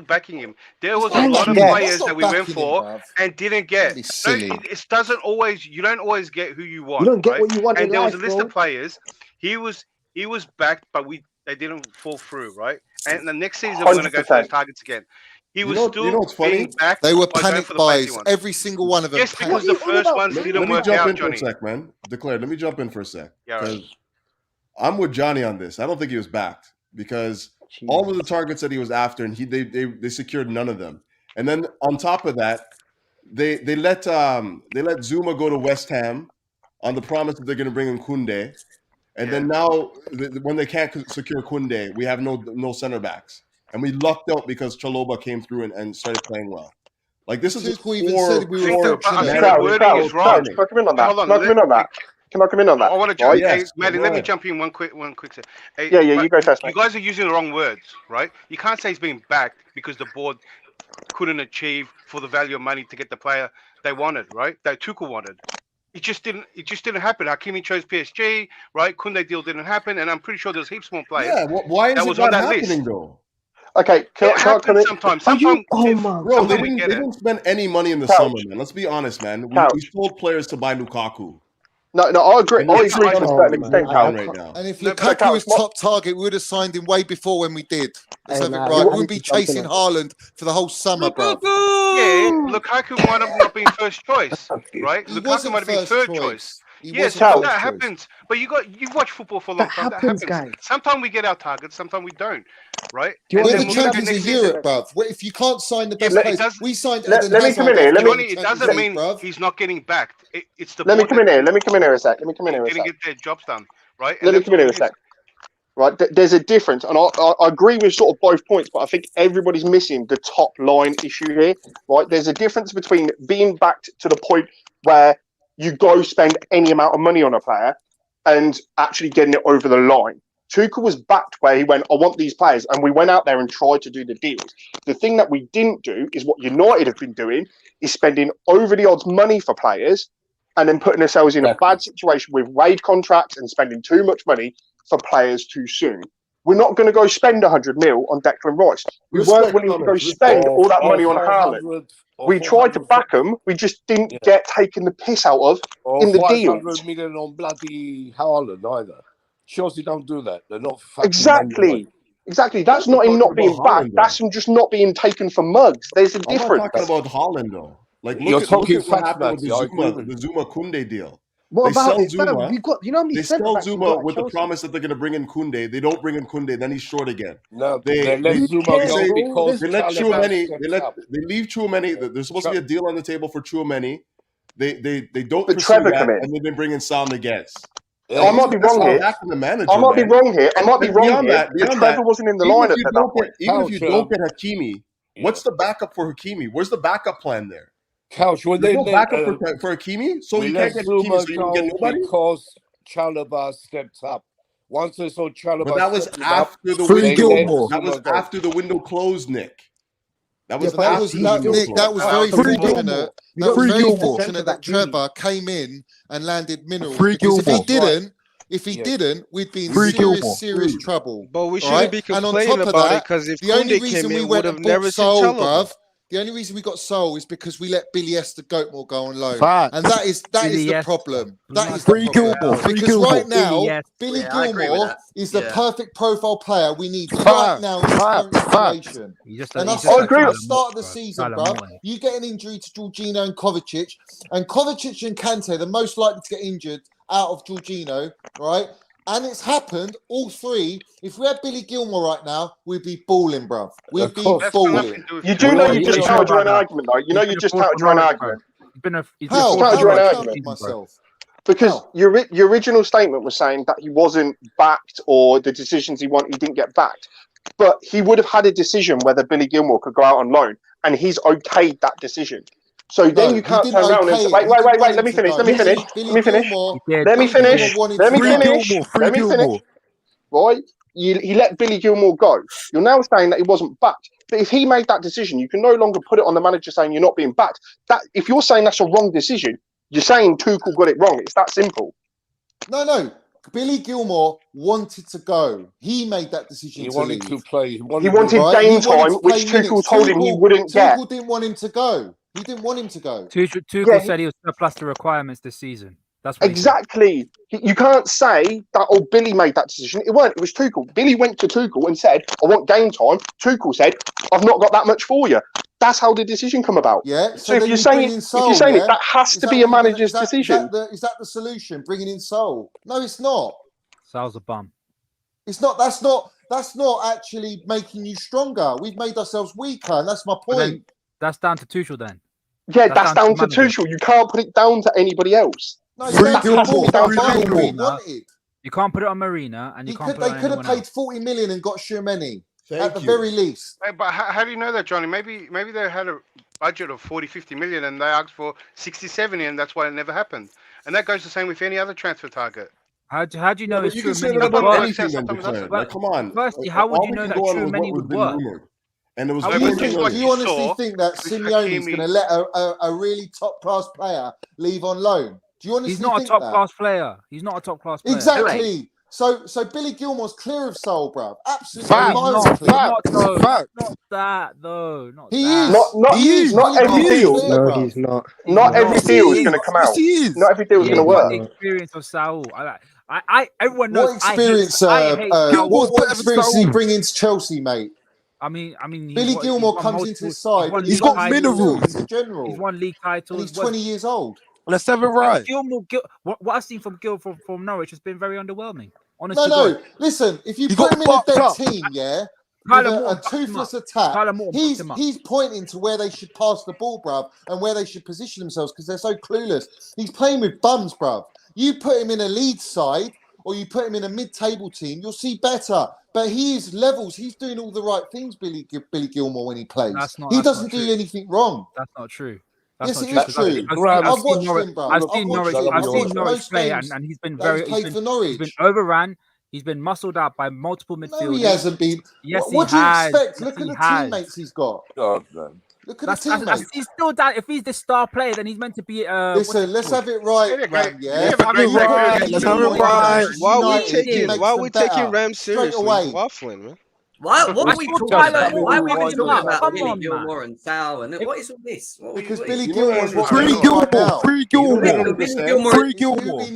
backing him. There was a lot of players that we went for and didn't get.
Be silly.
It doesn't always. You don't always get who you want.
You don't get
right?
what you want
And
in
there was
life,
a list
bro.
of players. He was backed, but they didn't fall through, right? And the next season we're going to go for those
100%.
targets again. He was
You
still
know what's funny?
being backed.
They were
by going
panic
for the fancy
buys.
ones.
Every single one of them.
Yes,
panic.
because the first ones
Let
didn't
me
work
jump
out,
in for a
Johnny.
sec, man. Declare. Let me jump in for a sec.
Yeah, right.
Because I'm with Johnny on this. I don't think he was backed because all of the targets that he was after, and they secured none of them. And then on top of that, they let Zuma go to West Ham on the promise that they're going to bring in Koundé. And then now, when they can't secure Koundé, we have no center backs, and we lucked out because Chalobah came through and started playing well. Like this is
Tuchel even said we were
poor
fortunate.
I think the wording is wrong.
Can I come in on that?
Hold on,
Can I come in on that? Can I come in on that?
I want to jump.
Right?
Hey,
Yes,
Maddie,
go
let me
ahead.
jump in one quick second. Hey,
Yeah, you
but
go first,
You
mate.
guys are using the wrong words, right? You can't say he's being backed because the board couldn't achieve for the value of money to get the player they wanted, right? That Tuchel wanted. It just didn't happen. Hakimi chose PSG, right? Koundé deal didn't happen, and I'm pretty sure there's heaps more players.
Yeah, why is
that
it
was
not
on that
happening
list.
though?
Okay, can
It
I come
happens
in?
sometimes.
Are you?
Sometimes,
Oh my
Bro, they
sometimes we
didn't,
get
they
it.
didn't spend any money in the
Couch.
summer, man. Let's be honest, man. We
Couch.
told players to buy Lukaku.
No, I agree.
And
I
they're
agree to a
trying
certain
to
extent,
move
Cal.
on right now.
And if
No,
but
Lukaku was
what-
top target, we would have signed him way before when we did. Let's
Hey,
have it
nah,
right.
I
We wouldn't
need
be
to jump in
chasing
on
Haaland for the whole summer, bruv.
Yeah, Lukaku might have not been first choice, right?
He
Lukaku
wasn't
might have been
first
third
choice.
choice. Yes,
wasn't
but
first
that
choice.
happens. But you've watched football for a long
That
time.
happens,
That happens.
guys.
Sometimes we get our targets, sometimes we don't. Right?
Do you
And
We're
then
the
we'll look at
champions of
next season.
Europe, bruv. If you can't sign the
Yeah,
best
but
players,
it does.
we signed Eden
Let me come in
Hazard
here.
after
Johnny,
winning
it
Champions
doesn't
League,
mean
bruv.
he's not getting backed. It's the
Let me
board
come in
that
here. Let me come in here a sec. Let me come in here a
didn't
sec.
get their jobs done. Right? And
Let me
that's
come in
all
here
it
a
is.
sec. Right, there's a difference, and I agree with sort of both points, but I think everybody's missing the top line issue here. Right, there's a difference between being backed to the point where you go spend any amount of money on a player and actually getting it over the line. Tuchel was backed where he went, I want these players, and we went out there and tried to do the deals. The thing that we didn't do is what United have been doing, is spending over the odds money for players and then putting ourselves in a bad situation with wage contracts and spending too much money for players too soon. We're not going to go spend 100 mil on Declan Rice. We weren't willing to go spend all that money on Haaland. We tried to back him. We just didn't get taken the piss out of in the deal.
500 million on bloody Haaland either. Chelsea don't do that. They're not fucking
Exactly. That's not him not being backed. That's him just not being taken for mugs. There's a difference.
I'm not talking about Haaland though. Like
You're
look
talking
at what
facts,
happened with
Matty.
the Zuma Kunde deal.
What
They
about
sell
it, fam?
Zuma.
We got, you know how many
They
centre
sell
backs we
Zuma
got at
with the
Chelsea?
promise that they're going to bring in Kunde. They don't bring in Kunde, then he's short again.
No,
They
let Zuma go because
they let
Chalobah
Tchouaméni.
steps up.
They leave Tchouaméni. There's supposed to be a deal on the table for Tchouaméni. They don't
But
pursue
Trevor
that,
come in.
and then they bring in Sal Niguez.
I might be wrong here. I might be wrong here. I might be wrong here. But Trevor wasn't in the lineup at that point.
Even if you don't get Hakimi, what's the backup for Hakimi? Where's the backup plan there?
Couch, when
There's
they
no backup for Hakimi, so
we
you
let
can't get Hakimi,
Zuma
so you don't get
go
nobody.
because Chalobah stepped up. Once they saw Chalobah,
But that was
stepping
after
up,
the
they
window.
let
That was
Zuma go.
after the window closed, Nick. That was
but that
after
was
the window
Nick.
closed.
That was very fortunate. That was very fortunate that
Gilmour.
Trevor came in and landed minerals.
Free
Because if he
Gilmour.
didn't, we'd be in
Free Gilmour.
serious trouble.
But we
all
shouldn't
right?
be
And on
complaining
top of
about it
that,
because if
the only
Kunde
reason
came
we
in,
went
would have
and
never
bought
seen
Sol,
Chalobah.
bruv, the only reason we got Sol is because we let Billy Esther Goatmore go on loan.
Facts.
And that is
Billy
the
Esther.
problem. That is
Free
the problem.
Gilmour. Free
Because
Gilmour.
right now,
Billy Esther.
Billy
Yeah, I agree with
Gilmour
that.
is the
Yeah.
perfect profile player we need right now in this current situation. And I said from the start of the season, bruv, you get an injury to Jorginho and Kovacic and Kante, they're most likely to get injured out of Jorginho, right? And it's happened, all three. If we had Billy Gilmour right now, we'd be balling, bruv. We'd be balling.
You do know you just touted your own argument, though. You know you just touted your own argument.
How?
Touted
How
your own
I
argument.
counted myself?
Because your original statement was saying that he wasn't backed or the decisions he wanted, he didn't get backed. But he would have had a decision whether Billy Gilmour could go out on loan, and he's okayed that decision. So then you can't turn around and say, wait, let me finish. Right? He let Billy Gilmour go. You're now saying that he wasn't backed. But if he made that decision, you can no longer put it on the manager saying you're not being backed. That if you're saying that's a wrong decision, you're saying Tuchel got it wrong. It's that simple.
No. Billy Gilmour wanted to go. He made that decision.
He wanted to play. He
wanted game time, which Tuchel told him he wouldn't get.
Tuchel didn't want him to go. He didn't want him to go.
Tuchel said he was surplus to requirements this season. That's what
exactly. You can't say that, Billy made that decision. It weren't. It was Tuchel. Billy went to Tuchel and said, I want game time. Tuchel said, I've not got that much for you. That's how the decision come about.
Yeah.
So if you're saying it, that has to be a manager's decision.
Is that the solution? Bringing in Sol? No, it's not.
Sol's a bum.
It's not. That's not actually making you stronger. We've made ourselves weaker, and that's my point.
That's down to Tuchel then.
Yeah, that's down to Tuchel. You can't put it down to anybody else.
No, wanted.
You can't put it on Marina, and you can't.
They could have paid 40 million and got Tchouaméni at the
you.
very least.
Hey, but how do you know that, Johnny? Maybe they had a budget of 40, 50 million, and they asked for 60, 70, and that's why it never happened. And that goes the same with any other transfer target.
How do you know it's
you
true?
can say that about anything then, like, come on.
Firstly, how would you know that Tchouaméni would work?
And it was
do you honestly think that Simeone's going to let a really top-class player leave on loan? Do you honestly
He's not
think
a top-class player. He's not a top-class player.
Exactly. So Billy Gilmour's clear of Sol, bruv. Absolutely.
Fact. Not that, though.
He is.
Not every deal.
No, he's not.
Not every deal is going to come out. Not every deal is going to work.
The experience of Saul. Everyone knows.
What experience? What experience did he bring into Chelsea, mate?
I mean,
Billy Gilmour comes into his side.
He's got
minerals in general.
He's won league titles.
And he's 20 years old.
Let's have it right.
Gilmour, what I've seen from from Norwich has been very underwhelming. Honestly,
No. Listen, if you put him in a dead team, yeah, with a toothless attack, he's pointing to where they should pass the ball, bruv, and where they should position themselves because they're so clueless. He's playing with bums, bruv. You put him in a Leeds side or you put him in a mid-table team, you'll see better. But he is levels. He's doing all the right things, Billy Gilmour, when he plays. He doesn't do anything wrong.
That's not true.
Yes, it is true. I've watched him, bro.
I've seen Norwich play, and he's been he's been overrun. He's been muscled out by multiple midfielders.
No, he hasn't been.
Yes,
what do you expect?
Yes,
Look at the teammates he's got.
God, man.
Look at the teammates.
He's still that. If he's the star player, then he's meant to be.
Listen, let's have it right, Ram. Yeah,
let's have it right. Why are we taking Ram seriously? Waffling, man.
What are we talking about? Why are we talking about Billy Gilmour and Sal? And what is all this?
Because Billy Gilmour is
Free Gilmour.
Free Gilmour.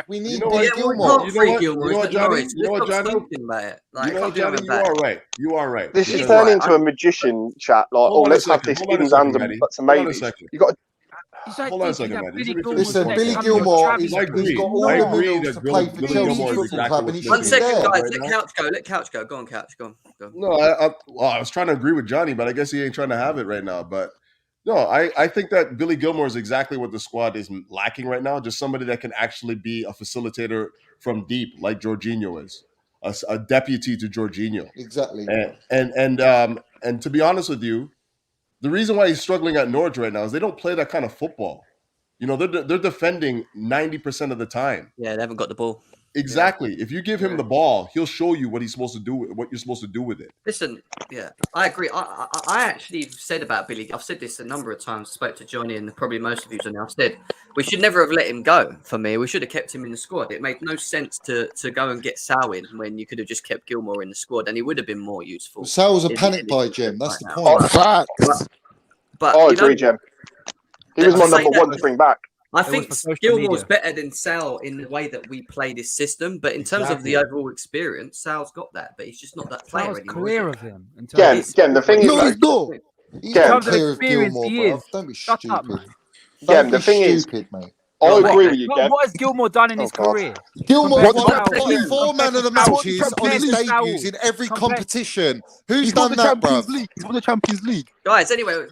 We need Billy Gilmour.
You know what, Johnny? You are right. You are right.
This is turning into a magician chat. Like, let's have this ins, ands, and buts and maybes. You got.
Hold on a second, man.
Listen, Billy Gilmour, he's got all the middles to play for Chelsea Football Club, and he should be there.
1 second, guys. Let Couch go. Go on, Couch. Go on.
No, I was trying to agree with Johnny, but I guess he ain't trying to have it right now. But no, I think that Billy Gilmour is exactly what the squad is lacking right now. Just somebody that can actually be a facilitator from deep, like Jorginho is, a deputy to Jorginho.
Exactly.
And to be honest with you, the reason why he's struggling at Norwich right now is they don't play that kind of football. You know, they're defending 90% of the time.
Yeah, they haven't got the ball.
Exactly. If you give him the ball, he'll show you what he's supposed to do. What you're supposed to do with it.
Listen, yeah, I agree. I actually said about Billy. I've said this a number of times. Spoke to Johnny and probably most of you. And I've said we should never have let him go. For me, we should have kept him in the squad. It made no sense to go and get Sal in when you could have just kept Gilmour in the squad, and he would have been more useful.
Sal was a panic buy, Jim. That's the point.
But
I agree, Jim. He was my number one to bring back.
I think Gilmour's better than Sal in the way that we play this system, but in terms of the overall experience, Sal's got that, but he's just not that player anymore.
Clear of him.
Again, the thing is,
he's clear of Gilmour, bro. Don't be stupid.
Again, the thing is, mate. I agree with you, Gem.
What has Gilmour done in his career?
Gilmour's won 4 man of the matches on his debuts in every competition. Who's done that, bro?
He's won the Champions League.
Guys, anyway.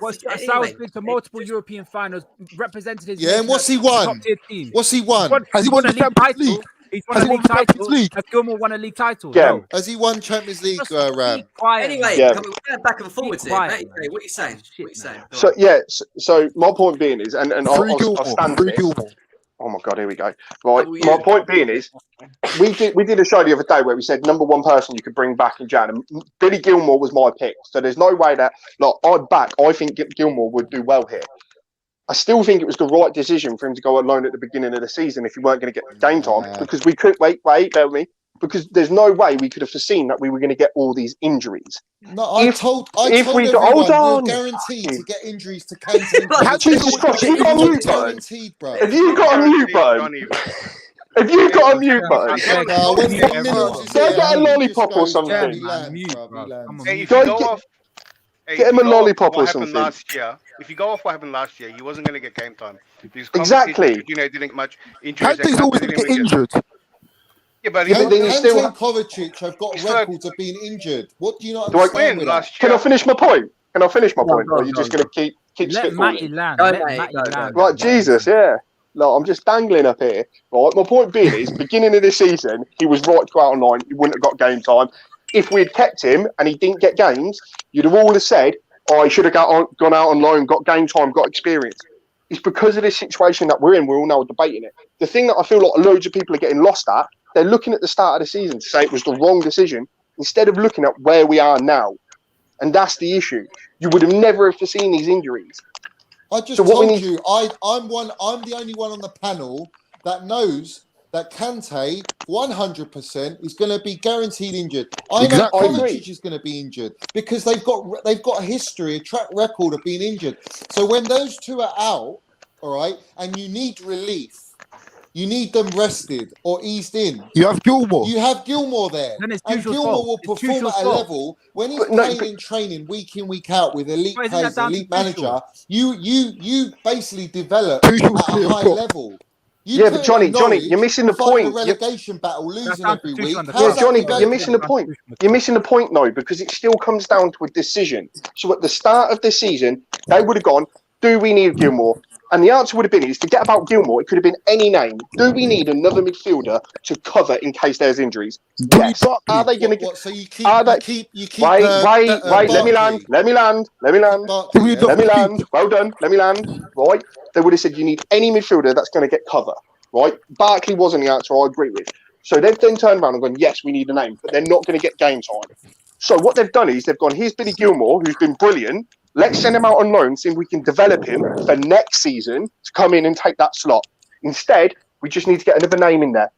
Sal's been to multiple European finals, represented his
and what's he won? What's he won?
Has he won the Champions League?
He's won a league title. Has Gilmour won a league title?
Yeah.
No.
Has he won Champions League, Ram?
Anyway, we're going back and forwards here. What are you saying?
So my point being is, and I'll stand for it. Oh my God, here we go. Right, my point being is, we did a show the other day where we said number one person you could bring back in Jan, and Billy Gilmour was my pick. So there's no way that I think Gilmour would do well here. I still think it was the right decision for him to go alone at the beginning of the season if he weren't going to get game time, because we could bear with me. Because there's no way we could have foreseen that we were going to get all these injuries.
No, I told everyone we're guaranteed to get injuries to Kante.
Jesus Christ, have you got a mute button? Have you got a mute button? Have you got a mute button? Go get a lollipop or something. Get him a lollipop or something.
If you go off what happened last year, he wasn't going to get game time.
Exactly.
You know, didn't much injuries.
Kante's always going to get injured.
Yeah, but
Kante and Kovacic have got records of being injured. What do you not understand with that?
Can I finish my point? Or are you just going to keep
spitballing? Let Matty land.
Right, Jesus, yeah. No, I'm just dangling up here. Right, my point being is, beginning of this season, he was right to go out on line. He wouldn't have got game time. If we had kept him and he didn't get games, you'd have all said, he should have gone out on loan, got game time, got experience. It's because of this situation that we're in. We're all now debating it. The thing that I feel like loads of people are getting lost at, they're looking at the start of the season to say it was the wrong decision instead of looking at where we are now. And that's the issue. You would have never have foreseen these injuries.
I just told you, I'm the only one on the panel that knows that Kante 100% is going to be guaranteed injured. I know Kovacic is going to be injured because they've got a history, a track record of being injured. So when those two are out, all right, and you need relief, You need them rested or eased in.
You have Gilmour.
You have Gilmour there.
Then it's
And
Tuchel's
Gilmour
fault.
will
It's
perform
Tuchel's
at a
fault.
level when he's
But no,
playing
but-
in training week in, week out with elite
But isn't that
players,
down to
elite
Tuchel?
manager. You basically develop
Tuchel's
at a
clear
high
fault.
level. You
Yeah,
put
but
him
Johnny,
at
Johnny,
Norwich,
you're missing the
fighting a
point. You're-
relegation battle,
That's
losing
down to
every
Tuchel
week.
and the
How's
Yeah,
club.
that
Johnny, but you're
developing?
missing the
That's
point.
Tuchel and the
You're
club.
missing the point, though, because it still comes down to a decision. So at the start of the season, they would have gone, do we need Gilmour? And the answer would have been, is forget about Gilmour. It could have been any name. Do we need another midfielder to cover in case there's injuries?
Tony
Yes. Are
Barkley.
they going to
What? So you keep
Are they?
you keep
Wait,
Barkley.
Let me land. Let me land. Let me land.
Barkley,
We
yeah?
don't
Let me
keep.
land. Well done. Let me land. Right. They would have said you need any midfielder that's going to get cover. Right. Barkley wasn't the answer I agree with. So they've then turned around and gone, yes, we need a name, but they're not going to get game time. So what they've done is they've gone, here's Billy Gilmour, who's been brilliant. Let's send him out on loan, see if we can develop him for next season to come in and take that slot. Instead, we just need to get another name in there.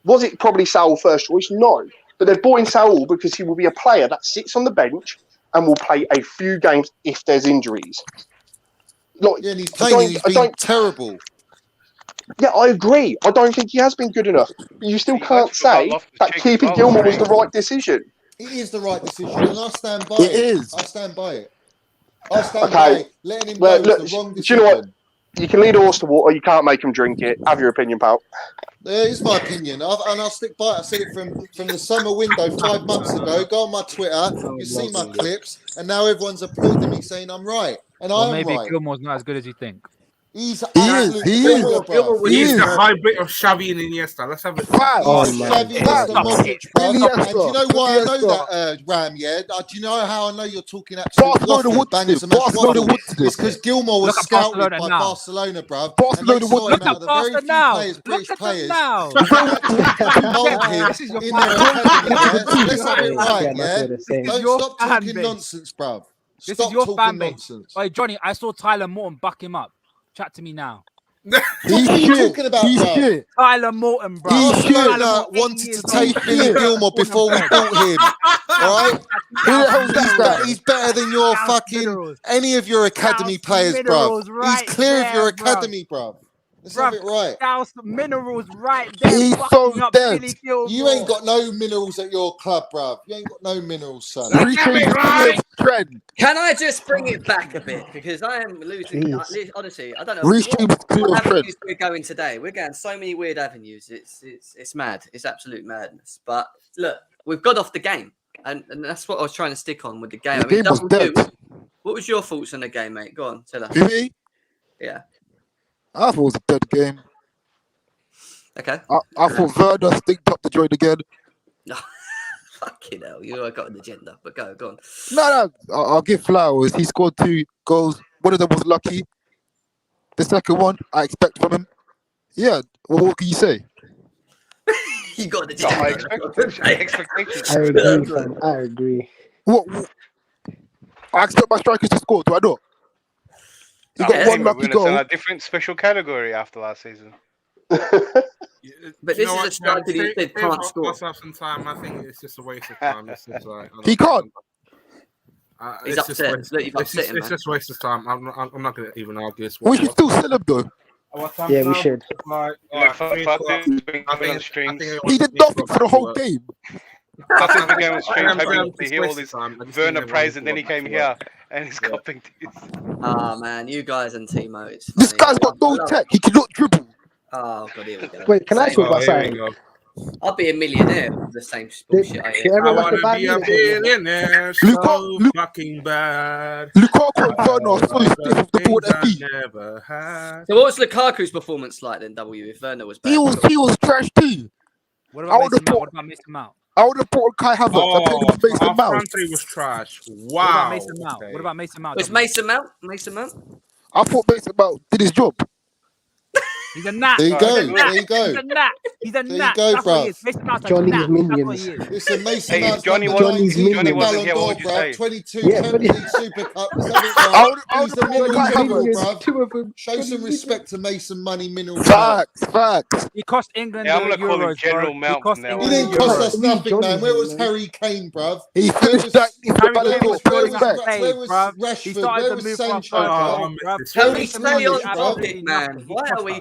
Was it probably Saul first choice? No. But they've brought in Saul because he will be a player that sits on the bench and will play a few games if there's injuries. Like,
Yeah, and he's playing. He's been terrible.
Yeah, I agree. I don't think he has been good enough. But you still can't say that keeping Gilmour was the right decision.
It is the right decision, and I stand by
It
it.
is.
I stand by it. I stand by
Okay.
it. Letting him
Well,
go
look,
was the wrong
do you know what?
decision.
You can lead a horse to water. You can't make him drink it. Have your opinion, pal.
It's my opinion, and I'll stick by it. I said it from the summer window 5 months ago. Go on my Twitter, you see my clips, and now everyone's applauding me, saying I'm right, and
Or
I am
maybe
right.
Gilmour's not as good as you think.
He's
He is.
absolute
He
banger,
is.
bro.
He's the hybrid of Xavi and Iniesta. Let's have it.
Facts.
Xavi is the Modric, bro.
Iniesta.
And do you know why I know
Iniesta.
that, Ram? Yeah. Do you know how I know you're talking absolute
Barcelona
waffle,
wanted
bangers
it.
and mash
Barcelona
waffle?
wanted
It's
it.
because Gilmour was
Look at
scouted
Barcelona
by
now.
Barcelona, bro.
Barcelona
and they saw
wanted
him out of the very
Barca
few
now.
players,
Look
British
at them
players,
now.
who actually mould him
This is your
in
fan.
their academy. Yeah? Let's have it right,
Yeah,
yeah?
that's what
Don't
your
stop
fan
talking
base.
nonsense, bro.
This
Stop
is your
talking
fan base.
nonsense.
Wait, Johnny, I saw Tyler Morton buck him up. Chat to me now.
What are you talking about,
He's
bro?
shit.
Tyler Morton, bro.
He's shit.
Barcelona wanted to take Billy Gilmour before we built him. All right?
Who the hell's that?
He's better than your fucking any of your academy players, bro. He's clear of your academy, bro. Let's have it right.
Scouse minerals right there.
He's
bucking
so
up
dead.
Billy Gilmour.
You ain't got no minerals at your club, bro. You ain't got no minerals, son.
Reece James is trend.
Can I just bring it back a bit because I am losing.
Please.
Honestly, I don't know
Reece James is
what
trend.
avenues we're going today. We're going so many weird avenues. It's mad. It's absolute madness. But look, we've got off the game, and that's what I was trying to stick on with the game.
The game was dead.
What was your thoughts on the game, mate? Go on, tell us.
Me?
Yeah.
I thought it was a dead game.
Okay.
I thought Werner stinked up the joint again.
Fucking hell, you got an agenda, but go on.
No, I'll give flowers. He scored 2 goals. One of them was lucky. The second one, I expect from him. Yeah, well, what can you say?
You got an
Not my
agenda.
expectations.
I agree, fam. I agree.
What? I expect my strikers to score. Do I not? He got one lucky goal.
A different special category after last season.
But this is a striker you said can't score.
Myself some time. I think it's just a waste of time. It's just like,
He can't.
He's
it's just
upset.
waste-
Look, you've
it's
upset
just,
him,
it's
man.
just a waste of time. I'm not going to even argue this.
We should still sell him though.
Yeah, we should.
Like,
He did nothing for the whole game.
That's the game on stream.
I am
Hoping to
just
hear all
wasting
this
time. I just
Werner
think
praise, and then
everyone's
he came
got
here and he's copying this.
Ah, man, you guys and Timo. It's
This
funny.
guy's got no tech. He cannot dribble.
Oh, God, here we go.
Wait, can I
Same.
talk about
here we
something?
go.
I'll be a millionaire with the same bullshit I
Did
hear.
I
everyone watch
want
the
to
Bayern
be a
Munich game?
billionaire, so fucking bad.
Lukaku and Werner are fully stiff with the ball at their feet.
Never had.
So what was Lukaku's performance like then, W, if Werner was bad?
He was trash too.
What
I
about
would
Mason
have
Mount?
put-
What about Mason Mount?
I would have put Kai Havertz. I played with Mason
Our
Mount.
front three was trash.
What
Wow.
about Mason Mount?
Okay.
What about Mason Mount?
Was
W?
Mason Mount? Mason Mount?
I thought Mason Mount did his job.
He's a gnat.
There you
He's
go.
a gnat.
There you go.
He's a gnat. He's a
There you
gnat.
go,
That's what he
bruv.
is. Mason Mount's a
Johnny's
gnat. That's
minions.
what he is.
Listen, Mason
Hey, if
Mount's
Johnny
number
wasn't-
19
Johnny wasn't
Ballon
here, what
d'Or,
would you
bruv.
say?
22
Yeah,
Champions
but
League Super Cup. Let's have it
I
right.
would
He's the
have put
mineral
Kai
general,
Havertz.
bruv.
Two of them.
Show some respect to Mason Money Mineral.
Facts.
He cost England
Yeah, I'm
the
gonna call him
Euros,
General
bro. He
Mount
cost
from now
He
on.
England
didn't
the
cost
Euros.
us nothing, man. Where was
Johnny,
Harry Kane, bruv?
He finished that. He
Harry
Ballon
Kane
d'Or.
was
Got
throwing
his
up
back.
plays,
Where was
bruv. He
Rashford?
started
Where
to
was
move from
Sancho,
first
bruv?
leg, bruv.
Can we
Mason
stay
Mount
on
is
topic,
absolutely
man?
nothing. He
Why
cost
are we
us.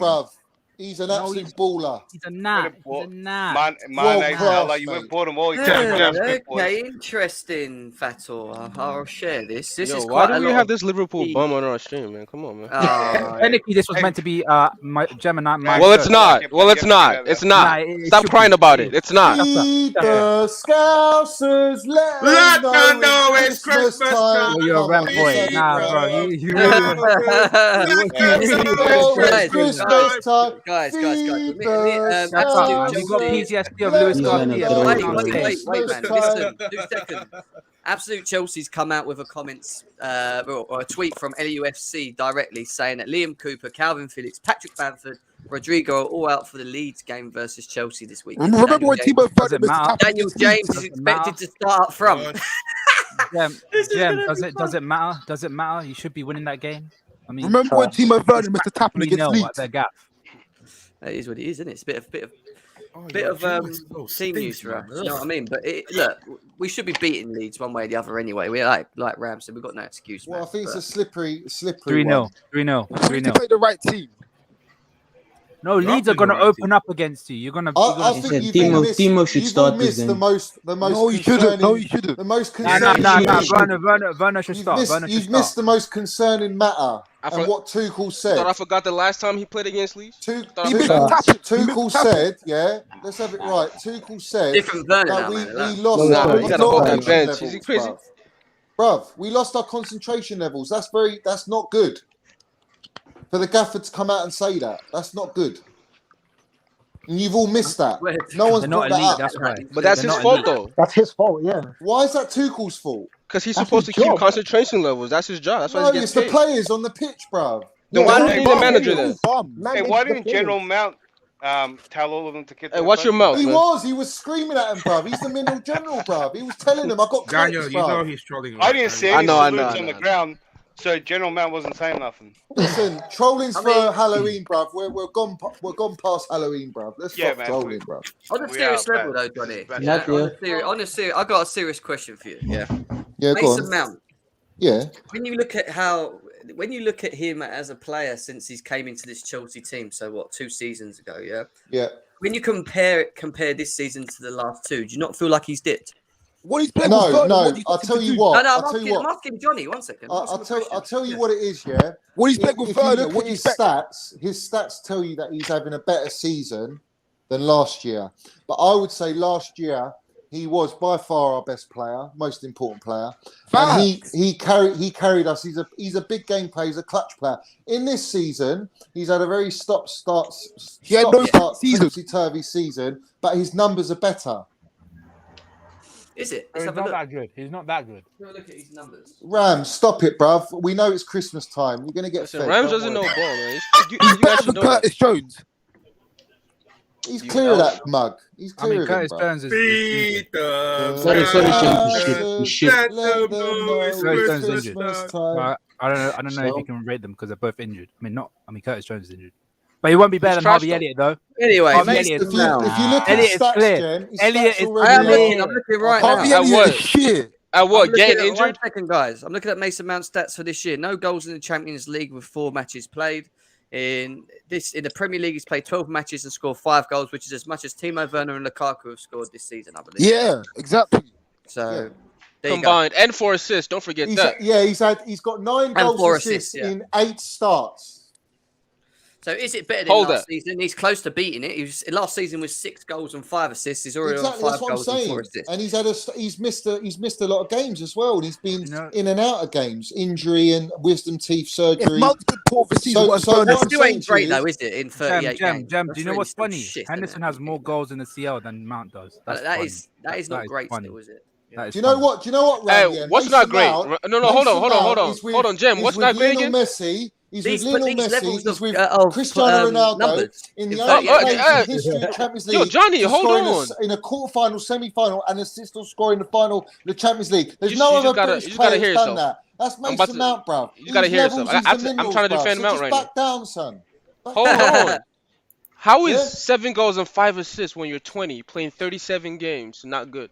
bruv, He's an
No,
absolute baller.
He's a gnat. He's a gnat.
World class,
you went
mate.
bought them all. You
Okay, interesting, Fator. I'll share this. This
Yo,
is
why
quite
do
a
we
lot
have
of
this Liverpool
key-
bum on our stream, man? Come on, man.
Technically, this was meant to be my Gemini.
Well, it's not. Well, it's not. It's not. Stop crying about it. It's not.
Feed the Scousers, let them know it's Christmas time.
You're a
Come
rap
on,
boy.
you said it,
Nah,
bro.
bro. You really
Christmas time.
Guys.
Feed the
Shut up, man. You got PTSD of Lewis Garcia.
Wait, man. Listen, 2 seconds. Absolute Chelsea's come out with a comments or a tweet from LUFC directly saying that Liam Cooper, Calvin Phillips, Patrick Bamford, Rodrigo are all out for the Leeds game versus Chelsea this week.
Remember when Timo Werner missed the tap?
Daniel James is expected to start up front.
Gem, does it matter? Does it matter? You should be winning that game. I mean,
Remember when Timo Werner missed the tapping against
at
Leeds?
their gap.
That is what it is, isn't it? It's a bit of team news for us. You know what I mean? But look, we should be beating Leeds one way or the other anyway. We're like Ram said, we've got no excuse.
Well,
man,
I think it's
but-
a slippery
3-0. 3-0.
We need to play the right team.
No, Leeds are going to open up against you. You're going to.
I think
Timo should start this
the
game.
most.
No, you shouldn't. No, you shouldn't.
The most
Nah.
concerning.
Werner should start.
You've missed the most concerning matter. And what Tuchel said.
Thought I forgot the last time he played against Leeds.
Tuchel said, yeah, let's have it right. Tuchel said
Different Werner
that
now,
we
man.
lost our
he got a whole bench.
levels,
Is he crazy?
bruv, we lost our concentration levels. That's not good. For the gaffer to come out and say that, that's not good. And you've all missed that. No one's brought that up.
That's right.
But that's his fault, though.
That's his fault, yeah.
Why is that Tuchel's fault?
Because he's
That's
supposed to
his
keep
job.
concentration levels. That's his job. That's why
No,
he's
it's
getting
the
paid.
players on the pitch, bruv.
Then why do you need a manager then?
Hey, why didn't General Mount tell all of them to get?
Hey, watch your mouth,
He
man.
was screaming at him, bruv. He's the middle general, bruv. He was telling him, I got
Daniel,
clips,
you know
bruv.
he's trolling.
I didn't see any
I
salutes on the ground, so General Mount wasn't saying nothing.
Listen, trolling's for Halloween, bruv. We're gone past Halloween, bruv. Let's
Yeah,
stop
man.
trolling, bruv.
On a
We
serious
are,
level,
man.
though, Johnny.
Not yet.
On a serious, I got a serious question for you. Yeah.
Yeah, go
Mason
on.
Mount.
Yeah.
When you look at him as a player since he's came into this Chelsea team, so what, 2 seasons ago, yeah?
Yeah.
When you compare this season to the last 2, do you not feel like he's dipped?
What he's playing
No,
with Werner,
no.
what do you
I'll
think
tell
he
you
can
what.
No,
I'll
I'm asking Johnny. 1 second.
I'll tell you what it is, yeah.
What he's playing with
If you
Werner,
look
what
at
do you
his
expect?
his stats tell you that he's having a better season than last year. But I would say last year he was by far our best player, most important player. And he carried us. He's a big game player. He's a clutch player. In this season, he's had a very stop-start, topsy-turvy season, but his numbers are better.
Is it?
He's not that good. He's not that good.
Look at his numbers.
Ram, stop it, bruv. We know it's Christmas time. You're going to get
Listen,
fed.
Rams
Don't
doesn't know
worry.
ball, man. You
He's
guys
better
should
than
know that.
Curtis Jones.
He's clear of that mug. He's
I
clear
mean,
of him,
Curtis
bruv.
Jones is.
Sorry, Shem. Shit.
Let them know
Curtis
it's
Jones is injured.
Christmas time.
I don't know if you can rate them because they're both injured. I mean, Curtis Jones is injured, but he won't be better than
trash,
Harvey
though.
Elliott though.
Anyway,
Harvey
Mason
Elliott is
Mount.
If you look at
Elliott
his
is
stats,
clear.
Jen, his
Elliott
stats
is
already
I'm
low.
looking right
Harvey
now.
Elliott
what?
is shit.
At what?
I'm looking
Getting
at-
injured?
1 second, guys. I'm looking at Mason Mount's stats for this year. No goals in the Champions League with 4 matches played. In the Premier League, he's played 12 matches and scored 5 goals, which is as much as Timo Werner and Lukaku have scored this season, I believe.
Yeah, exactly.
So there you go.
Combined and 4 assists. Don't forget that.
He's got 9
And
goals
4
assists
assists, yeah.
in 8 starts.
So is it better than
Hold
last
that.
season? He's close to beating it. Last season was 6 goals and 5 assists. He's already
Exactly,
on
that's
5
what I'm
goals and 4
saying.
assists.
And he's missed a lot of games as well. And he's been
You know-
in and out of games, injury and wisdom teeth surgery.
If Mount's been poor this season, what's
so
Werner?
what I'm
Still ain't
saying to
great
you
though, is it? In 38 games.
Jem,
That's
do you know
really
what's
still
funny?
shit, isn't
Henderson
it?
has more goals in the CL than Mount does. That's
That
funny.
is not great
funny.
still, is it?
That is
Do you know
funny.
what?
Hey,
Ryan?
what's
Mason
not great?
Mount-
No, hold
Mason
on,
Mount
hold on, Jem.
is
What's
with
not great
Lionel
again?
Messi. He's
These
with Lionel
levels
Messi. He's with
of
Cristiano Ronaldo
numbers
in
in
the only
38
place
games.
in history of Champions
Yo,
League.
Johnny,
to
hold
score
on.
in a quarterfinal, semi-final, and assist or score in the final of the Champions League. There's
You
no
just
other
gotta-
British
you just gotta
player
hear
who's done
yourself.
that. That's
I'm about
Mason
to-
Mount, bruv.
You gotta
These
hear
levels,
yourself.
he's the
I'm
minerals,
trying to
bruv.
defend
So
Mount
just
right
back down, son. Back
Hold
down.
on. How is
Yeah.
7 goals and 5 assists when you're 20, playing 37 games? Not good.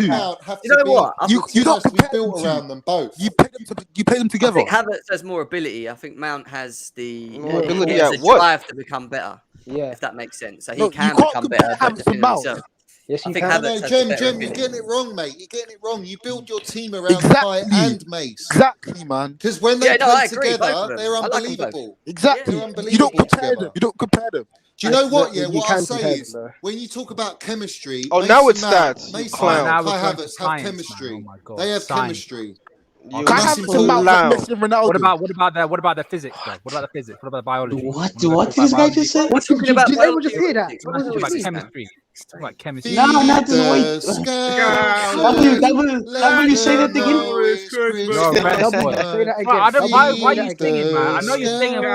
and
two.
Mount have
You
to
know
be.
what? I
You
think
The
you
team
don't
has to be
compare them
built
to.
around them both.
You pay them
I
together.
think Havertz has more ability. I think Mount has the
More
Yeah,
ability
he has
at
the
what?
drive to become better,
yeah.
if that makes sense. So he
No, you
can
can't
become
compare
better, but
Havertz and
depending on
Mount.
himself.
Yes,
I
you
think
can.
Havertz
No,
has the
Jem,
better
Jem, you're
ability.
getting it wrong, mate. You're getting it wrong. You build your team around Kai
Exactly.
and Mace.
Exactly, man.
Because when they
Yeah, no, I
play
agree. Both of
together,
them.
they're
I like them both.
unbelievable.
Exactly.
They're
You don't
unbelievable
compare them.
together.
You don't compare them.
Do you know what?
Look,
Yeah,
you
what
can
I'll say
compare them,
is
though.
when you talk about chemistry,
Oh, now
Mason
it's
Mount,
stats, you
Mason
clown.
Mount,
now
Kai
we're going to
Havertz have
science, man.
chemistry.
Oh my god.
They have
Science.
chemistry.
You
Kai
That's
Havertz and Mount
important.
like
clown.
Messi and Ronaldo.
What about the physics though? What about the physics? What about the biology?
What?
We're
What
talk
did this
about
guy
biology.
just say?
We're talking
Did
about
anyone
biology
just
or
hear that?
physics.
What
What
did
the
you
hell
Talk
is
about
just
this,
hear?
chemistry.
man?
Talk about chemistry.
No,
Feed
not
the
wait. That will you say that again?
know it's
You're a red
Double,
boy.
say that
Bro,
again.
I don't,
Double
why are
say
you
that
singing,
again.
man? I know you're singing.
Yo,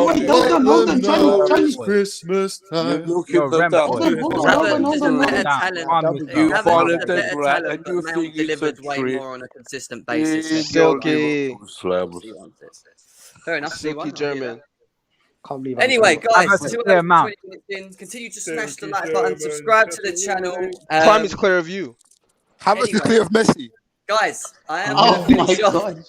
wait, hold on,
know
You're a
it's
boy.
Christmas time.
You
You're a
keep it
rem
down.
boy.
Havertz is a
Calm
better
down.
talent.
Calm
Double,
yourself.
You
Havertz
Calm
is a
talented
yourself.
better
rat,
talent,
and
but
you
Mount
think it's a
delivers way
trick.
more on a consistent basis.
He's
And
silky.
fair enough.
Silky
C1. I'll hear that.
German.
Can't believe I'm
Anyway,
saying
guys,
Havertz is
2
clear
hours and
amount.
20 minutes in. Continue to smash the like button, subscribe to the channel.
Prime is clear of you.
Havertz is
Anyway.
clear of Messi.
Guys, I am
Oh
going to
my
finish off.
god.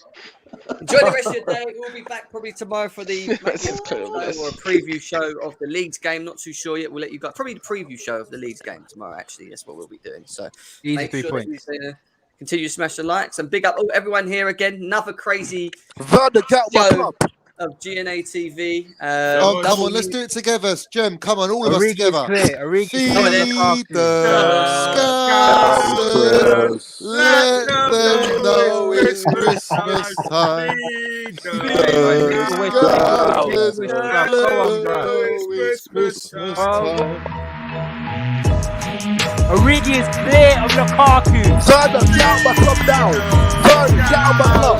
Enjoy the rest of your day. We'll be back probably tomorrow for the
This is clear of
or a
Messi.
preview show of the Leeds game. Not too sure yet. We'll let you guys probably the preview show of the Leeds game tomorrow. Actually, that's what we'll be doing. So
Easy
make
3
sure
points.
that you continue to smash the likes and big up everyone here again. Another crazy
Werner, get out my
show
club.
of GNA TV.
Oh, come on, let's do it together. Jem, come on, all of us
Origi is
together.
clear. Origi is
Come on
clear.
in.
Feed the scouts. Let them know it's Christmas time. Feed the scouts. Let them know it's Christmas time.
Origi is clear of Lukaku.
Werner, get out my club now. Werner, get out my club.